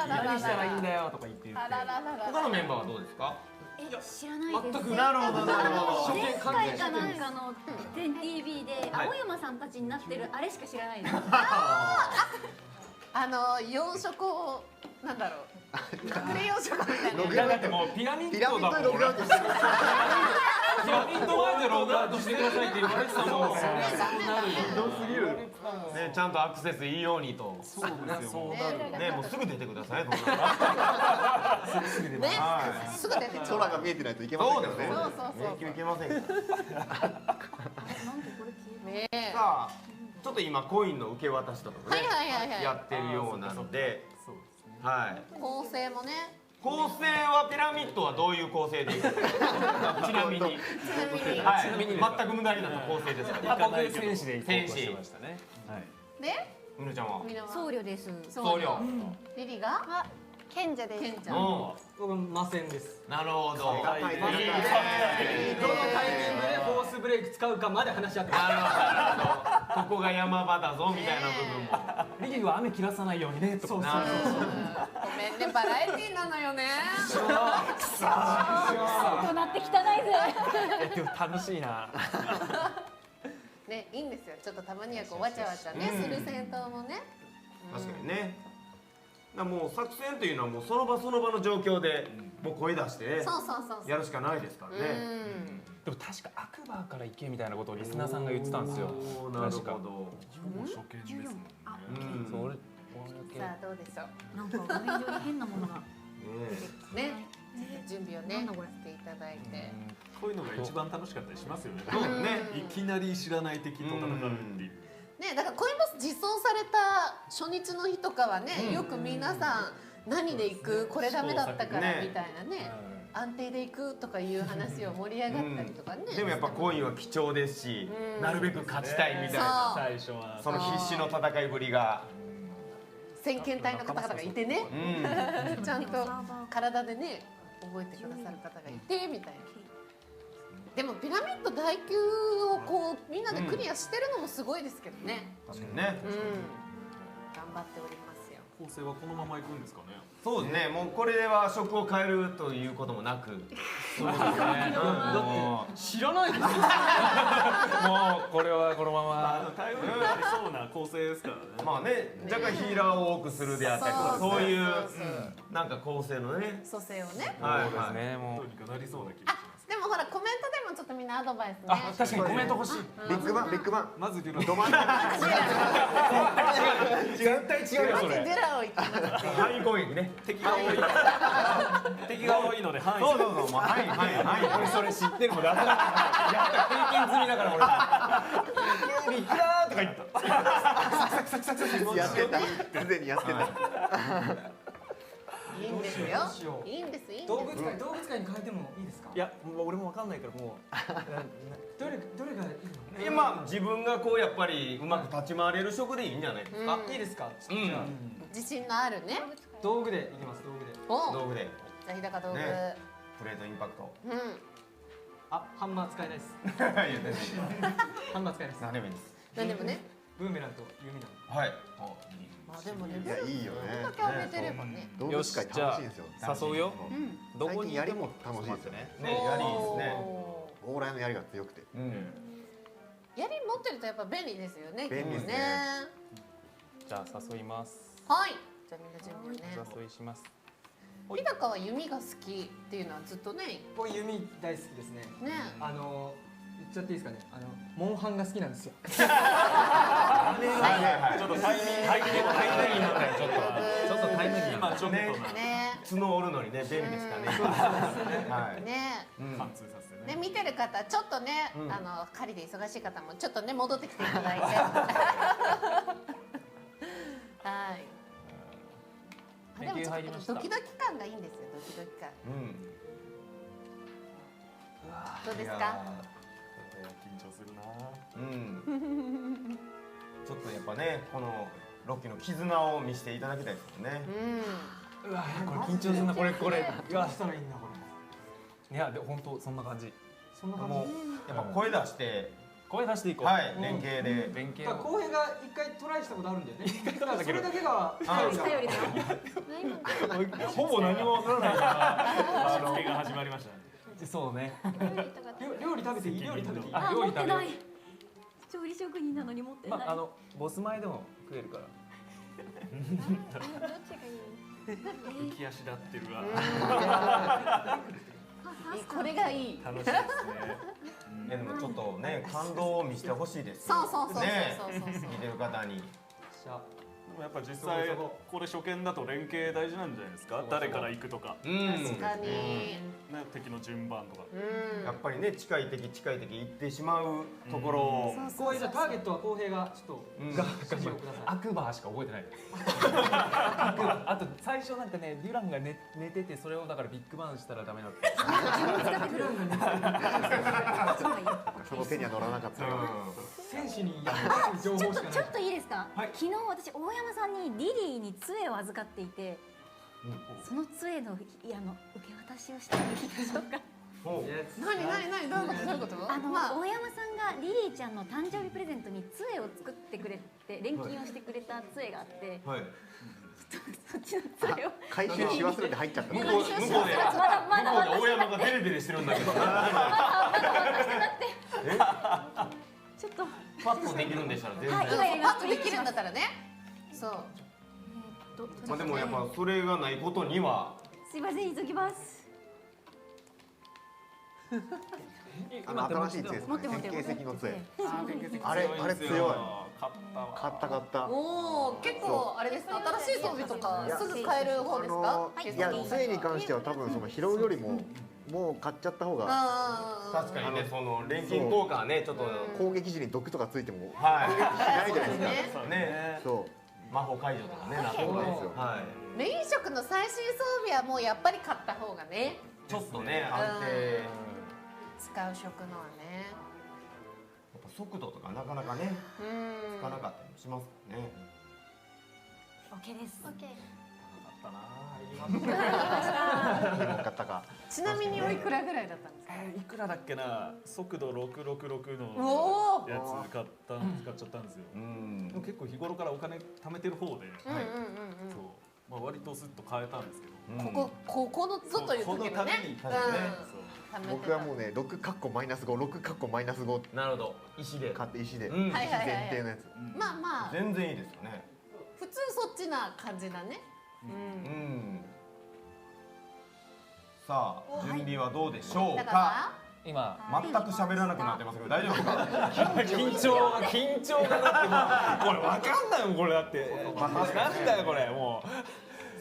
何したらいいんだよとか言って。他のメンバーはどうですか？知らないです。全く。なるほどなるほど。前回かなんかの全 TV で青山さんたちになってるあれしか知らないです。養殖をなんだろう。隠れ養殖みたいな。だってもうピラミッドだもん。ピラミッド前でログアウトしてくださいって言われてたもん。ひどすぎる。ね、ちゃんとアクセスいいようにと。そうですよ。ね、もうすぐ出てください。ね、すぐ出て。空が見えてないといけませんからね。そう。いけません。ね。さあ、ちょっと今コインの受け渡しとかね、はい。やってるようなので、はい。構成もね。構成はピラミッドはどういう構成でいくの？ちなみに。はい。全く無駄になった構成ですか？僕戦士で行こうとしてましたね。で、うぬちゃんは？僧侶です。僧侶。リリが賢者です。賢者。僕魔戦です。なるほど。どのタイミングでフォースブレイク使うかまで話し合ってます。なるほど。ここが山場だぞみたいな部分も。リリーは雨切らさないようにねとか。ごめんね、バラエティーなのよね。大人って汚いぜ。でも楽しいな。ね、いいんですよ。ちょっとたまにはこうわちゃわちゃねする戦闘もね。確かにね。もう作戦というのはもうその場その場の状況でもう声出してやるしかないですからね。でも確かアクバーから行けみたいなことをリスナーさんが言ってたんですよ。なるほど。初見ですもんね。さあどうでしょう。なんか画面上に変なものが。ね。準備をねしていただいて。こういうのが一番楽しかったりしますよね。ね。いきなり知らない敵と戦うっていう。ね、だからコインボス実装された初日の日とかはね、よく皆さん何で行く、これダメだったからみたいなね、安定で行くとかいう話を盛り上がったりとかね。でもやっぱコインは貴重ですし、なるべく勝ちたいみたいな最初はその必死の戦いぶりが。先遣隊の方々がいてね、ちゃんと体でね覚えてくださる方がいてみたいな。でもピラミッド第9をこうみんなでクリアしてるのもすごいですけどね。確かにね。頑張っておりますよ。構成はこのまま行くんですかね。そうですね。もうこれは食を変えるということもなく。そうですね。知らないですよ。もうこれはこのまま頼りになりそうな構成ですからね。まあね、若干ヒーラーを多くするであったりとか、そういうなんか構成のね。蘇生をね。そうですね。もうどうにかなりそうな気がします。でもほらコメントでもちょっとみんなアドバイスね。あ、確かにコメント欲しい。ビッグバンビッグバンまずデュラど真ん中絶対違うよそれ。まずデュラを言ってますっていう。範囲攻撃ね。敵が多い。敵が多いので範囲。そうそうそう。範囲俺それ知ってるもん。やった経験済みだから俺。急にキラーとか言った。やってたすでにやってたいいんですよ。いいんですいいんです。動物界に変えてもいいですか？いや、俺もわかんないからもう。どれがいいの？今自分がこうやっぱりうまく立ち回れる職でいいんじゃないですか。いいですか？うん。自信のあるね。道具でいきます。道具で。お。道具で。じゃあ日高道具。プレートインパクト。うん。あ、ハンマー使えないです。言ってない。ハンマー使えないです。何でもいいです。何でもね。ブーメランと弓なの。はい。まあでもね、いやいいよねだけあげてればね。動物界楽しいんですよ。誘うよ。どこにやりも楽しいですよね。ね、やりいいですね。往来のやりが強くて。やり持ってるとやっぱ便利ですよね。便利ですね。じゃあ誘います。はい。じゃあみんな準備ね。誘いします。日高は弓が好きっていうのはずっとね。僕弓大好きですね。ね。言っちゃっていいですかね。モンハンが好きなんですよ。ちょっとタイミングなんだよ。ちょっとタイミング今ちょっとね。角折るのにね便利ですからね。はい。ね。貫通させてね。ね見てる方ちょっとね狩りで忙しい方もちょっとね戻ってきていただいて。はい。でもちょっとドキドキ感がいいんですよ。ドキドキ感。どうですか？緊張するな。ちょっとやっぱねこのロッキーの絆を見せていただきたいですよね。うわこれ緊張するなこれ。どうしたらいいんだこれ。いやで本当そんな感じ。そんな感じ。やっぱ声出していこう。はい連携で。連携。浩平が一回トライしたことあるんだよね。それだけが頼りだよ。ほぼ何もわからないから仕付けが始まりましたね。そうね。料理食べていい？料理食べていい？あ、持ってない。調理職人なのに持ってない。ボス前でも食えるから。どっちがいい？浮き足立ってるわ。これがいい。楽しいですね。でもちょっとね感動を見せてほしいです。そう。見てる方に。やっぱ実際これ初見だと連携大事なんじゃないですか。誰から行くとか。確かに。ね敵の順番とか。やっぱりね近い敵行ってしまうところを。浩平じゃターゲットは浩平がちょっとアクバーしか覚えてない。あと最初なんかねデュランが寝ててそれをだからビッグバンしたらダメだった。その手には乗らなかった。戦士に情報しかない。ちょっといいですか？昨日私大山さんにリリーに杖を預かっていて、その杖の受け渡しをしてもいいでしょうか？何どういうこと？大山さんがリリーちゃんの誕生日プレゼントに杖を作ってくれて錬金をしてくれた杖があって、そっちの杖を回収し忘れて入っちゃった。向こうで大山がデレデレしてるんだけど。まだしてなくて。ちょっとパッとできるんでしたら全然。パッとできるんだったらね。そう。まあでもやっぱそれがないことには。すいません急ぎます。新しい杖です。変形石の杖。あれ強い。買った。おお結構あれですか。新しい装備とかすぐ買える方ですか？いや杖に関しては多分その拾うよりももう買っちゃった方が。確かにねその錬金効果はねちょっと攻撃時に毒とかついても攻撃しはいないじゃないですか。ね。そう魔法解除とかねなってそうなんですよ。メイン色の最新装備はもうやっぱり買った方がね。ちょっとね安定。使う色のはね。やっぱ速度とかなかなかねつかなかったりもしますからね。OK です。OK。買ったか。ちなみにおいくらぐらいだったんですか？いくらだっけな。速度666のやつ使っちゃったんですよ。でも結構日頃からお金貯めてる方で。そう。まあ割とスッと変えたんですけど、ここのぞという時のね。僕はもうね6カッコマイナス5、6カッコマイナス5。なるほど。石で。買って石で。はいはいはいはい前提のやつ。まあまあ。全然いいですよね。普通そっちな感じだね。さあ準備はどうでしょうか。今全く喋らなくなってますけど大丈夫ですか。緊張がだってもうこれわかんないもんこれだってなんだよこれもう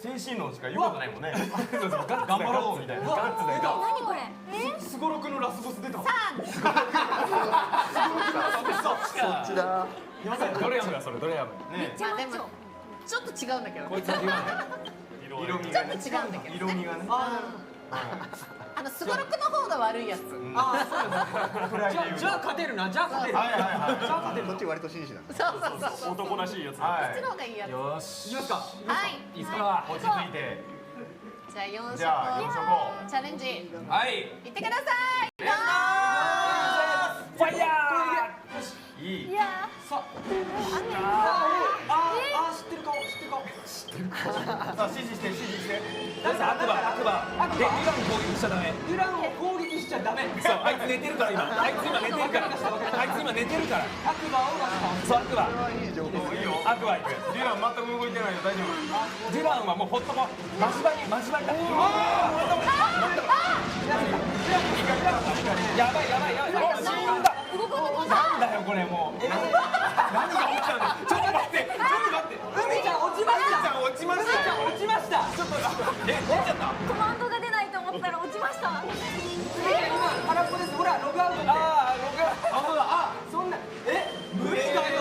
精神論しか言うことないもんね。頑張ろうみたいな。何これ？すごろくのラスボス出た。そっちだ。どれやむがそれどれやむ。ね。まあでもちょっと違うんだけど。こいつは色味がね。ちょっと違うんだけど。色味がね。すごろくの方が悪いやつ。ああそうです。じゃあ勝てるな。じゃあ勝てる。はいはいはい。じゃあ勝てる。こっち割と紳士だ。そうそうそう。男らしいやつ。こっちの方がいいやつ。よし。いきますか。はい。いいですか。落ち着いて。じゃあ4じゃあ4色チャレンジ。はい行ってください。ファイヤいい。いやさ知ってる顔さあ指示して指示して。ー悪魔でイラン攻撃しちゃダメ。ウランを攻撃しちゃダメ。そうあいつ寝てるから今あいつ今寝てるから悪魔を出す。そう悪魔いい情報。いいよ。悪魔行くデュラン全く動いてないよ大丈夫。デュランはもうほっとこうマジバリだやばい死んだなんだよこれもう何が起きたのちょっと待って海ちゃん落ちましたちょっと出ちゃったコマンドが出ないと思ったら落ちました。今空っぽです。ほらログアウトって。あそんな無理だよ。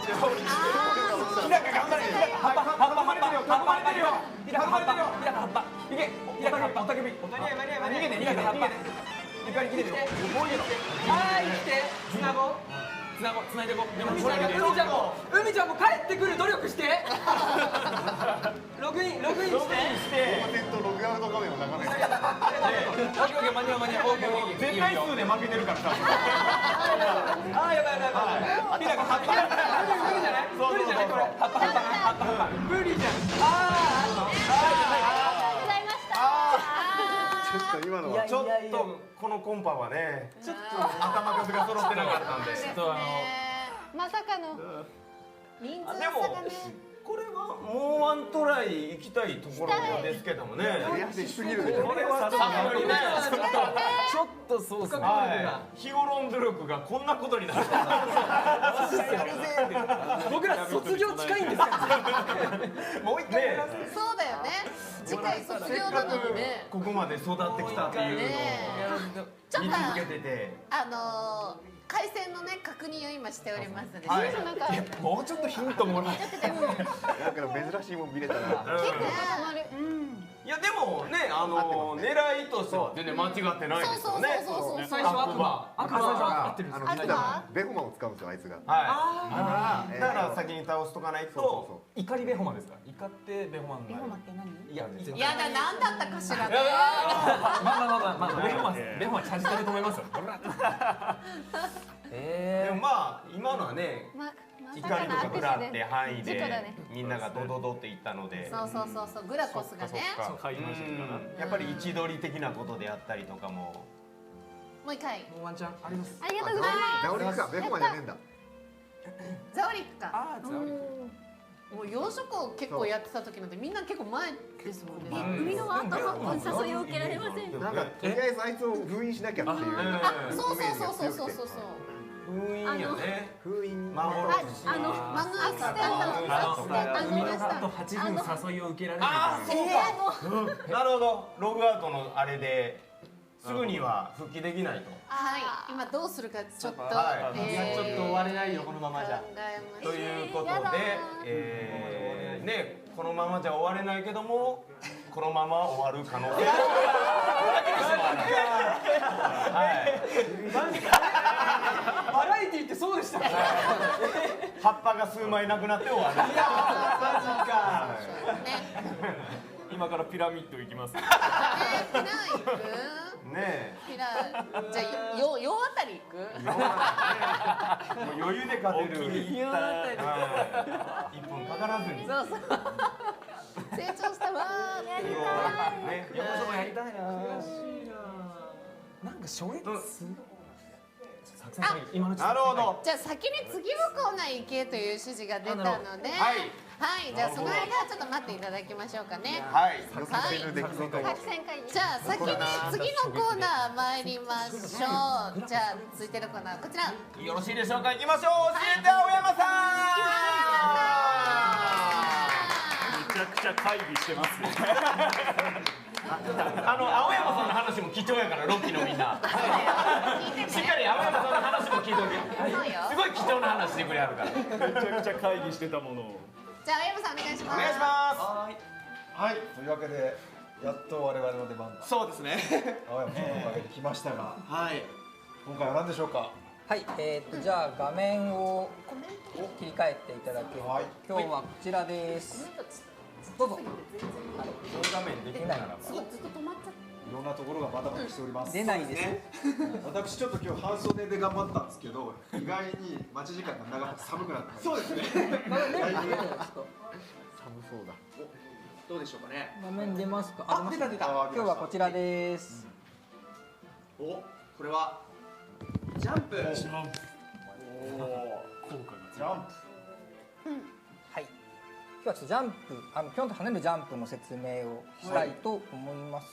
日高頑張れ葉っぱ跳ねてるよ日高葉っぱいけ日高葉っぱおたけび間に合い逃げて葉っぱ怒り切れるよもういいよはい来てつなごう。つないでいこうでも海ちゃんも帰ってくる努力してログインしてとログアウト画面を眺めて。オッケー間に合う絶対数で負けてるからさ。やばい日高葉っぱ無理じゃないこれ葉っぱ無理じゃん。ちょっと今のはちょっとこのコンパはねちょっと頭数が揃ってなかったんで。ちょっとまさかの人数でも差がね。これはもうワントライ行きたいところですけどもね。増やしすぎるでしょ。これはさすがにねちょっとそうっすね日頃の努力がこんなことになる。僕ら卒業近いんですよ。もう一回やらせそうだよね。次回卒業なのにね。ここまで育ってきたっていうのをちょっ見続けてて。回線のね確認を今しておりますので、はいなんかもうちょっとヒントもらえだから珍しいもん見れたら。いやでもね狙いとしては全然間違ってないですよね。最初悪魔合ってるんですか。ベホマを使うんですよあいつが。はい。だから先に倒しとかないと。怒りベホマですか怒ってベホマになるって何？いややだ何だったかしらね。まあベホマチャージしてると思いますよでもまあ今のはね怒りとか食らって範囲でみんながドドドっていったので。そうグラコスがね。やっぱり位置取り的なことであったりとかも。もう一回。ワンチャンあります。ありがとうございます。ザオリックかベホマじゃねえんだ。ザオリックか。もう養殖を結構やってた時なんでみんな結構前ですもんね。海の後半分誘いを受けられません。なんかとりあえずあいつを封印しなきゃっていう。そう。封印やね。封印。マヌアクステンと8分誘いを受けられる。なるほど。ログアウトのあれですぐには復帰できないと。はい。今どうするかちょっと。ちょっと終われないよこのままじゃ。ということでねこのままじゃ終われないけどもこのまま終わる可能性。バラエティってそうでした。葉っぱが数枚なくなって終わる。マジか。今からピラミッド行きます。ピラ行く？ねピラじゃあよあたり行く？もう余裕で勝てる。1分かからずに。そう成か衝撃すごい。今のなるほど。じゃあ先に次のコーナー行けという指示が出たので、はい、じゃあその間ちょっと待っていただきましょうかね。はい。じゃあ先に次のコーナー参りましょう。じゃあ続いてのコーナーこちら。よろしいでしょうか。行きましょう。教えて青山さん。めちゃくちゃ会議してますね。青山さんの話も貴重やからロッキーのみんな。しっかり青山さんの話も聞いておけ。すごい貴重な話してくれはるから。めちゃくちゃ会議してたものを。じゃあ青山さんお願いします。お願いします。はい、というわけでやっと我々の出番が。そうですね。青山さんのおかげで来ましたが、はい。今回は何でしょうか。はい、じゃあ画面を切り替えていただけると、今日はこちらです。どうぞ。画面できないなら。ずっと止まっちゃった。いろんなところがバタバタしております。出ないです。私ちょっと今日半袖で頑張ったんですけど、意外に待ち時間が長くて寒くなってます。そうですね。だいぶ寒そうだ。どうでしょうかね。画面出ますか。あ、出た。今日はこちらです。お、これはジャンプ。おお。効果がジャンプ。はい。今日はちょっとジャンプ、ぴょんと跳ねるジャンプの説明をしたいと思います。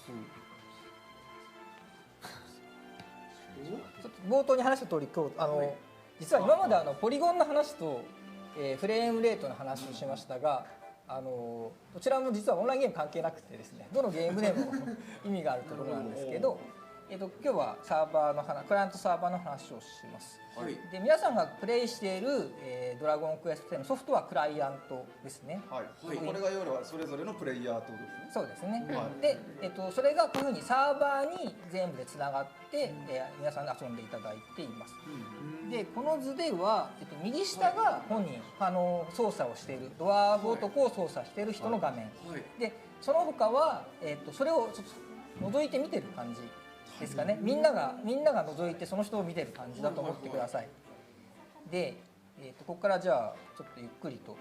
ちょっと冒頭に話した通り、今日実は今までポリゴンの話と、フレームレートの話をしましたが、どちらも実はオンラインゲーム関係なくてですね、どのゲームでも意味があるところなんですけど、今日はサーバーの話、クライアントサーバーの話をします。はい、で皆さんがプレイしている、ドラゴンクエスト10のソフトはクライアントですね。はい。これが要はそれぞれのプレイヤーってことですね。そうですね。はい、で、それがこういうふうにサーバーに全部でつながって、皆さんで遊んでいただいています。で、この図では、右下が本人、操作をしているドワーフ男を操作している人の画面。で、その他は、それをちょっと覗いて見てる感じ。ですかね、みんなが覗いてその人を見てる感じだと思ってください。で、ここからじゃあちょっとゆっくりと、こ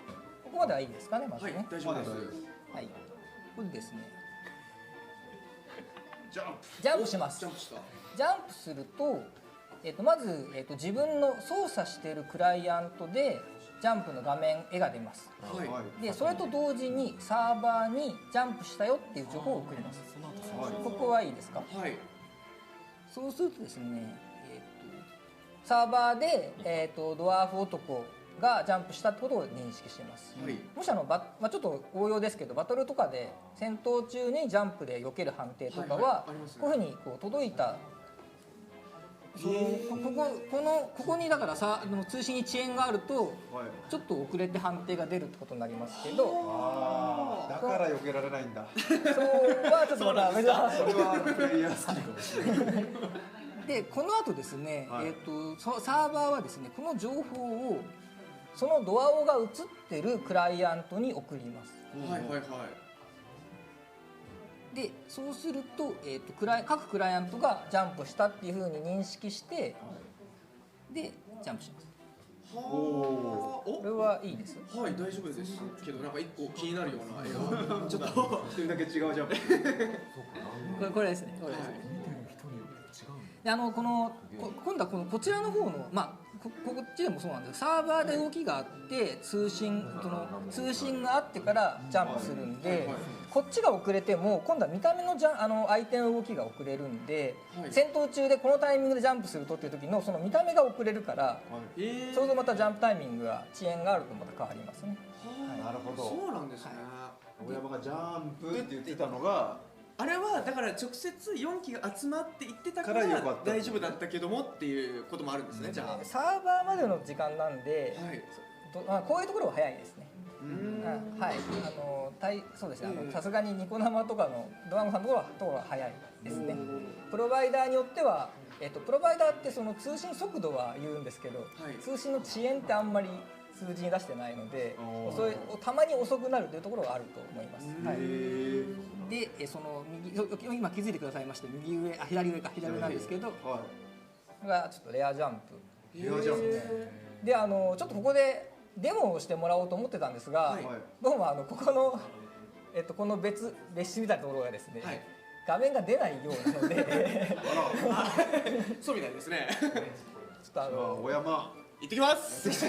こまではいいですかね、まずね。はい、大丈夫です。はい、これですね。ジャンプします。ジャンプした。ジャンプすると、まず、自分の操作しているクライアントでジャンプの画面絵が出ます。はい。で、それと同時にサーバーにジャンプしたよっていう情報を送ります。ここはいいですか？はい。そうするとですね、サーバーで、ドワーフ男がジャンプしたってことを認識しています。はい、もしちょっと応用ですけど、バトルとかで戦闘中にジャンプで避ける判定とかは、こういうふうに届いた、ここにだから通信に遅延があると、ちょっと遅れて判定が出るってことになりますけど、だから避けられないんだ。そうはちょっとまだ珍しい。それはプレイヤースキルかもしれない。で、この後ですね、サーバーはですね、この情報をそのドアオが映ってるクライアントに送ります。はいはいはい。で、そうすると、各クライアントがジャンプしたっていうふうに認識して、でジャンプします。これはいいです。はい、大丈夫です。けどなんか一個気になるような絵がちょっと一人だけ違うジャンプ。これですね。これですね。で、今度はこちらの方の、こっちでもそうなんですけど、サーバーで動きがあって通信があってからジャンプするんで、こっちが遅れても今度は見た目の相手の動きが遅れるんで、戦闘中でこのタイミングでジャンプするとっていう時のその見た目が遅れるから、ちょうどまたジャンプタイミングが遅延があるとまた変わりますね。なるほど。そうなんですね。大山がジャンプって言ってたのが、あれはだから直接4機が集まっていってたから大丈夫だったけどもっていうこともあるんですね。じゃあサーバーまでの時間なんで、こういうところは早いですね。はい、そうですね。さすがにニコ生とかのドワンゴさんのところは早いですね。プロバイダーによっては、プロバイダーってその通信速度は言うんですけど、通信の遅延ってあんまり数字に出してないので、たまに遅くなるというところはあると思います。はい、で、その今気づいてくださいまして、左上なんですけど、これがちょっとレアジャンプ。レアジャンプ。で、ちょっとここでデモをしてもらおうと思ってたんですが、どうもここのこの別紙みたいなところがですね、画面が出ないようなのでそうみたいですね。ちょっと小山行ってきます。ち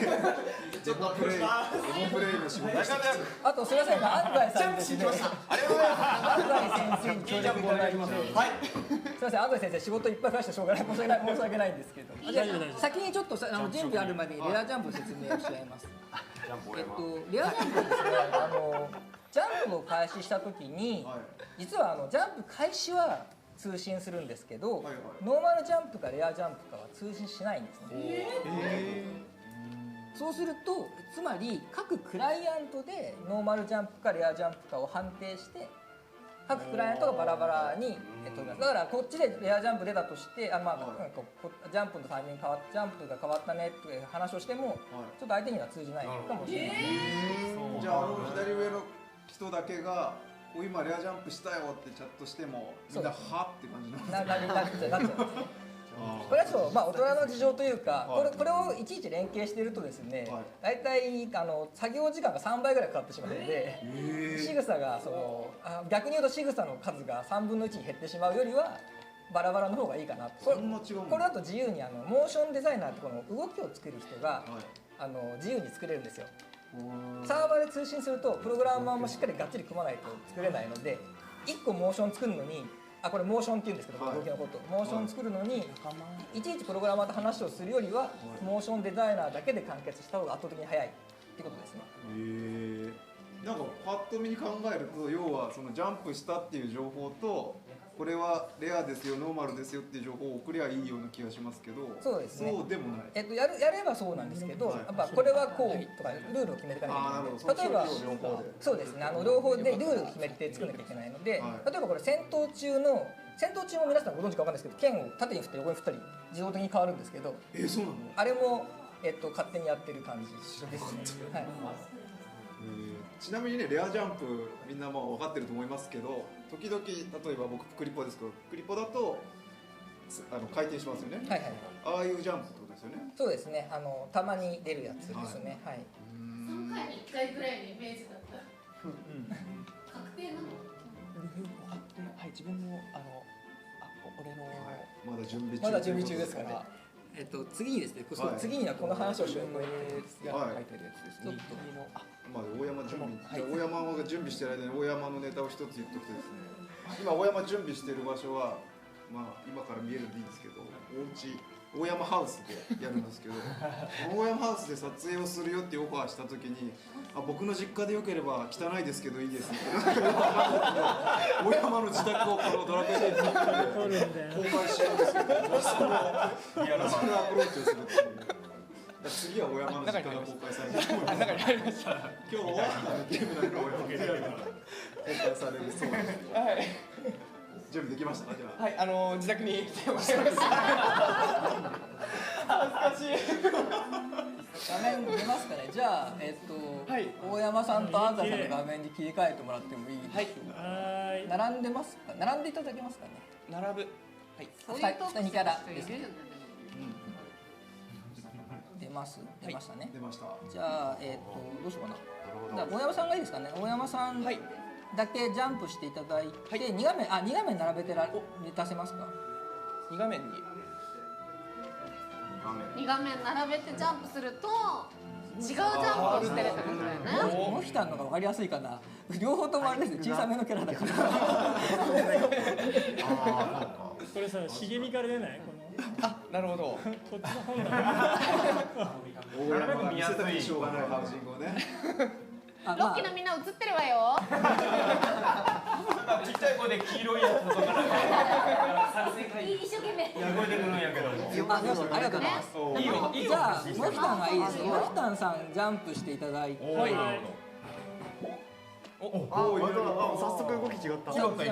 ょっとプレイの仕事。あとすみません、安西さんですね。ありがとうございます。安西先生に協力いただいて、はい。すみません、安西先生仕事いっぱい増やしてしょうがない、申し訳ないんですけど。先にちょっと準備あるまでにレアジャンプの説明をしちゃいます。レアジャンプはですね、ジャンプを開始したときに、実はジャンプ開始は通信するんですけど、ノーマルジャンプかレアジャンプかは通信しないんですね。そうすると、つまり各クライアントでノーマルジャンプかレアジャンプかを判定して、各クライアントがバラバラに取ります。だからこっちでレアジャンプ出たとして、ジャンプのタイミング変わってジャンプが変わったねっていう話をしても、ちょっと相手には通じないかもしれない。じゃあ左上の人だけが今レアジャンプしたよってチャットしてもみんなはって感じなんですなっちゃうんですね。これはちょっと大人の事情というか、これをいちいち連携しているとですね、大体作業時間が3倍ぐらいかかってしまうので、仕草が逆に言うと仕草の数が3分の1に減ってしまうよりはバラバラの方がいいかなと。これだと自由にモーションデザイナーってこの動きを作る人が自由に作れるんですよ。サーバーで通信するとプログラマーもしっかりがっちり組まないと作れないので、1個モーション作るのにこれモーションって言うんですけど、動きのことモーション作るのにいちいちプログラマーと話をするよりはモーションデザイナーだけで完結した方が圧倒的に早いってことですね。なんかパッと見に考えると、要はそのジャンプしたっていう情報と、これはレアですよノーマルですよっていう情報を送りゃいいような気がしますけど、そうですね。そうでもない。やればそうなんですけど、やっぱこれはこうとかルールを決めていかなきゃいけないので、例えばそうですね、両方でルールを決めて作らなきゃいけないので、例えばこれ戦闘中も皆さんご存知かわかんないですけど、剣を縦に振ったり横に振ったり自動的に変わるんですけど、そうなの？あれも勝手にやってる感じですね。はい。ちなみにね、レアジャンプみんな分かってると思いますけど、時々例えば僕クリポですけど、クリポだと回転しますよね。はいはい。ああいうジャンプってことですよね。そうですね。たまに出るやつですね。はい。3回に1回ぐらいのイメージだった。確定なの？はい、自分も俺のまだ準備中ですかね。次にですね、次にはこの話をしようと思います。書いてるやつですね。大山準備、大山が準備してる間に大山のネタを一つ言っとくとですね、今大山準備してる場所は今から見えるんでいいんですけど、大山ハウスでやるんですけど、大山ハウスで撮影をするよってオファーした時に、僕の実家でよければ汚いですけどいいですって大山の自宅をこのドラクエで公開しようんですけど、そのアプローチをするっていう。次は大山の実家が公開されると思います。今日はゲームなんか大山の実家が公開されるそうです。準備できましたか？じゃあ。はい、自宅に来てもらいました。恥ずかしい。画面出ますかね。じゃあ大山さんと安西さんの画面に切り替えてもらってもいいでしょうか。並んでますか？並んでいただけますかね。並ぶ。はい。2キャラですね。出ましたね。出ました。じゃあどうしようかな。じゃあ大山さんがいいですかね。大山さんだけジャンプしていただいて、2画面並べて出せますか。2画面に2画面並べてジャンプすると違うジャンプをしてるってことだよね。モヒタンのが分かりやすいかな。両方ともあれですね、小さめのキャラだから。これさ、茂みから出ないなるほど。こっちの本だ。大山が見せたくてしょうがないハウジングをね。ロッキーのみんな映ってるわよ。ちっちゃい子で黄色いやつとか一生懸命聞こえてくるんやけど。ありがとうございます。じゃあモヒタンがいいですよ。モヒタンさんジャンプしていただいて。早速動き違った。ちょっと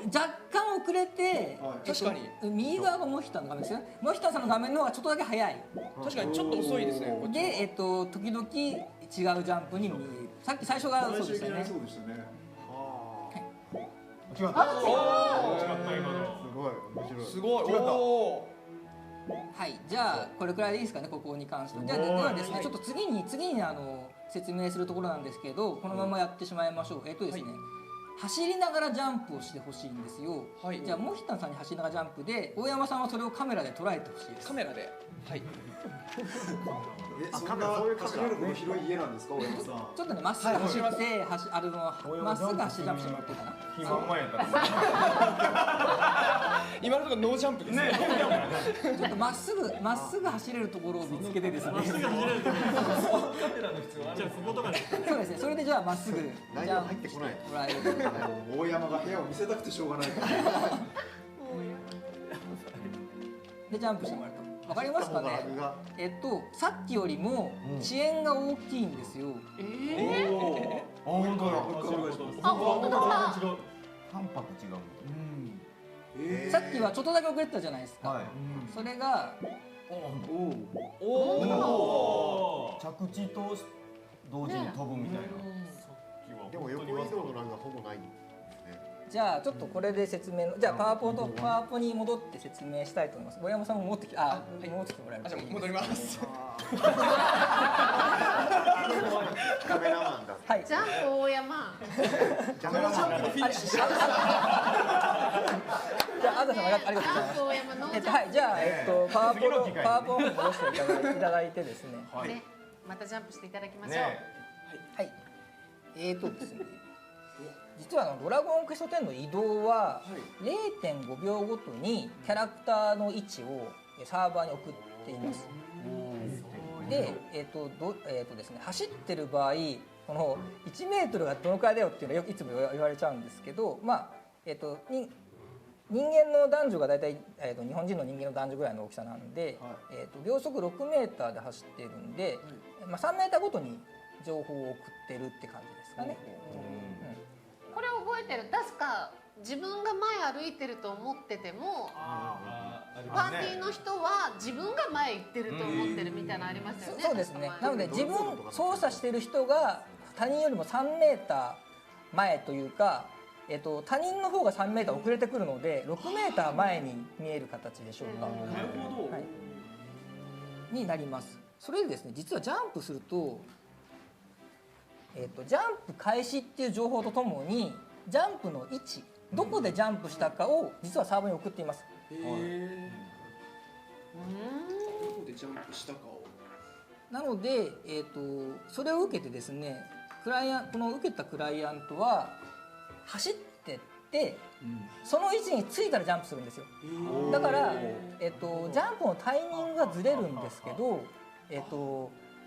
若干遅れて、確かに右側がモヒタンの画面ですよ。モヒタンさんの画面の方がちょっとだけ早い。確かにちょっと遅いですね。で時々違うジャンプに見える。さっき最初がそうでしたね。そうでしたね。違った。すごい。お。はい、じゃあこれくらいでいいですかね、ここに関しては。じゃあではですね、ちょっと次に説明するところなんですけど、このままやってしまいましょう。ですね、走りながらジャンプをしてほしいんですよ。じゃあモヒタンさんに走りながらジャンプで、大山さんはそれをカメラで捉えてほしいです。カメラで。はい。そんな走れるほど広い家なんですか、大山さん。ちょっとね、まっすぐ走って、まっすぐ走りジャンプしてもらっていいかな。暇うまいやったら。今のところノージャンプですね。ちょっとまっすぐ走れるところを見つけてですね。まっすぐ走れるところ。カメラの必要ある。じゃあこことかで。そうですね。それでじゃあまっすぐジャンプ入ってこない。もらえる。大山が部屋を見せたくてしょうがないから。でジャンプしてもらうと。わかりますかね。さっきよりも遅延が大きいんですよ。本当だ。本当だ。半拍違う。さっきはちょっとだけ遅れてたじゃないですか。それが着地と同時に飛ぶみたいな。でも横移動の欄がほぼない。じゃあちょっとこれで説明の、じゃあパワポに戻って説明したいと思います。小山さんも持ってきて、戻ってきてもらえる。じゃあ戻ります。カメラマンだ。はい。ジャンプ大山。ジャンプフィニッシュ。じゃああずさんありがとうございます。はい。じゃあパワポに戻していただいてですね。ね、またジャンプしていただきましょう。はい。ですね。実はドラゴンクエスト10の移動は 0.5 秒ごとにキャラクターの位置をサーバーに送っています。で、ですね、走ってる場合この1メートルがどのくらいだよっていうのはいつも言われちゃうんですけど、まあ人間の男女が大体、日本人の人間の男女ぐらいの大きさなんで、秒速6メーターで走っているんで、3メーターごとに情報を送ってるって感じですかね。これ覚えてる。確か自分が前歩いてると思っててもパーティーの人は自分が前行ってると思ってるみたいなのありましたよね。そうですね。なので自分操作してる人が他人よりも3メーター前というか、他人の方が3メーター遅れてくるので6メーター前に見える形でしょうか。なるほど。になります。それでですね、実はジャンプするとジャンプ開始っていう情報とともにジャンプの位置、どこでジャンプしたかを実はサーバーに送っています。どこでジャンプしたかを。なので、それを受けてですね、この受けたクライアントは走ってって、その位置に着いたらジャンプするんですよ。だから、ジャンプのタイミングがずれるんですけど、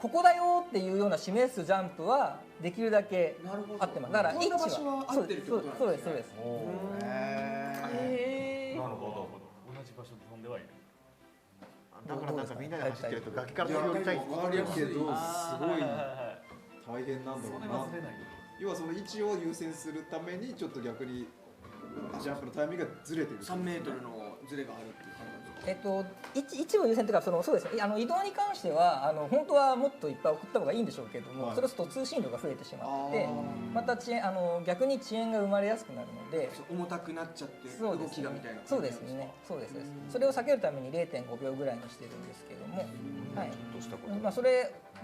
ここだよっていうような示すジャンプはできるだけ合ってます。だから位置はそうですそうです。なるほど。同じ場所で飛んではいる。だからなんかみんなで走ってると崖から飛び降りたいってわかるけどすごい大変なんだろうな。要はその位置を優先するためにちょっと逆にジャンプのタイミングがずれてる。3メートルのずれがあるっていう感じ。位置を優先というか、そうですね。移動に関しては本当はもっといっぱい送った方がいいんでしょうけども、それすると通信量が増えてしまって、また逆に遅延が生まれやすくなるので、重たくなっちゃって動きがみたいな。そうですね。そうです。それを避けるために 0.5 秒ぐらいにしてるんですけども、はい。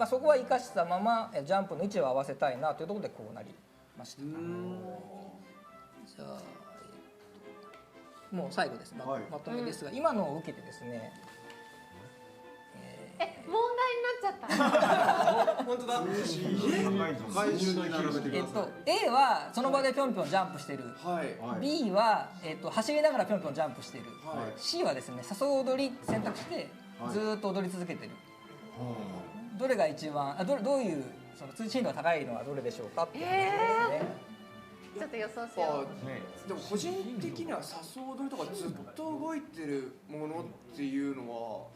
そこは生かしたままジャンプの位置を合わせたいなというところでこうなりました。じゃあ。もう最後です。まとめですが、今のを受けてですね。問題になっちゃった。本当だ。A はその場でぴょんぴょんジャンプしてる。B は走りながらぴょんぴょんジャンプしてる。C はですね、誘う踊り選択してずっと踊り続けてる。どれが一番どういうその通信度が高いのはどれでしょうかっていう話ですね。ちょっと予想しよう。でも個人的には誘う踊りとかずっと動いてるものっていうのは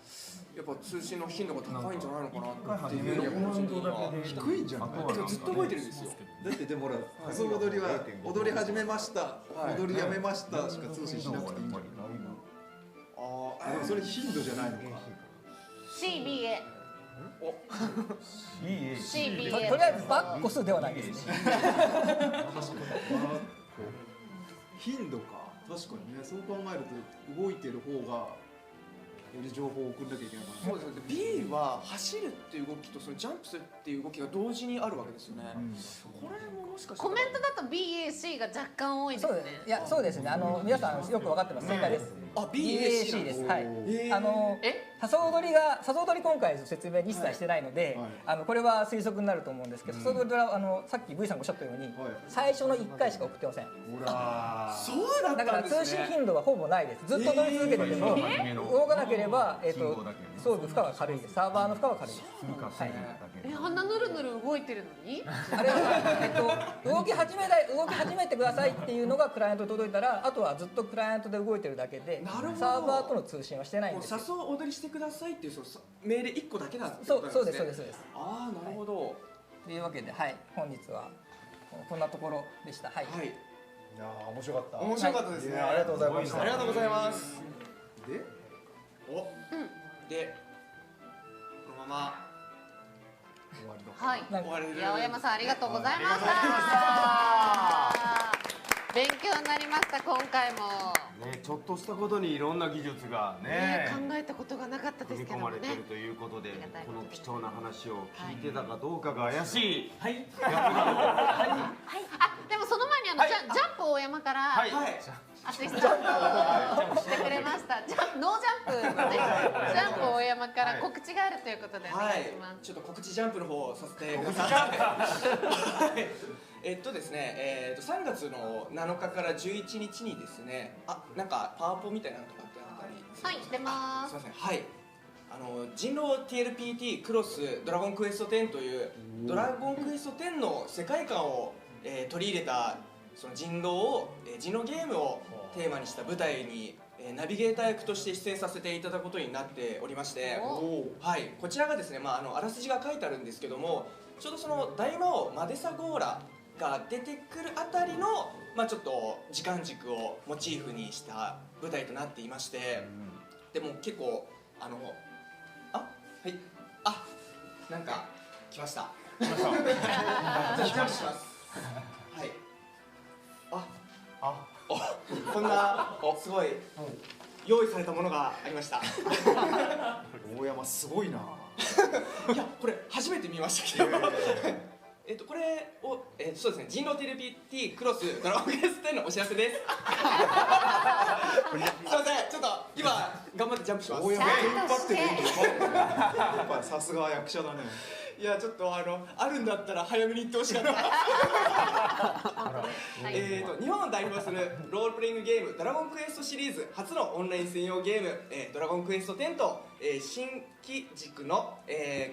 やっぱ通信の頻度が高いんじゃないのかなっていうふうに個人的には低いんじゃない。ずっと動いてるんですよ。だってでもほら誘う踊りは踊り始めました、踊りやめましたしか通信しなくていいんじゃない。でもそれ頻度じゃないのか。CBA。CBA。とりあえずバッコスではないですね。頻度か。確かにね。そう考えると動いてる方がより情報を送んなきゃいけないかな。そうですね。B は走るっていう動きとそのジャンプするっていう動きが同時にあるわけですよね。これももしかしてコメントだと BAC が若干多いですね。いやそうですね。皆さんよく分かってます。正解です。あ BAC です。はい。誘う踊り今回説明一切してないので、これは推測になると思うんですけど、誘う踊りはさっき V さんがおっしゃったように最初の1回しか送ってません。そうだったんですね。だから通信頻度はほぼないです。ずっと踊り続けてても動かなければ装具負荷が軽いです。サーバーの負荷は軽いです。あんなぬるぬる動いてるのに？あれは動き始めてくださいっていうのがクライアントに届いたら、あとはずっとクライアントで動いてるだけで、サーバーとの通信はしてないんですよ。誘う踊りしてくださいっていうその命令1個だけだってそうことなんですそうですそうです。ああなるほど。というわけで本日はこんなところでした。はい。いやー面白かった。面白かったですね。ありがとうございました。ありがとうございます。で、でこのまま終わりの。はい。終われる。青山さんありがとうございました。勉強になりました今回も。ね、ちょっとしたことにいろんな技術がね考えたことがなかったですけどもね。組み込まれてるということで、この貴重な話を聞いてたかどうかが怪しい。はい。あ、でもその前にジャンプ大山から。アシスタントをしてくれました。ノージャンプのね、ジャンプ大山から告知があるということでお願いします。ちょっと告知ジャンプの方をさせてください。ですね、3月の7日から11日にですね、なんかパワポみたいなのとかってあったり。はい、出ます。すみません。はい。人狼 TLPT クロスドラゴンクエスト10というドラゴンクエスト10の世界観を取り入れたその人狼ゲームをテーマにした舞台にナビゲーター役として出演させていただくことになっておりまして、はい、こちらがですね、あらすじが書いてあるんですけども、ちょうどその大魔王マデサゴーラが出てくるあたりの、ちょっと時間軸をモチーフにした舞台となっていまして、でも結構なんか来ました。じゃあジャンプします。はい。こんなすごい用意されたものがありました。大山すごいな。いやこれ初めて見ましたけど。これをそうですね、人狼 TLPT クロスドラゴンクエスト10のお知らせです。すいません、ちょっと今頑張ってジャンプします。大山テンパってる。やっぱさすが役者だね。いやちょっとあるんだったら早めに言ってほしかった。日本を代表するロールプレイングゲームドラゴンクエストシリーズ初のオンライン専用ゲーム、ドラゴンクエスト10と、新規軸の、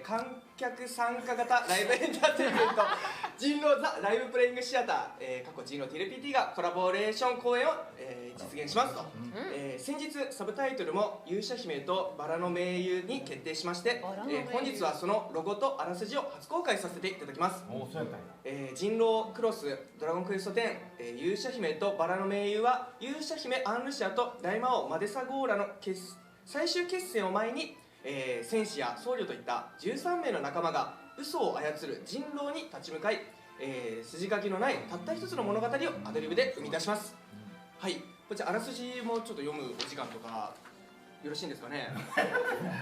観客参加型ライブエンターテインメント人狼ザ・ライブプレイングシアター、過去人狼 TLPT がコラボレーション公演を、実現しますと、先日サブタイトルも勇者姫とバラの盟友に決定しまして、本日はそのロゴとあらすじを初公開させていただきます。人狼クロスドラゴンクエスト10、勇者姫とバラの盟友は勇者姫アンルシアと大魔王マデサゴーラの最終決戦を前に、戦士や僧侶といった13名の仲間が嘘を操る人狼に立ち向かい、筋書きのないたった一つの物語をアドリブで生み出します。はい、こちらあらすじもちょっと読むお時間とかよろしいんですかね。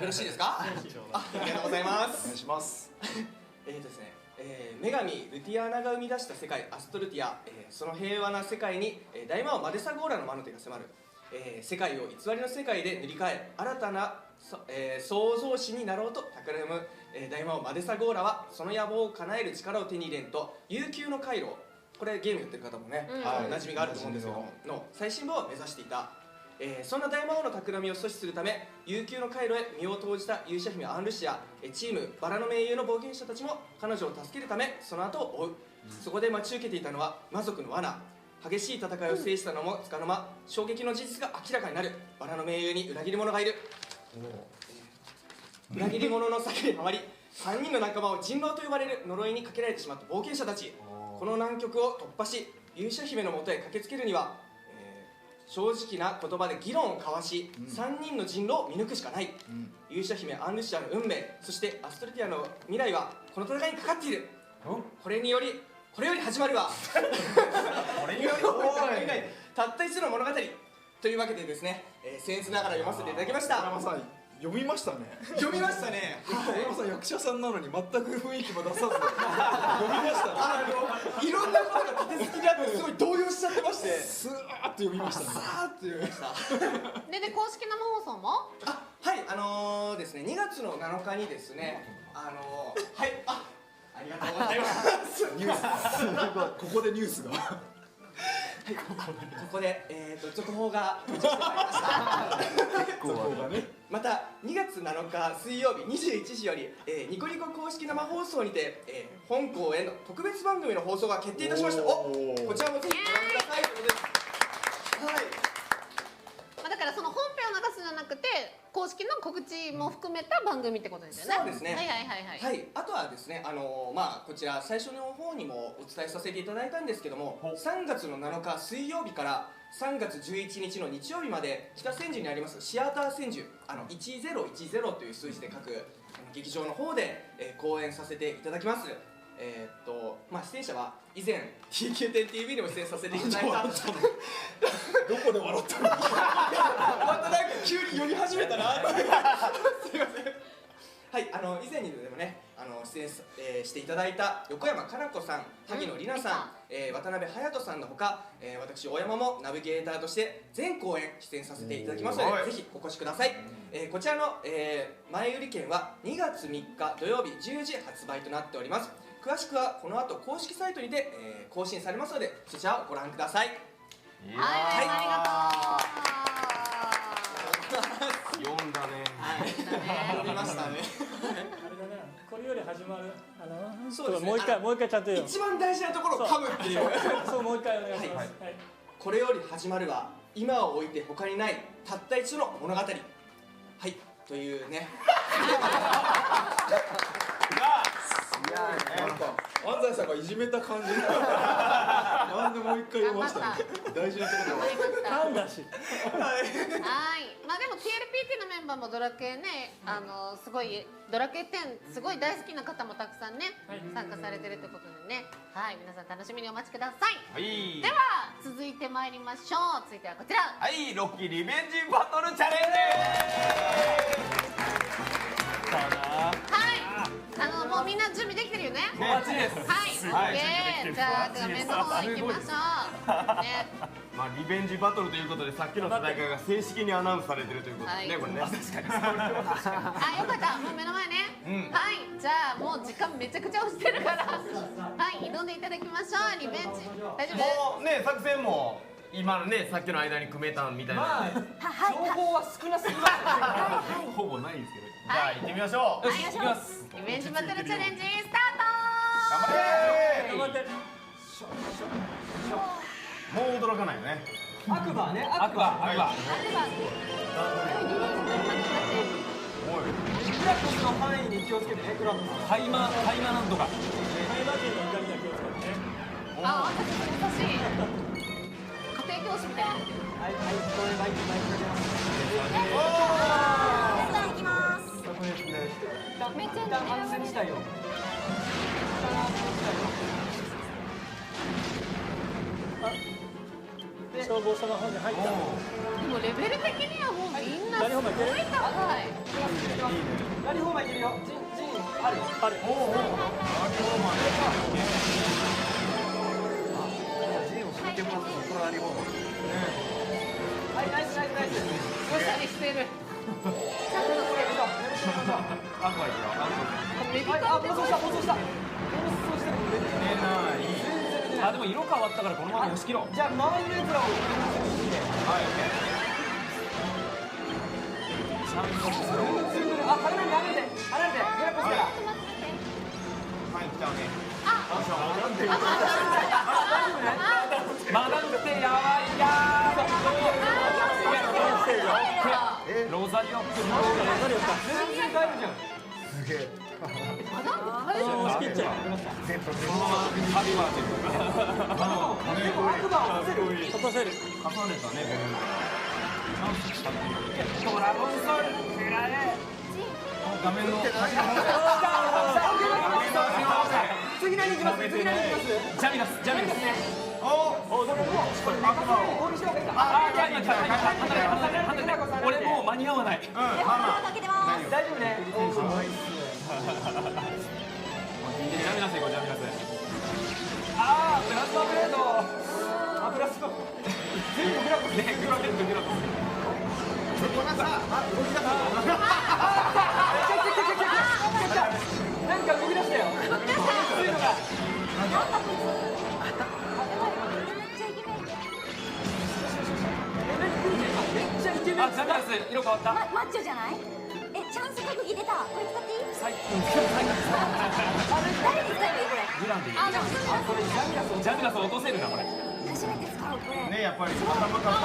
よろしいですか。ありがとうございます。お願いします。ですね、女神ルティアーナが生み出した世界アストルティア、その平和な世界に大魔王マデサゴーラの魔の手が迫る、世界を偽りの世界で塗り替え新たな、創造主になろうと企む、大魔王マデサゴーラはその野望を叶える力を手に入れんと悠久の回路、これゲームやってる方もね、馴染みがあると思うんですけどもの最新版を目指していた、そんな大魔王の企みを阻止するため悠久の回路へ身を投じた勇者姫アンルシア、チームバラの盟友の冒険者たちも彼女を助けるためその後を追う、そこで待ち受けていたのは魔族の罠、激しい戦いを制したのもつかの間衝撃の事実が明らかになる、バラの盟友に裏切り者がいる、裏切り者の策にはまり3人の仲間を人狼と呼ばれる呪いにかけられてしまった冒険者たち、この難局を突破し勇者姫のもとへ駆けつけるには、正直な言葉で議論を交わし、3人の人狼を見抜くしかない、勇者姫アンルシアの運命、そしてアストルティアの未来はこの戦いにかかっている、これより始まるわこれによりたった一度の物語というわけでですね、僭越ながら読ませていただきました。読みましたね。読みましたね。大山さん役者さんなのに全く雰囲気も出さず読みましたね。いろんなことが立て続きにあってすごい動揺しちゃってましてスーッと読みましたね。さーっと読みました。で公式生放送もはいですね2月の7日にですねはいありがとうございますニュースここでニュースがここで続報が到着してまいりましたまた2月7日水曜日21時よりニコニコ公式生放送にて本公演の特別番組の放送が決定いたしました。こちらもぜひご覧くださいということです。はいだからその本編を流すんじゃなくて公式の告知も含めた番組ってことですよね。そうですね。はい。あとはですね、こちら最初の方にもお伝えさせていただいたんですけども、3月の7日水曜日から3月11日の日曜日まで北千住にありますシアター千住1010という数字で書く劇場の方で、公演させていただきます。出演者は以前 TQ10TV にも出演させていただいたどこで笑ったのまたなんか急に読み始めたなすいませんはい以前にでもね出演していただいた横山かな子さん萩野里奈さん、渡辺隼人さんのほか、私大山もナビゲーターとして全公演出演させていただきますのでぜひお越しください。こちらの、前売り券は2月3日土曜日10時発売となっております。詳しくはこの後公式サイトにて、更新されますのでそちらをご覧ください。ありがとう。読んだね。読みましたね。あれだね、これより始まるそうですね。もう一回ちゃんと言う。一番大事なところを噛むっていう。そうもう一回お願いします。これより始まるは今を置いて他にないたった一度の物語。はいというね。なんか安西さんがいじめた感じなんでもう一回読ましたね。大事なところで噛んだし。はいまあでも TLPT のメンバーもドラケねすごいドラケ10すごい大好きな方もたくさんね参加されてるということでねはい皆さん楽しみにお待ちください。では続いてまいりましょう。続いてはこちらはいロッキーリベンジバトルチャレンジはいもうみんな準備できてるよね。バッチリです。はい。じゃあ画面の方行きましょう。ね。リベンジバトルということでさっきの大会が正式にアナウンスされてるということですね。これね。確かに。よかった。もう目の前ね。はい。じゃあもう時間めちゃくちゃ押してるからはい挑んでいただきましょう。リベンジ大丈夫？もうね作戦も今のねさっきの間に組めたみたいな。情報は少なすぎます。ほぼないんですけど。じゃあ行ってみましょう。よし行きます。リベンジバトルチャレンジスタ頑張れ。頑張って。もう驚かないよね。アクバーね。アクバー。ミラコスの範囲に気をつけてね。クラブさん。ハイマなんとか。ハイマ人の怒りには気をつけてね。私優しい。家庭教師みたいな。はいこれマイク出ます。いきます。めっちゃ安全地帯よ。消防署の方に入った。でもレベル的にはもうみんなすごい高い。ラリホーマいけるよ。ジンある。ある。はいナイス。おしゃれしてる。あでも色変わったからこのまま押し切ろう。じゃあ周りのやつらをはい離れてミラコスからはい来ちゃうね。マダンってやばいやー。ロザリオって全然変えるじゃん。すげえ。押し切っちゃう。全部ハビマーでアクバーを落とせる。落とせる。重ねたね。ドラゴンソウルくらえ。画面の。次次何いきます？次何いきます？ジャミナスジャミナス。俺もう間に合わない。かけてます。大丈夫ね。ジャミナス行こうジャミナス。ああプラスアップデート。あプラスの。全部グラコスねグラコス。なんか動き出したよ。あ、ジャミナス色変わった。マッチョじゃない？え、チャンス特技出た。これ使っていい？最高。誰に使えばいいこれ？ジュランでいい。あ、でもこれジャミナス落とせるなこれ。初めて使うこれ。ねやっぱり頭から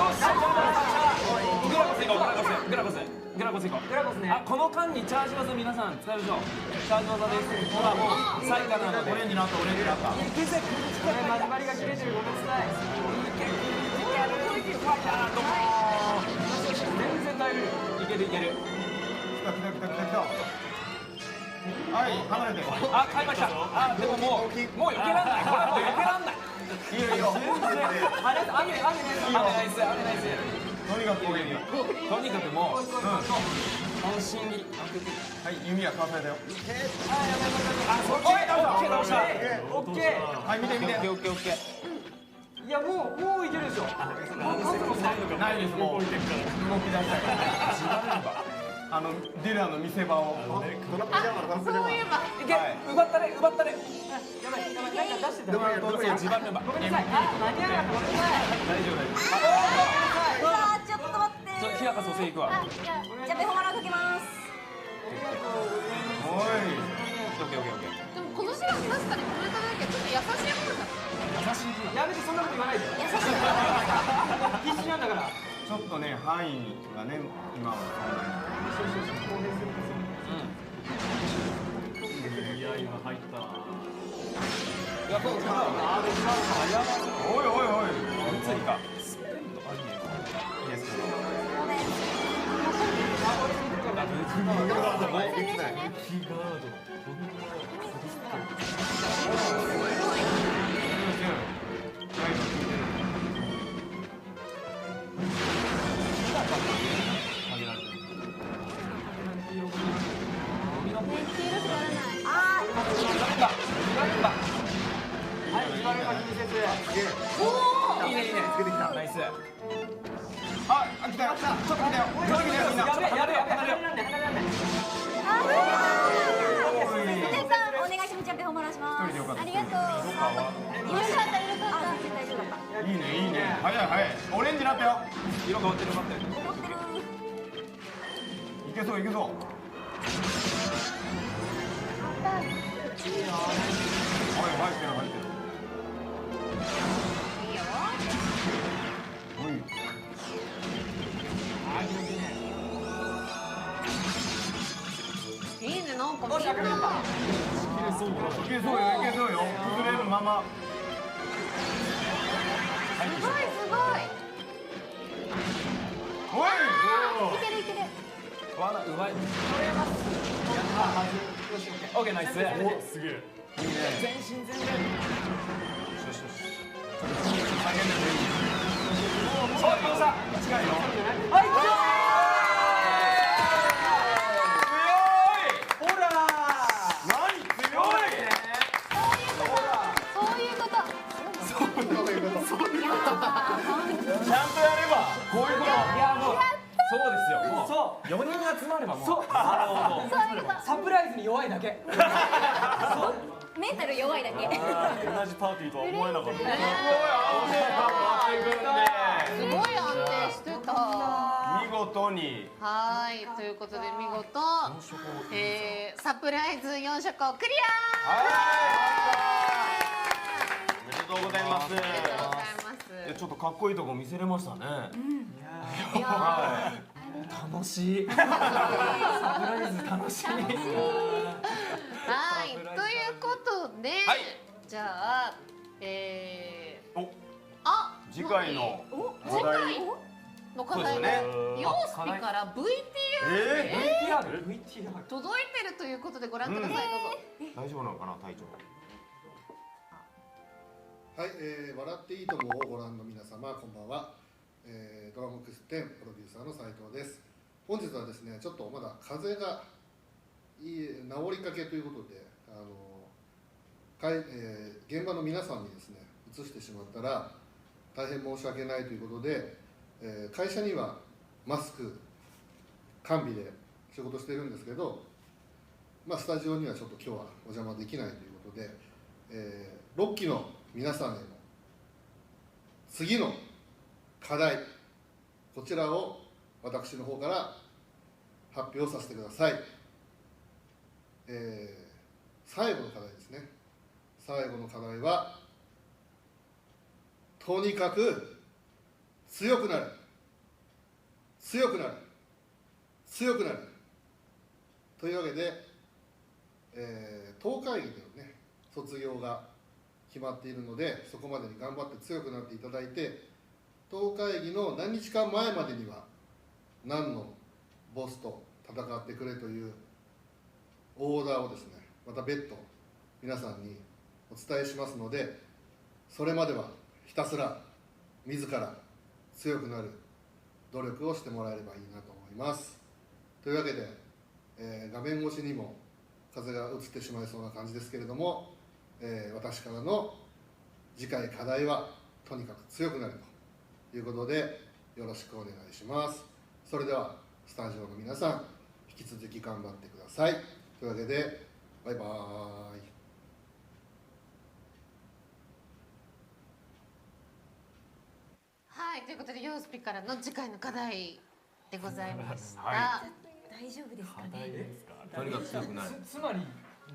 グラコス行こう。あ、この間にチャージ技皆さん使いましょう。チャージ技です。ほらもう最下なので。オレンジになった。始まりが切れてる。ごめんなさい。全然大丈夫。いける。来た。はい離れて。あ、買いました。あ、でももう避けらんない。これはもう避けらんない。いいよ。雨ナイス。とにかく攻撃。とにかくもう渾身に。はい弓はかわされたよ。オッケー。はい見て。オッケー。いやもういけるでしょ。ないですもう動き出したい。ディラの見せ場を。そういえばいけ。奪ったね。やばいなんか出してた。自慢メンバー。ごめんなさい。あ、間に合わなかった。ごめんなさい。大丈夫。さあ、ちょっと待って。日高蘇生行くわ。じゃあペホマラかけます。おい。でもこのシーン確かにコメントだけどちょっと優しい方じゃない？やめてそんなこと言わないで。優しい。必死なんだから。ちょっとね範囲がね今はいや今入ったな。おい物理か。いいね。つけてきた。ナイス。あ、来たよ。ちょっと来たよ。みんな。やべえ。お願いします。じゃあペホマラします。ありがとう。よかった。絶対よかった。いいね。早い。オレンジになったよ。色変わってる。いけそう。いいよ。いいねなんかみんな。いけそうよ。崩れるまま。すごい。おい。いける。わなうまい。オッケーナイス。すげえ。いいね。全身全霊。近いよ。ちゃんとやればこういうこと。いやもうそうですよ。もうそう4人集まればもう。そうサプライズに弱いだけ。メンタル弱いだけ。同じパーティーとは思えなかった。すごい安定してた。見事に。はいということで見事サプライズ4色をクリア。おめでとうございます。ちょっとかっこいいとこ見せれましたね。楽しい。サプライズ楽しい。はいということで、じゃあ次回の次回の課題がヨースピから VTR で届いてるということでご覧ください。どうぞ。大丈夫なのかな隊長。はい、笑っていいともをご覧の皆様、こんばんは。ドラゴンクエスト10プロデューサーの斉藤です。本日はですね、ちょっとまだ風邪が治りかけということで、現場の皆さんにですね、移してしまったら大変申し訳ないということで、会社にはマスク完備で仕事してるんですけど、スタジオにはちょっと今日はお邪魔できないということで、6期の皆さんへの次の課題、こちらを私の方から発表させてください。最後の課題ですね。最後の課題は、とにかく強くなる、強くなる、強くなるというわけで、当会議でのね、卒業が決まっているので、そこまでに頑張って強くなっていただいて、当会議の何日間前までには何のボスと戦ってくれというオーダーをですね、また別途皆さんにお伝えしますので、それまではひたすら自ら強くなる努力をしてもらえればいいなと思います。というわけで、画面越しにも風が映ってしまいそうな感じですけれども、私からの次回課題はとにかく強くなるということで、よろしくお願いします。それではスタジオの皆さん、引き続き頑張ってください。というわけで、バイバーイ。はい、ということでヨースピからの次回の課題でございました。大丈夫ですかね。とにかく強くなる。つまり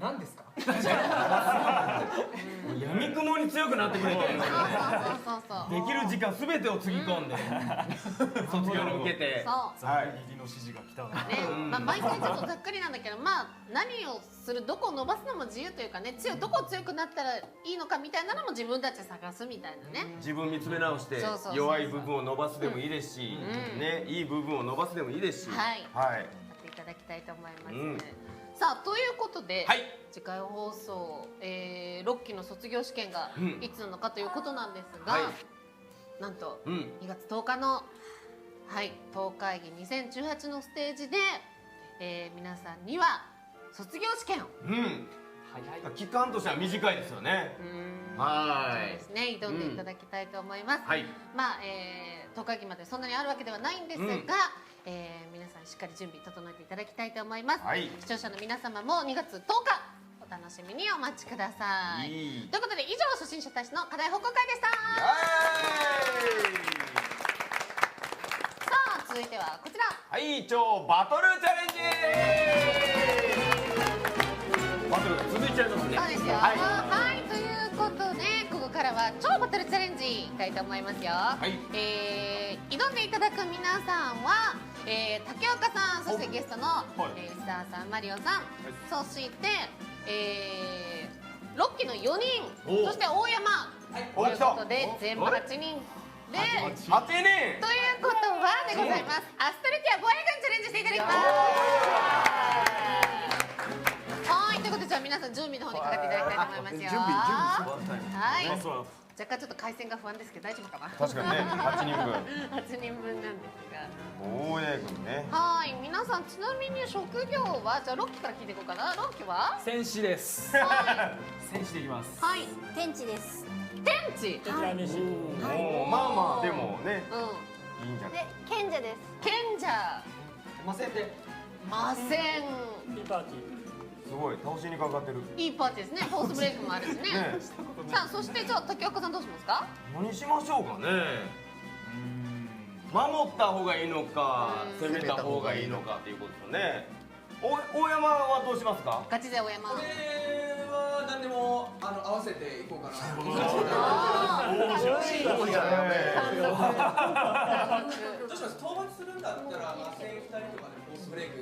何ですか？闇雲に強くなってくれてるんですよね。できる時間すべてをつぎ込んで、卒業に向けて。ざっくり入りの指示が来たな。毎回ちょっとざっくりなんだけど、何をする、どこを伸ばすのも自由というかね、どこを強くなったらいいのかみたいなのも自分たちで探すみたいなね。自分見つめ直して弱い部分を伸ばすでもいいですし、ね、いい部分を伸ばすでもいいですし、はい、やっていただきたいと思います。さあ、ということで、次回放送、6期の卒業試験がいつなのかということなんですが、なんと2月10日の当会議2018のステージで、皆さんには卒業試験を、期間としては短いですよね。そうですね、挑んでいただきたいと思います。当会議までそんなにあるわけではないんですが、皆さんしっかり準備整えていただきたいと思います。視聴者の皆様も2月10日お楽しみにお待ちください。ということで、以上初心者たちの課題報告会でした。さあ、続いてはこちら。超バトルチャレンジ。バトルが続いちゃいますね。そうですよ。ということで、ここからは超バトルチャレンジいきたいと思いますよ。挑んでいただく皆さんは、竹岡さん、そしてゲストの石澤さん、マリオさん、そして6期の4人、そして大山ということで全部8人で、ということはでございます、アストルティア防衛軍チャレンジしていただきます。はい、ということで、じゃあ皆さん準備の方にかかっていただきたいと思いますよ。はい。若干ちょっと回線が不安ですけど大丈夫かな。確かにね、8人分。8人分なんですが。防衛軍ね。はい、皆さんちなみに職業は、じゃあ6期から聞いていこうかな。6期は？戦士です。戦士でいきます。はい。天地です。天地。はい。まあでもね、いいんじゃない。で、賢者です。賢者。魔戦で。魔戦。いいパーティー。すごい倒しにかかってる。いいパーティーですね。フォースブレイクもあるしね。さあ、そしてじゃあ竹岡さんどうしますか？何しましょうかね。守った方がいいのか、攻めた方がいいのかということですよね。大山はどうしますか？ガチ勢大山。これは何でも合わせていこうかな。どうします？討伐するんだったら魔戦2人とかでフォースブレイク。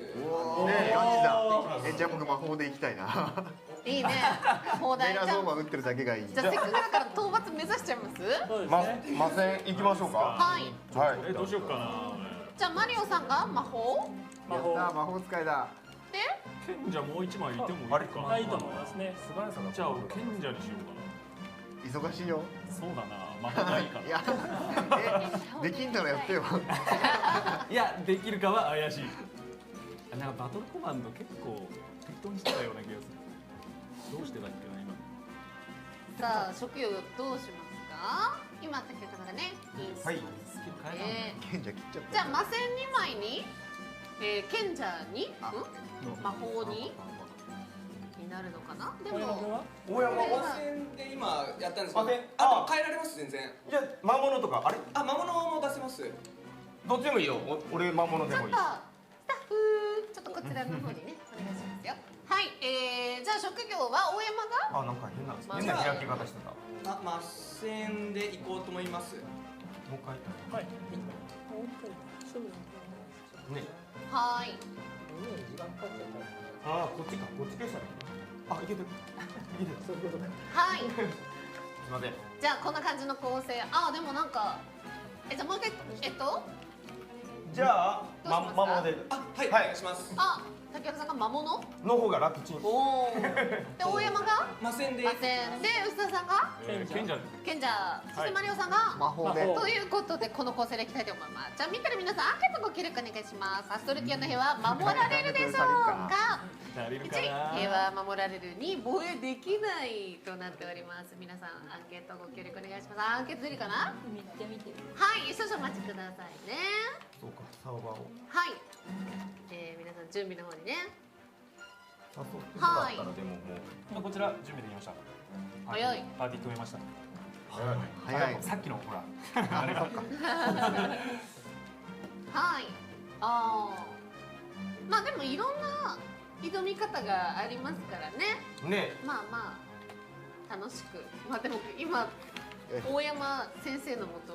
じゃあ僕魔法で行きたいな。いいね。砲台。メラゾーマ打ってるだけがいい。じゃあせっかくだから討伐目指しちゃいます？魔戦行きましょうか。はい。どうしようかな。じゃあマリオさんが魔法？やった魔法使いだ。で？賢者もう1枚いてもいいか。いいと思いますね。じゃあ賢者にしようかな。伊忙しいよ。そうだな、まだいいかな。いや、できんならやってよ。いや、できるかは怪しい。なんかバトルコマンド結構適当にしてたような気がする。どうしてたっけな今。さあ職業どうしますか？今竹内さんがね、はい。賢者切っちゃった。じゃあ魔戦2枚に、賢者に、魔法になるのかな。でも大山温泉で今やったんですけど、あと変えられます全然。じゃあ魔物とかあれ？あ、魔物も出せます。どっちでもいいよ。俺魔物でもいいし。スタッフちょっとこちらの方にねお願いしますよ。はい、じゃあ職業は大山が。あ、なんか変な開き方してた。魔戦で行こうと思います。もう一回。はい。ね。はい。あ、こっちか。こっち消したらいいな。あ、いけてる。いけてる。そういうことだよ。はい。すみません。じゃあこんな感じの構成。あ、でもなんかじゃあもう一回じゃあ魔物で。あ、はい、お願いします。あ、竹原さんが魔物の方が楽ちん。おお。で大山が魔戦で。魔戦で臼田さんが賢者。賢者。そしてマリオさんが魔法で。ということでこの構成でいきたいと思います。じゃあ見てる皆さんアンケートご協力お願いします。アストルティアの部は守られるでしょうか。1、平和守られる。2、防衛できないとなっております。皆さんアンケートご協力お願いします。アンケート出るかな。見てみて。はい、少々お待ちくださいね。そうか、サーバーを。はい、皆さん準備の方にね。はい。でももうこちら準備できました。早い。パーティー組めました。早い。さっきのほら。あれそっか。はい。まあでもいろんな挑み方がありますからね。ね。まあまあ楽しく。まあでも今大山先生のもと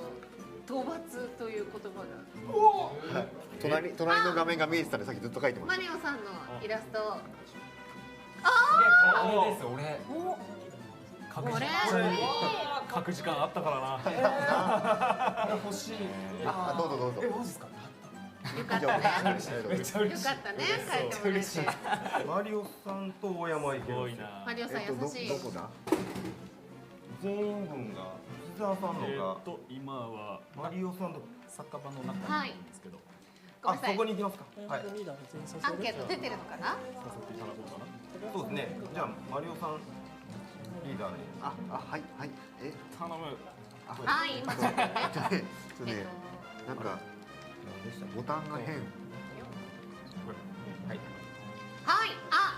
討伐という言葉が。隣の画面が見えてたんでさっきずっと書いてましマリオさんのイラスト。これです俺。書く時間あったからな。欲しい。た。どうぞどうぞ。マジですか。よかったね。めっちゃ嬉しい。よかったね。書いてもらって。マリオさんと大山いける。マリオさん優しい。どこだ。全員分が石澤さんのが。今はマリオさんと酒場の中なんですけど。あ、そこに行きますか。はい。アンケート出てるのかな。そうですね。じゃあマリオさんリーダーで。はいはい。頼む。はい、今ちょっとね。なんかボタンが変。はい。はい、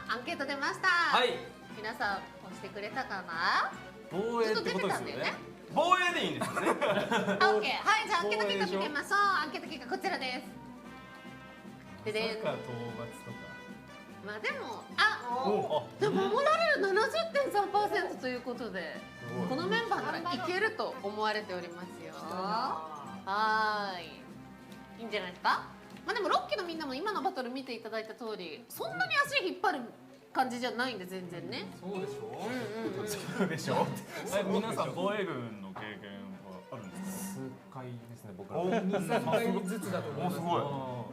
アンケート出ました。はい。皆さん押してくれたかな。防衛ってことですよね。防衛でいいんですよね。オッケー。はい、じゃあアンケート結果見てみましょう。アンケート結果こちらです。ででん。討伐とか。まあでもでも守られる 70.3% ということでこのメンバーならいけると思われておりますよ。はい、いいんじゃないですか。まあでも6期のみんなも今のバトル見ていただいた通りそんなに足引っ張る感じじゃないんで全然ね。そうでしょ。そうでしょ。皆さん防衛軍の経験はあるんですか。数回ですね僕ら。2、3回ずつだと思います。すごい。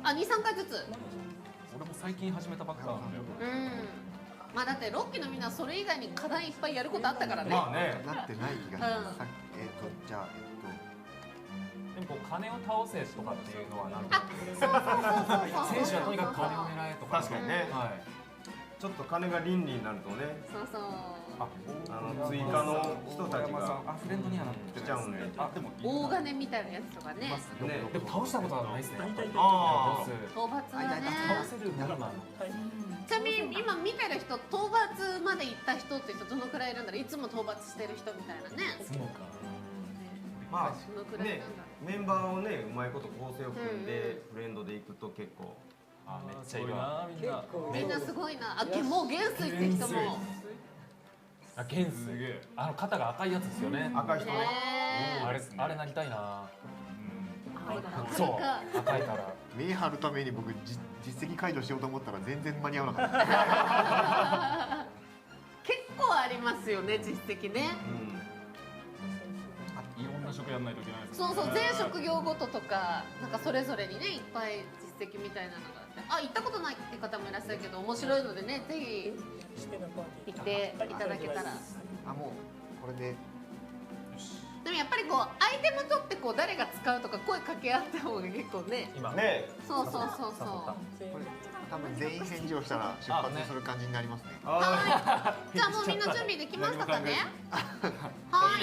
あ、2、3回ずつ。俺も最近始めたばっかなんだよ。まあだって6期のみんなそれ以外に課題いっぱいやることあったからね。まあね。なってない気がする。じゃあでもこう金を倒せとかっていうのはなんあ、か選手はとにかく金を狙えとか。確かにね。はい。ちょっと金が倫理になるとね。そうそう。追加の人たちがフレンドにはなって来ちゃうんで。あ、でも大金みたいなやつとかね。でも倒したことはないですね。討伐はね。倒せるならば。ちなみに今見てる人討伐まで行った人って人どのくらいいるんだろう。いつも討伐してる人みたいなね。そうか。まあね、メンバーをねうまいこと構成を組んでフレンドで行くと結構めっちゃいるなみんな。みんなすごいな。もう元帥って人も。元帥。肩が赤いやつですよね。赤い人ね。あれなりたいな。そう赤いから目張るために僕実績解除しようと思ったら全然間に合わなかった結構ありますよね実績ね。いろんな職やんないといけないです。そうそう、全職業ごととかなんかそれぞれにねいっぱい実績みたいなのがあって、行ったことないって方もいらっしゃるけど面白いのでねぜひ行っていただけたら。もうこれでやっぱりこうアイテム取ってこう誰が使うとか声かけ合った方が結構ね。今ね。そうそうそうそう。多分全員返事をしたら出発する感じになりますね。はい。じゃあもうみんな準備できましたかね。い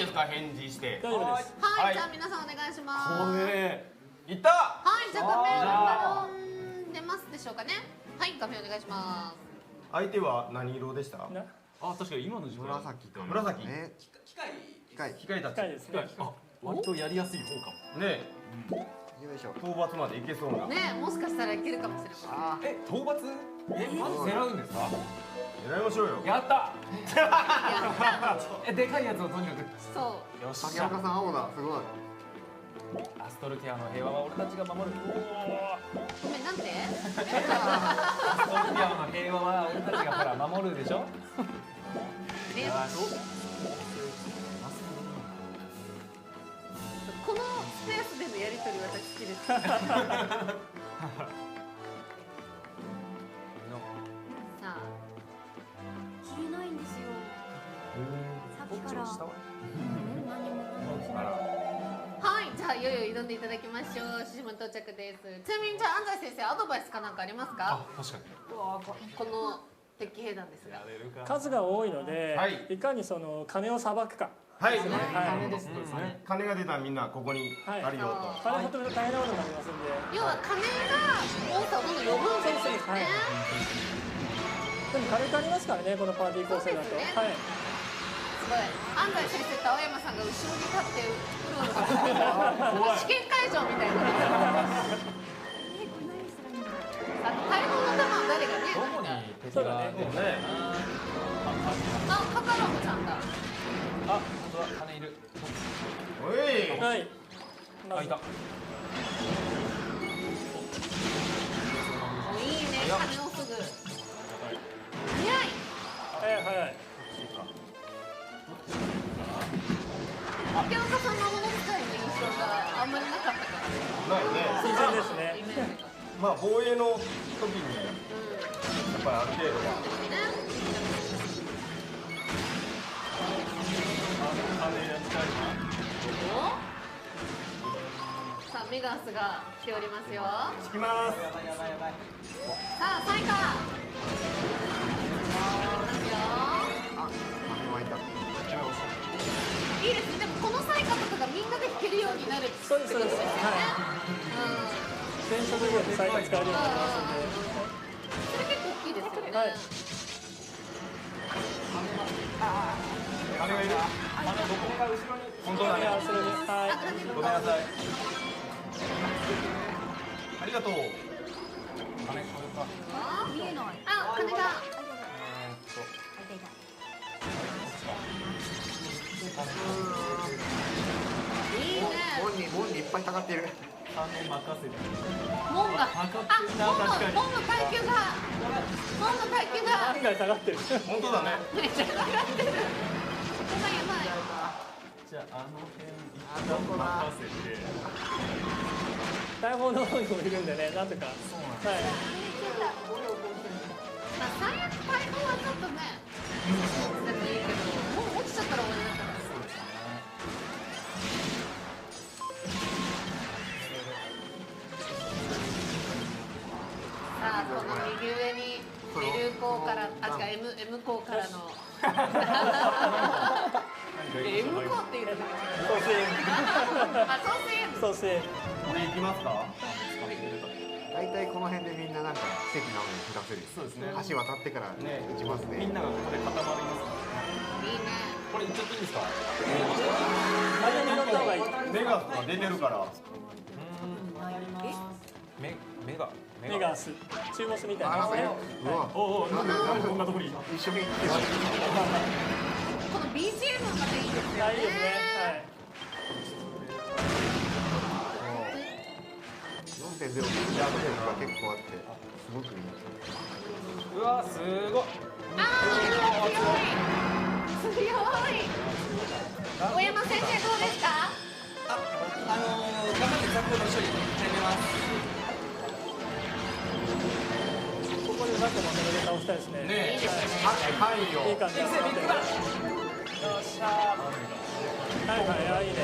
いですか返事して。大丈夫です。はい。じゃあ皆さんお願いします。これいった。はい。じゃあ画面出ますでしょうかね。はい。画面お願いします。相手は何色でした？あ、確かに今の時間紫か。紫。機械たち。機械ですね。あ、割とやりやすい方かも。ね。よいしょ。討伐までいけそうな。ね、もしかしたらいけるかもしれません。討伐？まず狙うんですか？狙いましょうよ。やったでかいやつをとにかく。そう。よっし竹岡さん青だ。すごい。アストルティアの平和は俺たちが守る。ごめん、なんて？アストルティアの平和は俺たちがほら守るでしょ。よし。このスペースでのやりとり私好きです。さあ。消えないんですよ。さっきから。何もはい、じゃあいよいよ挑んでいただきましょう。獅子門到着です。ちなみにじゃあ安西先生アドバイスかなんかありますか？確かに。この敵兵団ですが。数が多いので、いかにその金をさばくか。はい。金ですね。金が出たらみんなここにあるよと。金本当に大変なことになりますんで。要は金が多さをどんどん呼ぶんですね。でも金かかりますからね、このパーティー構成だと。はい。すごい。安西先生と青山さんが後ろに立ってうろうろ試験会場みたいな。大砲の弾は誰がね。どこに敵そうだがね。あ、カカロンちゃんだ。あ、本当だ、金いる。おい。はい。あ、いた。いいね、金をすぐ。早い。早い早い。竹岡さんのもの使いの印象があんまりなかったから。ないね。新鮮ですね。まあ防衛の時にやっぱりある程度は。さあメガスが来ておりますよ。つきます。さあサイカー。いいですね。でもこのサイカとかがみんなで弾けるようになる。そうですそうです。はい。全速力でサイカ使えるようになりますんで。それ結構大きいですよね。はい。金がいる。どこが後ろに。本当だね。後ろに。はい。ごめんなさい。ありがとう。金これか。見えない。あ、金が。いいね。門にいっぱいかかっている。任せて。門が。あ、門の耐久が。門の耐久が。案外下がってる。本当だね。めっちゃ下がってる。やばいやばい。じゃあ辺一旦任せて。大砲の方にもいるんでね、なんとか。はい。まあ最悪大砲はちょっとね。でもいいけど、もう落ちちゃったら終わりだから。そうですね。さあこの右上にL校から、あ違う M 校からの。M 校っていうの。そうせあ、そうせん。これ行きますか？大体この辺でみんななんか奇跡なのに下せる。そうですね。橋渡ってから打ちますね。みんながここで固まりますからね。いいね。これ行っちゃっていいんですか？メガスが出てるから。メガス。中ボスみたいなですね。おお、なんでこんなとこに一緒に行ってこの BGM がいいですよね。いいですね。はい。4.0でジャンプ力が結構あってすごくいい。うわ、すごい。強い。小山先生どうですか？頑張ってザクの処理始めます。ここでザクもそれで倒したいですね。ねえ、範囲を。いい感じです。よっしゃー。はい、いいね。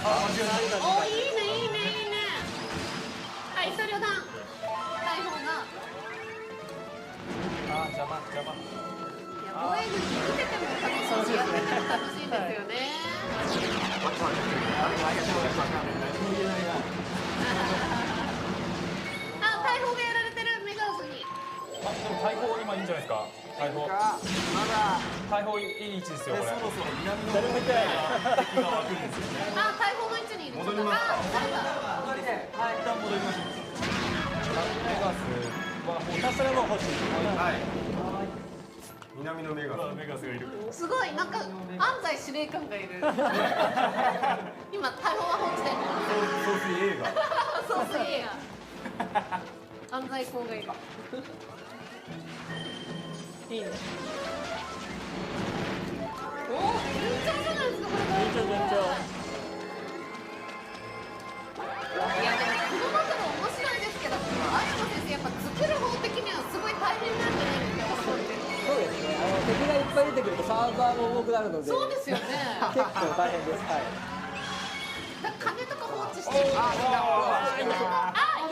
お、いいねいいねいいね。はい、一人だ。大砲が。邪魔。防衛軍に見てても楽しいし、やってても楽しいんですよね。あ、大砲がやられてる、メガウスに。でも大砲今いいんじゃないですか。大砲。大砲いい位置ですよこれ。そろそろ南の方から敵が湧くんですよね。あ、大砲の位置にいる。戻りますか。はい、一旦戻りましょう。メガスはひたすらも欲しい。はい。南のメガスがいる。すごい、なんか安西司令官がいる。今大砲は放置で。総帥映画。総帥映画。安西公がいる。いいね。お、順調じゃないですかこれ。順調。いやでもこのバトル面白いですけど、青山先生やっぱ作る方的にはすごい大変なんじゃないですか。そうですね。敵がいっぱい出てくるとサーバーも重くなるので。そうですよね。結構大変です。はい。だ金とか放置してる。あ、や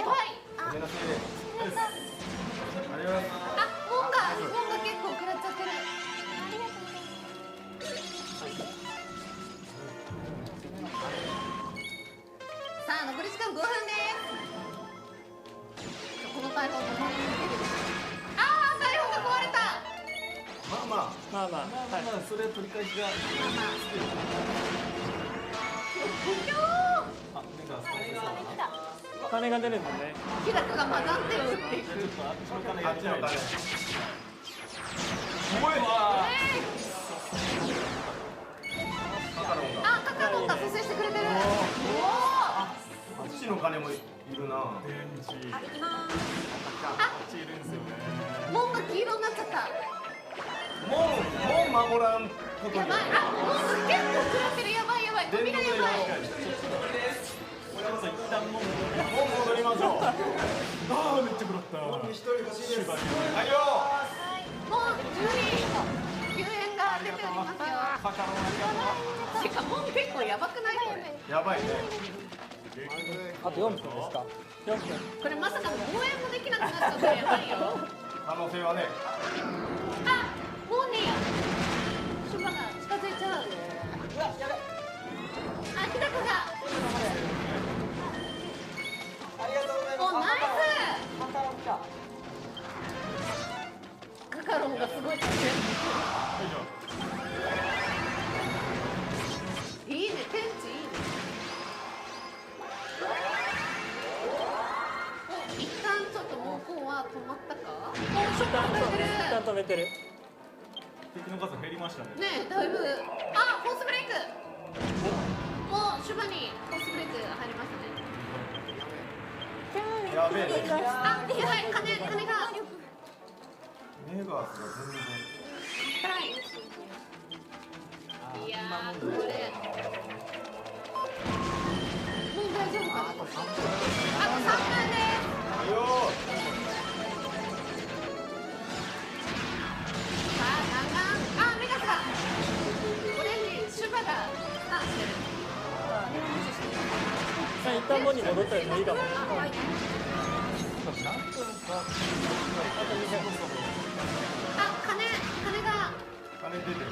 ばい。あ、門が結構食らっちゃってる。さあ残り時間5分です。この大砲も守り抜ける。ああ、大砲が壊れた。まあ、それ取り返しが。金が出るんだね。キラクが混ざって打っていく。あ、カカロンが蘇生してくれてる。あっちの金もいるな。あ、行きます。あ、門が黄色になっちゃった。門守らんことやばい。あ、門が結構食らってる。やばいやばい。扉やばい。一旦もう戻りましょう。ああめっちゃ食らった。一人欲しいです。はいよ。もう10人救援が出ておりますよ。しかも結構やばくないこれ。やばいね。あと4分ですか。4分。これまさか防衛もできなくなっちゃったらやばいよ。可能性はね。あ、もうねや。シュバが近づいちゃう。あ、キダクが。ありがとうございます。お、ナイカカロン来た。ス。カカロンがすごい活躍。いいね、天地いいね。お、一旦ちょっと猛攻は止まったか。お、ショット止めてる。一旦止めてる。敵の数減りましたね。ねえ、だいぶ。あ、フォースブレイク。もうシュバにフォースブレイク入りましたね。やべえね。あ、やばい、金が。メガスが全然。辛い。いやー、これ。もう大丈夫かな。あと3分です。よさあ、あ、メガスが。オレンジ、シュバが。あ、してる。一旦門に戻ったらもういいかも。あ、金が。金出てるね。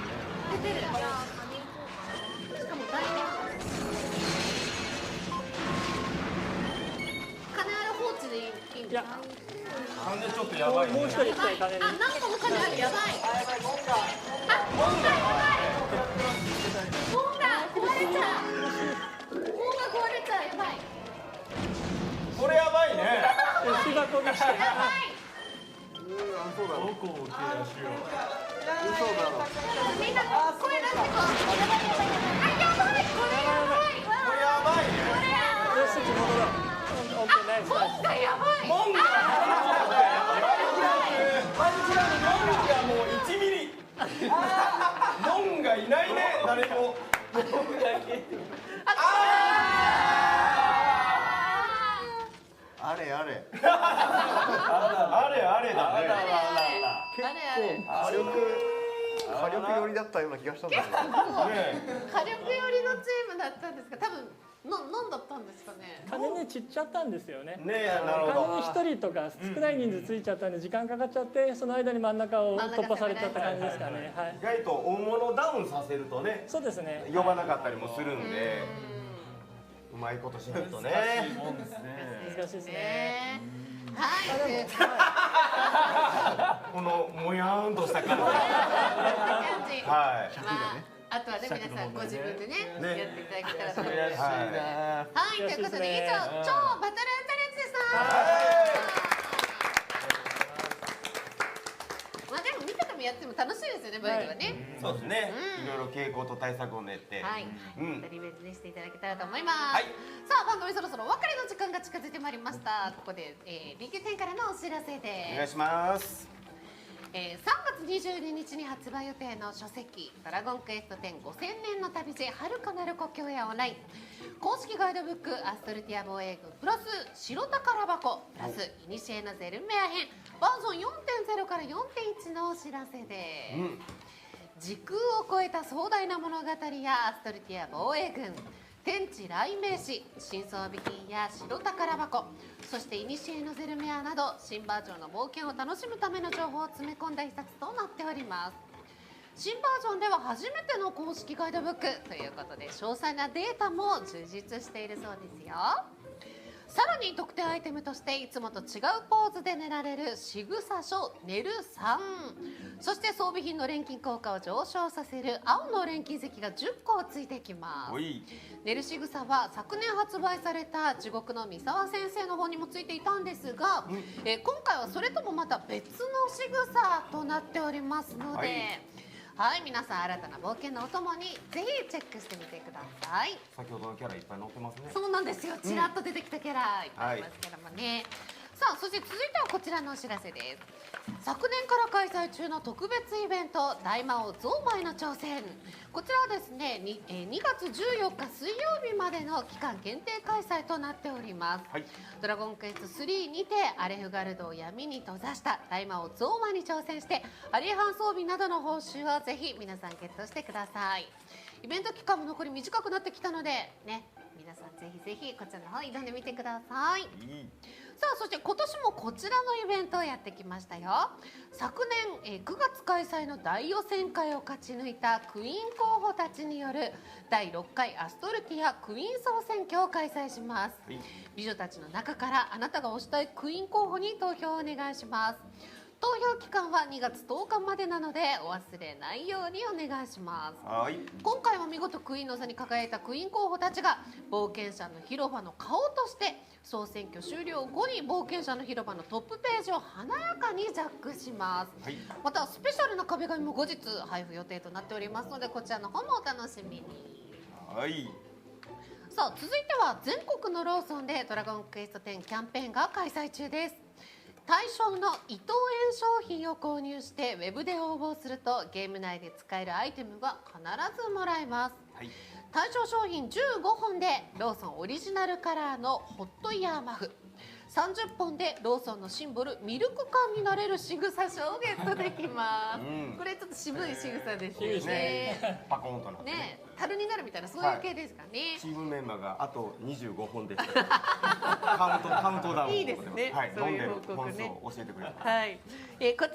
出てる。しかも大量。金ある放置でいいんですか。金ちょっとやばいね。もう一人来て金に。あ、何個も金ある。やばい。あ、門が壊れちゃう。門が壊れちゃう。やばい。これやばいね。石箱が。やばい。どこをケアしよう。みんな声出してこう。あ、やばい。これやばい。これやばいね。よし、戻ろう。オッケー、ナイス。門がやばい。門がもう1ミリ。門がいないね。誰も。あれあれ。あれあれだね。結構火力火力寄りだったような気がしたんだけど。火力寄りのチームだったんですが、多分何だったんですかね。鐘ね散っちゃったんですよね。ねえ、なるほど。鐘に1人とか少ない人数ついちゃったんで時間かかっちゃって、その間に真ん中を突破されちゃった感じですかね。はい。意外と大物ダウンさせるとね、そうですね。呼ばなかったりもするんで、うまいことしないとね。難しいもんですね。難しいですね。はい。このもやーんとした感じ。はい。あとはね、皆さんご自分でね、やっていただけたらと思います。はい、ということで以上、超バトルチャレンジでした。まあでも見ててもやっても楽しいですよね、バイクはね。そうですね。いろいろ傾向と対策を練って、はい、リベンジねしていただけたらと思います。さあ、番組そろそろお別れの時間が近づいてまいりました。ここでリーグ10からのお知らせです。お願いします。3月22日に発売予定の書籍「ドラゴンクエスト10 5000年の旅路遥かなる故郷へオンライン」公式ガイドブック「アストルティア防衛軍」プラス「白宝箱」プラス「イニシエのゼルメア編」バージョン 4.0 から 4.1 のお知らせです、時空を超えた壮大な物語やアストルティア防衛軍、天地雷鳴士、新装備品や白宝箱、そしてイニシエのゼルメアなど新バージョンの冒険を楽しむための情報を詰め込んだ一冊となっております。新バージョンでは初めての公式ガイドブックということで詳細なデータも充実しているそうですよ。さらに特典アイテムとしていつもと違うポーズで寝られる仕草書寝る3、そして装備品の錬金効果を上昇させる青の錬金石が10個ついてきます。寝る仕草は昨年発売された地獄の三沢先生の方にもついていたんですが、今回はそれともまた別の仕草となっておりますので、はい、皆さん新たな冒険のお供にぜひチェックしてみてください。先ほどのキャラいっぱい載ってますね。そうなんですよ。ちらっと出てきたキャラいっぱいいますけどもね。さあ、そして続いてはこちらのお知らせです。昨年から開催中の特別イベント大魔王ゾウマイの挑戦、こちらはですね 2月14日水曜日までの期間限定開催となっております、ドラゴンクエスト3にてアレフガルドを闇に閉ざした大魔王ゾウマイに挑戦してアリエハン装備などの報酬をぜひ皆さんゲットしてください。イベント期間も残り短くなってきたのでね、皆さんぜひぜひこちらの方挑んでみてください。さあ、そして今年もこちらのイベントをやってきましたよ。昨年9月開催の大予選会を勝ち抜いたクイーン候補たちによる第6回アストルティアクイーン総選挙を開催します、美女たちの中からあなたが推したいクイーン候補に投票をお願いします。投票期間は2月10日までなのでお忘れないようにお願いします。今回は見事クイーンの座に輝いたクイーン候補たちが冒険者の広場の顔として総選挙終了後に冒険者の広場のトップページを華やかにジャックします、またスペシャルな壁紙も後日配布予定となっておりますのでこちらの方もお楽しみに。さあ、続いては全国のローソンでドラゴンクエスト10キャンペーンが開催中です。対象の伊藤園商品を購入してウェブで応募するとゲーム内で使えるアイテムが必ずもらえます、対象商品15本でローソンオリジナルカラーのホットイヤーマフ、30本でローソンのシンボルミルク感になれる仕草書をゲットできます、これちょっと渋い仕草ですよね。パコンとなってね、樽になるみたいなそういう系ですかね、チームメンバーがあと25本でしたカウントダウンいいですね、そういう報告ね、教えてくれます、こち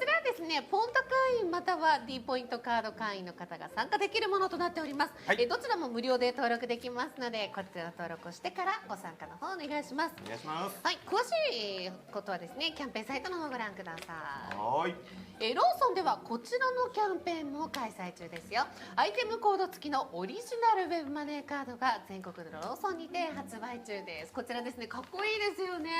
らはですねポンタ会員または D ポイントカード会員の方が参加できるものとなっております、どちらも無料で登録できますのでこちらを登録してからご参加の方お願いします。お願いします。詳しいことはですねキャンペーンサイトの方をご覧ください。ローソンではこちらのキャンペーンも開催中ですよ。アイテムコード付きのオリジナルウェブマネーカードが全国のローソンにて発売中です。こちらですね、かっこいいですよね。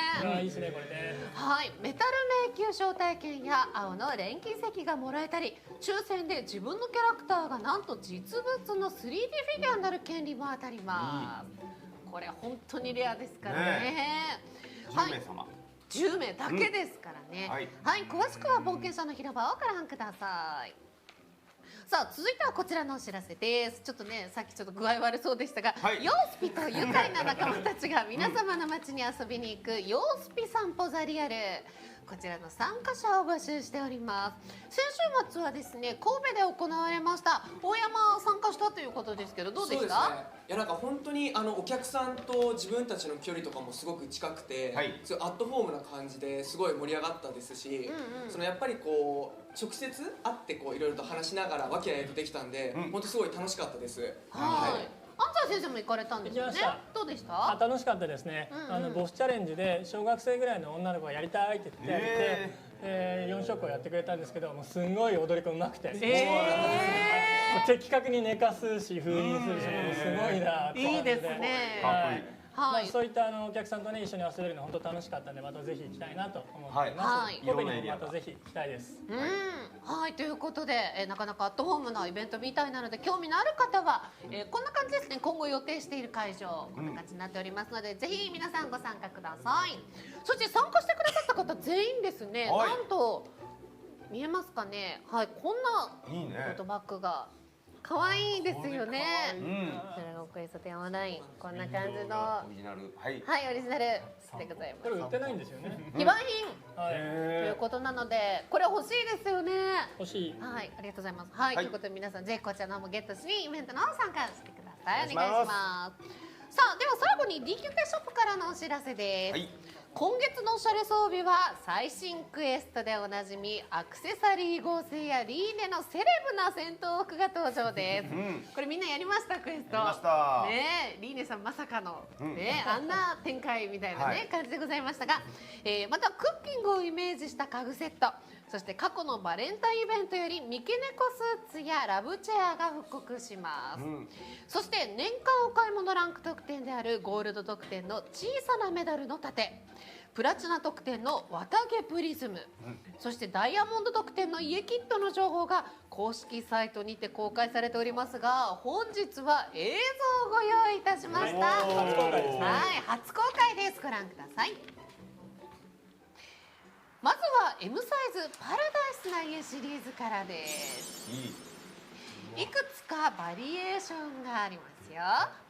いいですねこれね。はい、メタル迷宮招待券や青の錬金石がもらえたり、抽選で自分のキャラクターがなんと実物の 3D フィギュアになる権利も当たります。これ本当にレアですからね。10名様、 10名だけですからね、詳しくは冒険者の広場をご覧ください。さあ、続いてはこちらのお知らせです。ちょっとね、さっきちょっと具合悪そうでしたが、ヨースピと愉快な仲間たちが皆様の街に遊びに行くヨースピ散歩ザリアル。こちらの参加者を募集しております。先週末はですね神戸で行われました大山参加したということですけどどうでした？そうですね、いやなんか本当にお客さんと自分たちの距離とかもすごく近くて、すごいアットホームな感じですごい盛り上がったですし、そのやっぱりこう直接会ってこういろいろと話しながら和気あいあいとできたんで、本当すごい楽しかったです。はい。安西先生も行かれたんですよね。どうでした？楽しかったですね。ボスチャレンジで小学生ぐらいの女の子がやりたいって言ってやって、4色をやってくれたんですけど、もうすんごい踊り子うまくて、的確に寝かすし封印するし、もうすごいなって。いいですね。はい。そういったお客さんとね一緒に遊べるの本当楽しかったんでまたぜひ行きたいなと思っています。神戸にもまたぜひ行きたいです。はい、ということで、なかなかアットホームなイベントみたいなので興味のある方は、こんな感じですね。今後予定している会場こんな感じになっておりますので、ぜひ皆さんご参加ください。そして参加してくださった方全員ですね、なんと見えますかね。はい、こんなトートバッグが可愛いですよね。ドラゴンクエスト1009こんな感じのオリジナルオリジナルでございます。これ売ってないんですよね。非売品ということなのでこれ欲しいですよね。欲しい。はい、ありがとうございます。はい、ということで皆さんぜひこちらの方もゲットしにイベントの方参加してください。お願いします。さあでは最後に DQK ショップからのお知らせです。今月のおしゃれ装備は最新クエストでおなじみアクセサリー合成やリーネのセレブな戦闘服が登場です、これみんなやりましたクエスト。やりましたね。リーネさんまさかの、あんな展開みたいなね、感じでございましたが、またクッキングをイメージした家具セット、そして過去のバレンタインイベントより三毛猫スーツやラブチェアが復刻します、そして年間お買い物ランク特典であるゴールド特典の小さなメダルの盾、プラチナ特典の綿毛プリズム、そしてダイヤモンド特典の家キットの情報が公式サイトにて公開されておりますが、本日は映像をご用意いたしました。初公開ですね。はい、初公開です。ご覧ください。まずは M サイズパラダイスな家シリーズからです。いくつかバリエーションがありますよ。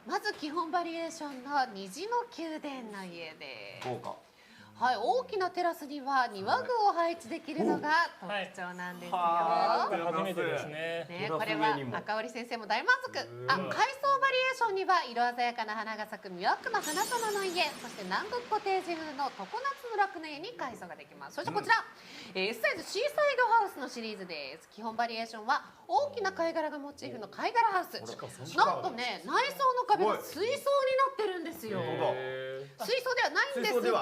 まず基本バリエーションの虹の宮殿の家です。はい、大きなテラスには庭具を配置できるのが特徴なんですよ。初めてですね。これは赤織先生も大満足。階層バリエーションには色鮮やかな花が咲く魅惑の花園の家、そして南国コテージ風の常夏の楽の家に階層ができます。そしてこちら、S サイズシーサイドハウスのシリーズです。基本バリエーションは大きな貝殻がモチーフの貝殻ハウス。なんとね、内装の壁が水槽になってるんですよ。水槽ではないんですが、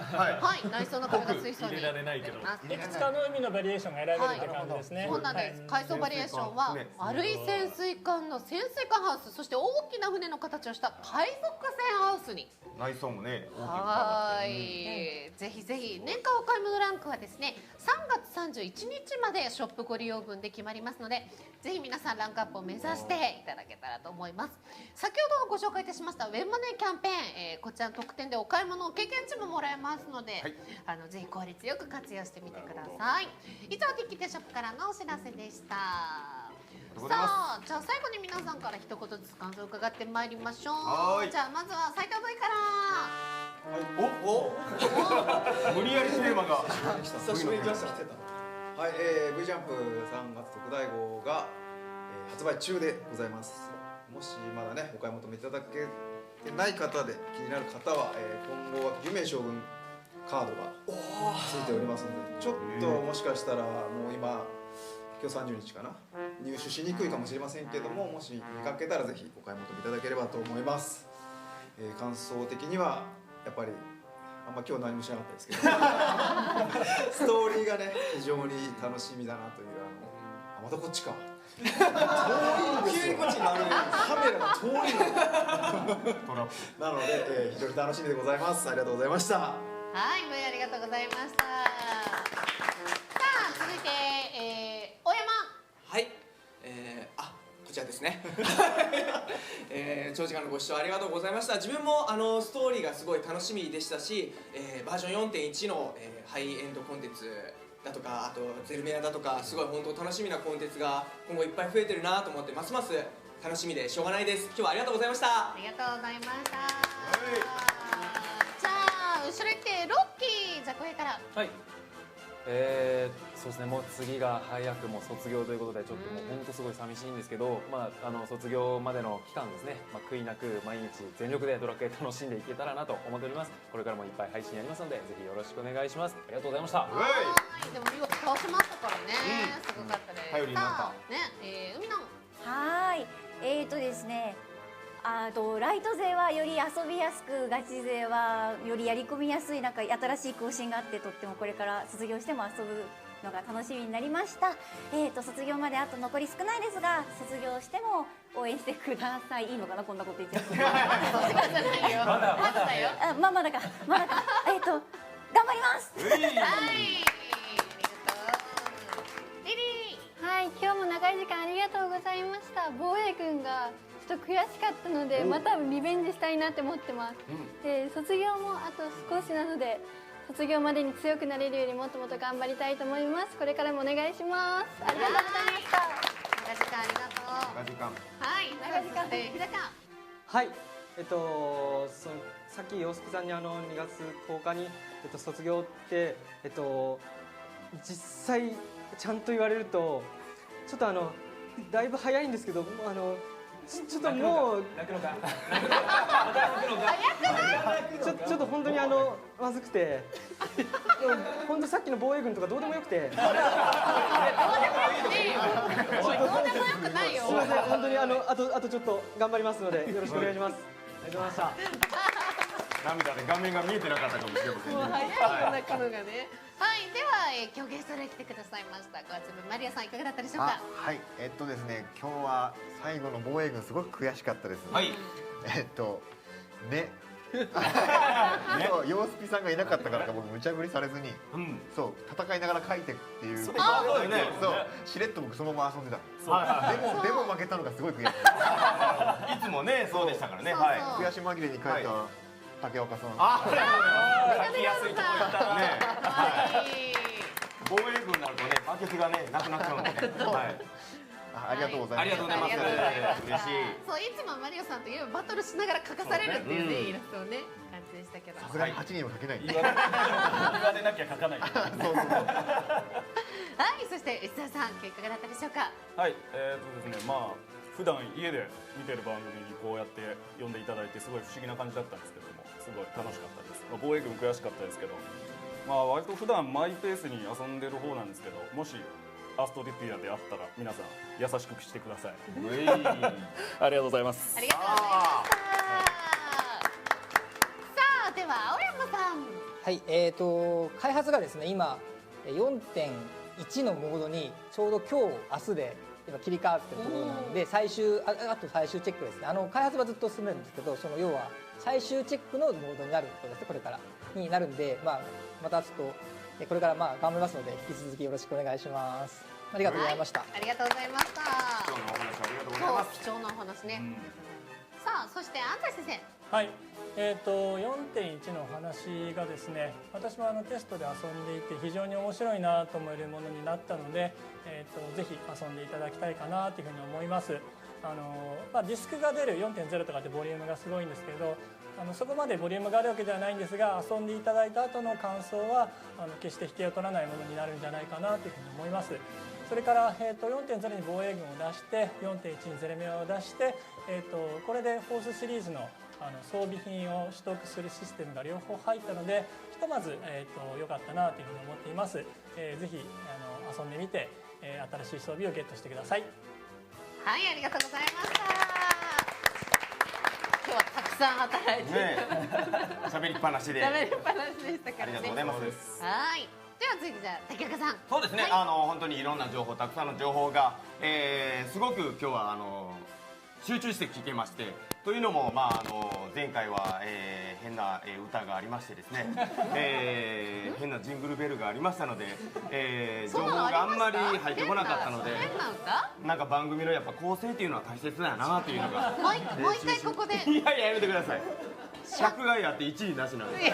はい、内装の壁が水槽に入れられないけど、いくつかの海のバリエーションが選べるって感じですね。そうなんです。階層バリエーションは丸い潜水艦の潜水艦ハウス、そして大きな船の形をした海賊船ハウスに。内装もね、はい、ぜひぜひ年間お買い物ランクはですね、3月31日までショップご利用分で決まりますので、ぜひ皆さんランクアップを目指していただけたらと思います。先ほどご紹介いたしましたウェブマネーキャンペーン、こちらの特典でお買い物経験値ももらえますので、ぜひ効率よく活用してみてください。以上 DQK ショップからのお知らせでした。さあ、じゃあ最後に皆さんから一言ずつ感想を伺ってまいりましょう。じゃあまずは斉藤 V から。無理やりテーマが久しぶりに来ました。はい、V ジャンプ3月特大号が、発売中でございます。もしまだねお買い求めいただけてない方で気になる方は、今後は夢将軍カードがついておりますので、ちょっともしかしたらもう今30日かな、入手しにくいかもしれませんけども、もし見かけたらぜひお買い求めいただければと思います。感想的にはやっぱりあんま今日何もしなかったですけどストーリーがね非常に楽しみだなという、またこっちか遠いんですよ。急にこっちになるカメラが遠いのなので、非常に楽しみでございます。ありがとうございました。はい、V ありがとうございました。さあ続いて、大山。はい、こちらですね長時間のご視聴ありがとうございました。自分もストーリーがすごい楽しみでしたし、バージョン 4.1 の、ハイエンドコンテンツだとか、あとゼルメアだとか、すごい本当楽しみなコンテンツが今後いっぱい増えてるなと思って、ますます楽しみでしょうがないです。今日はありがとうございました。ありがとうございました。じゃあ後ろ行ってロッキー、じゃあこれから。はい。そうですね、もう次が早くも卒業ということでちょっともう本当すごい寂しいんですけど、卒業までの期間ですね、悔いなく毎日全力でドラクエ楽しんでいけたらなと思っております。これからもいっぱい配信やりますのでぜひよろしくお願いします。ありがとうございました。でも見事倒しましたからね、すごかったです。頼りになったさあね、海のはーい、ですね、ライト勢はより遊びやすく、ガチ勢はよりやり込みやすい、なんか新しい更新があって、とってもこれから卒業しても遊ぶのが楽しみになりました。卒業まであと残り少ないですが、卒業しても応援してください。いいのかな、こんなこと言っちゃって。まだだよ。まだか。頑張ります。はい、今日も長い時間ありがとうございました。防衛軍がちょっと悔しかったので、またリベンジしたいなって思ってます。で、卒業もあと少しなので、卒業までに強くなれるようにもっともっと頑張りたいと思います。これからもお願いします。ありがとうございました。長時間ありがとう。長時間。はい、長時間で日高。はい、さっき洋介さんに2月10日に、卒業って、実際ちゃんと言われるとちょっとだいぶ早いんですけど、ちょっともうちょっと本当にまずくて、でも本当さっきの防衛軍とかどうでもよくて、どうでもよくないよ。すみません、本当にあとちょっと頑張りますのでよろしくお願いします。ありがとうございました。涙で画面が見えてなかったかもしれませんね。もう早いよ泣くのがね。はい、では今日ゲストで来てくださいました川粒マリアさん、いかがだったでしょうか。はいですね、今日は最後の防衛軍すごく悔しかったです。はいねそうヨースピさんがいなかったからか僕無茶ぶりされずに、そう戦いながら書いてっていう、そうしれっと僕そのまま遊んでた。でも負けたのがすごい悔しい。いつもねそうでしたからね。悔し紛れに書いた竹岡さん。書きやすいとこ行ったね。防衛軍になるとねバケツがねなくなっちゃうんでね。ありがとうございます。ありがとうございます。嬉しい。そう、いつもマリオさんといえばバトルしながら描かされるっていうね、イラストをね感じでしたけど。さすがに8人は描けない。言われなきゃ書かない。はい、そして石田さん、いかがだったでしょうか。はい、ですね、普段家で見てる番組にこうやって呼んでいただいてすごい不思議な感じだったんですけども、すごい楽しかったです。防衛軍悔しかったですけど、割と普段マイペースに遊んでる方なんですけど、もしアストリティアであったら皆さん優しくしてください。ありがとうございます。ありがとうございました。さあ、では青山さん。はい、開発がですね今 4.1 のモードにちょうど今日明日で今切り替わってるところなので、あと最終チェックですね。開発はずっと進めるんですけど、その要は最終チェックのモードになるとですね、これからになるんで、またちょっとこれから頑張りますので引き続きよろしくお願いします。ありがとうございました。ありがとうございました。貴重なお話ありがとうございます。貴重なお話ね。さあ、そして安西先生。はい、4.1 のお話がですね、私もテストで遊んでいて非常に面白いなと思えるものになったので、ぜひ遊んでいただきたいかなというふうに思います。ディスクが出る 4.0 とかってボリュームがすごいんですけど、そこまでボリュームがあるわけではないんですが、遊んでいただいた後の感想は決して引けを取らないものになるんじゃないかなというふうに思います。それから、4.0 に防衛軍を出して 4.1 にゼレメアを出して、これでフォースシリーズの装備品を取得するシステムが両方入ったので、ひとまず良かったなというふうに思っています。ぜひ遊んでみて新しい装備をゲットしてください。はい、ありがとうございました。今日はたくさん働いて喋りっぱなしで。喋りっぱなしでしたからね。ありがとうございます。はい。では続いてじゃあ竹岡さん。そうですね。本当にいろんな情報、たくさんの情報が、すごく今日は集中して聞けまして、というのも前回は変な歌がありましてですね、変なジングルベルがありましたので、情報があんまり入ってこなかったので、なんか番組のやっぱ構成っていうのは大切だよなっていうのが。もう一回ここで。いやいややめてください。尺がやって1位なしなんです。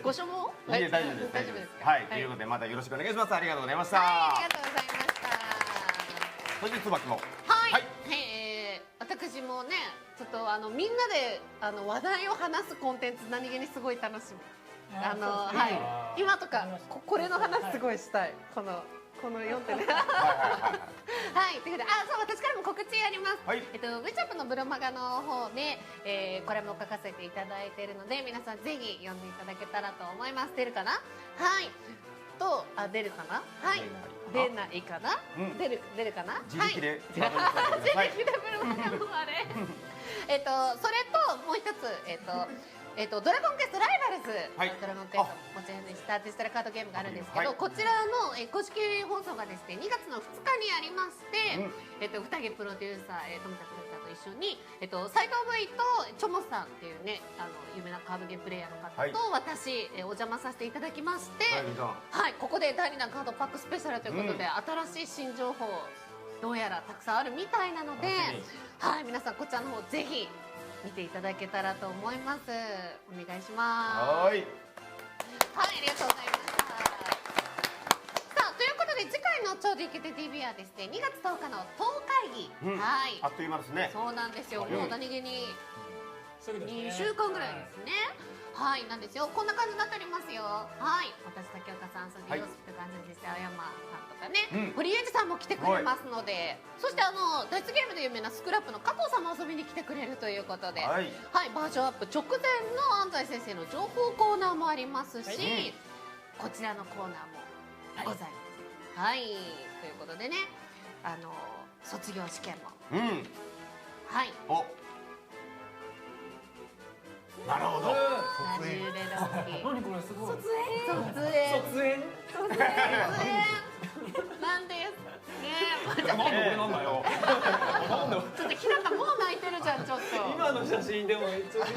ご所望？いや大丈夫です。大丈夫です。はい、ということでまたよろしくお願いします。ありがとうございました。ありがとうございました。そして椿も。はい。私もね、ちょっとみんなで話題を話すコンテンツ何気にすごい楽しみ。はい、今とかこれの話すごいしたい。この4点ね。はいということで、そう私からも告知あります。ウェチャップのブロマガの方で、これも書かせていただいているので、皆さんぜひ読んでいただけたらと思います。出るかな？はいと出るかな？はい出ないかな？出るかな？自力で自力でブロマガのあれ。それともう一つドラゴンクエストライバルズ、ドラゴンクエストモチーフにしたデジタルカードゲームがあるんですけど、こちらの公式放送がですね2月の2日にありまして、二木プロデューサー富田プロデューサーと一緒に斎藤 V とチョモさんっていうね有名なカードゲームプレイヤーの方と私お邪魔させていただきまして、はいここで第2弾カードパックスペシャルということで、新しい新情報どうやらたくさんあるみたいなので、はい皆さんこちらの方ぜひ見ていただけたらと思います。お願いします。はい、ありがとうございました。さあということで次回の超イケて TV はですね2月10日の党会議、はい、あっという間ですね。そうなんですよ。もう何気に2週間ぐらいですね。はいなんですよ。こんな感じになっておりますよ。はい私竹岡さん、そしてヨスピとかそして青山さんとかね、堀江二さんも来てくれますので、そして脱出ゲームで有名なスクラップの加藤さんも遊びに来てくれるということで、はい、バージョンアップ直前の安西先生の情報コーナーもありますし、こちらのコーナーもございます。はい、ということでね卒業試験も、はいなるほど。何これすごい。卒園なんですね。なんで俺なんだよ。ちょっとひなたもう泣いてるじゃんちょっと。今の写真でもめっちゃ嬉し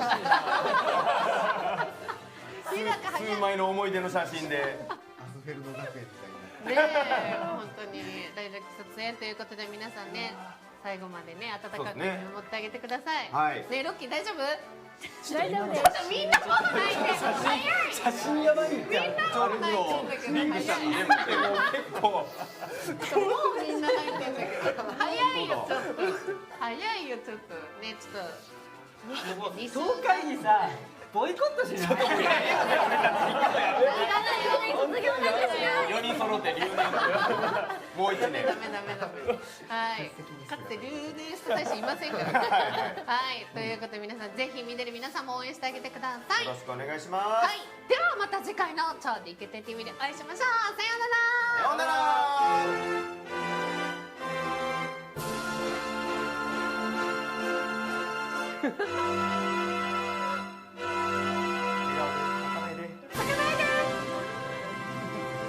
いな。数枚の思い出の写真で。アスフェルド学園みたいな。ねえ本当に大学卒園ということで皆さんね最後までね温かく見守ってあげてください。ねロッキー大丈夫？大丈夫です。みんなもう泣いてる。早い。写真やばいんだよ。みんなもう泣いてるんだけど。早い。結構。もうみんな泣いてるんだけど。早いよちょっと。早いよちょっとねちょっと。総会議さボイコットしない。いらない卒業なんですよ。4人揃って留年。もう1年。ダメ。はい。かつて留年した大使いませんから。はい。ということで皆さんぜひ見てる皆さんも応援してあげてください。よろしくお願いします。はい。ではまた次回の超イケて TV でお会いしましょう。さようなら。さようなら。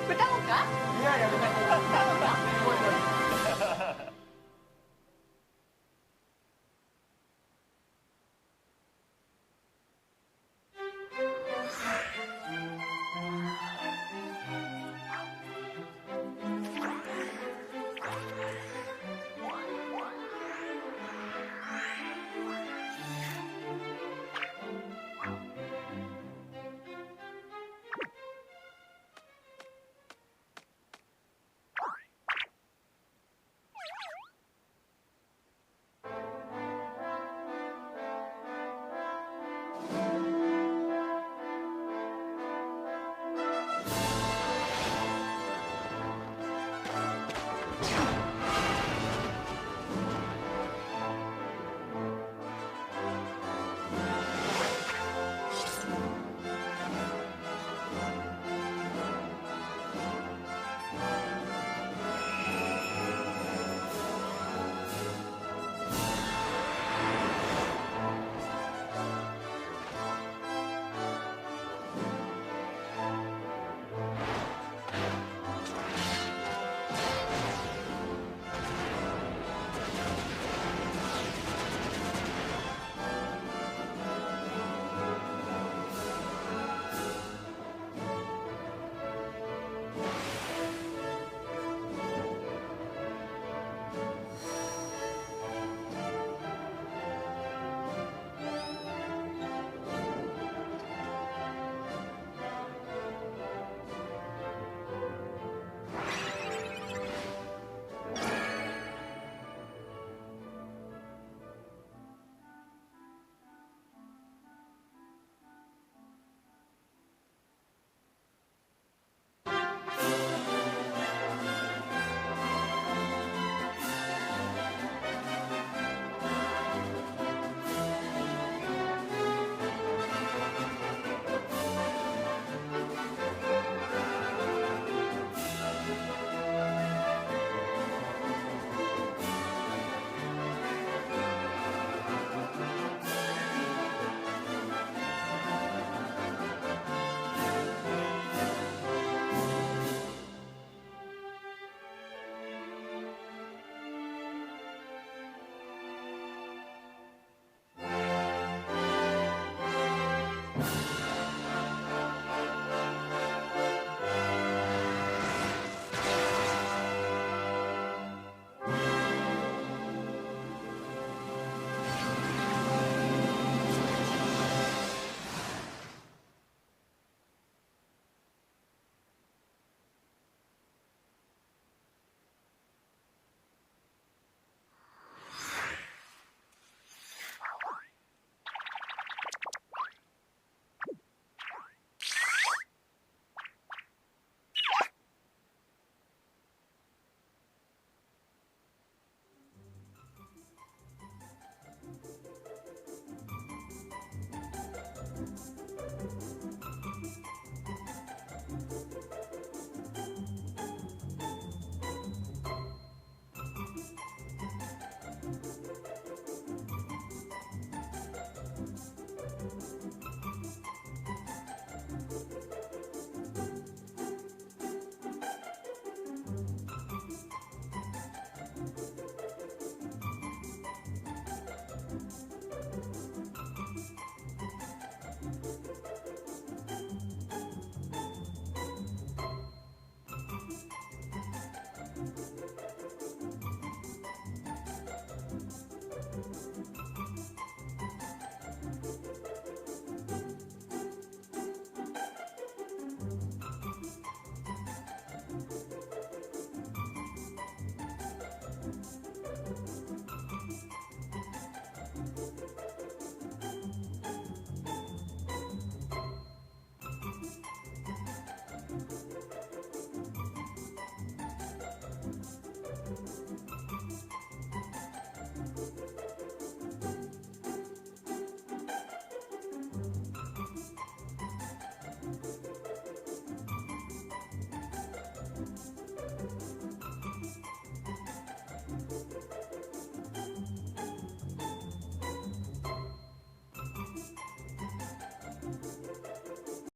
歌おうか？いやいや、歌おうか？す。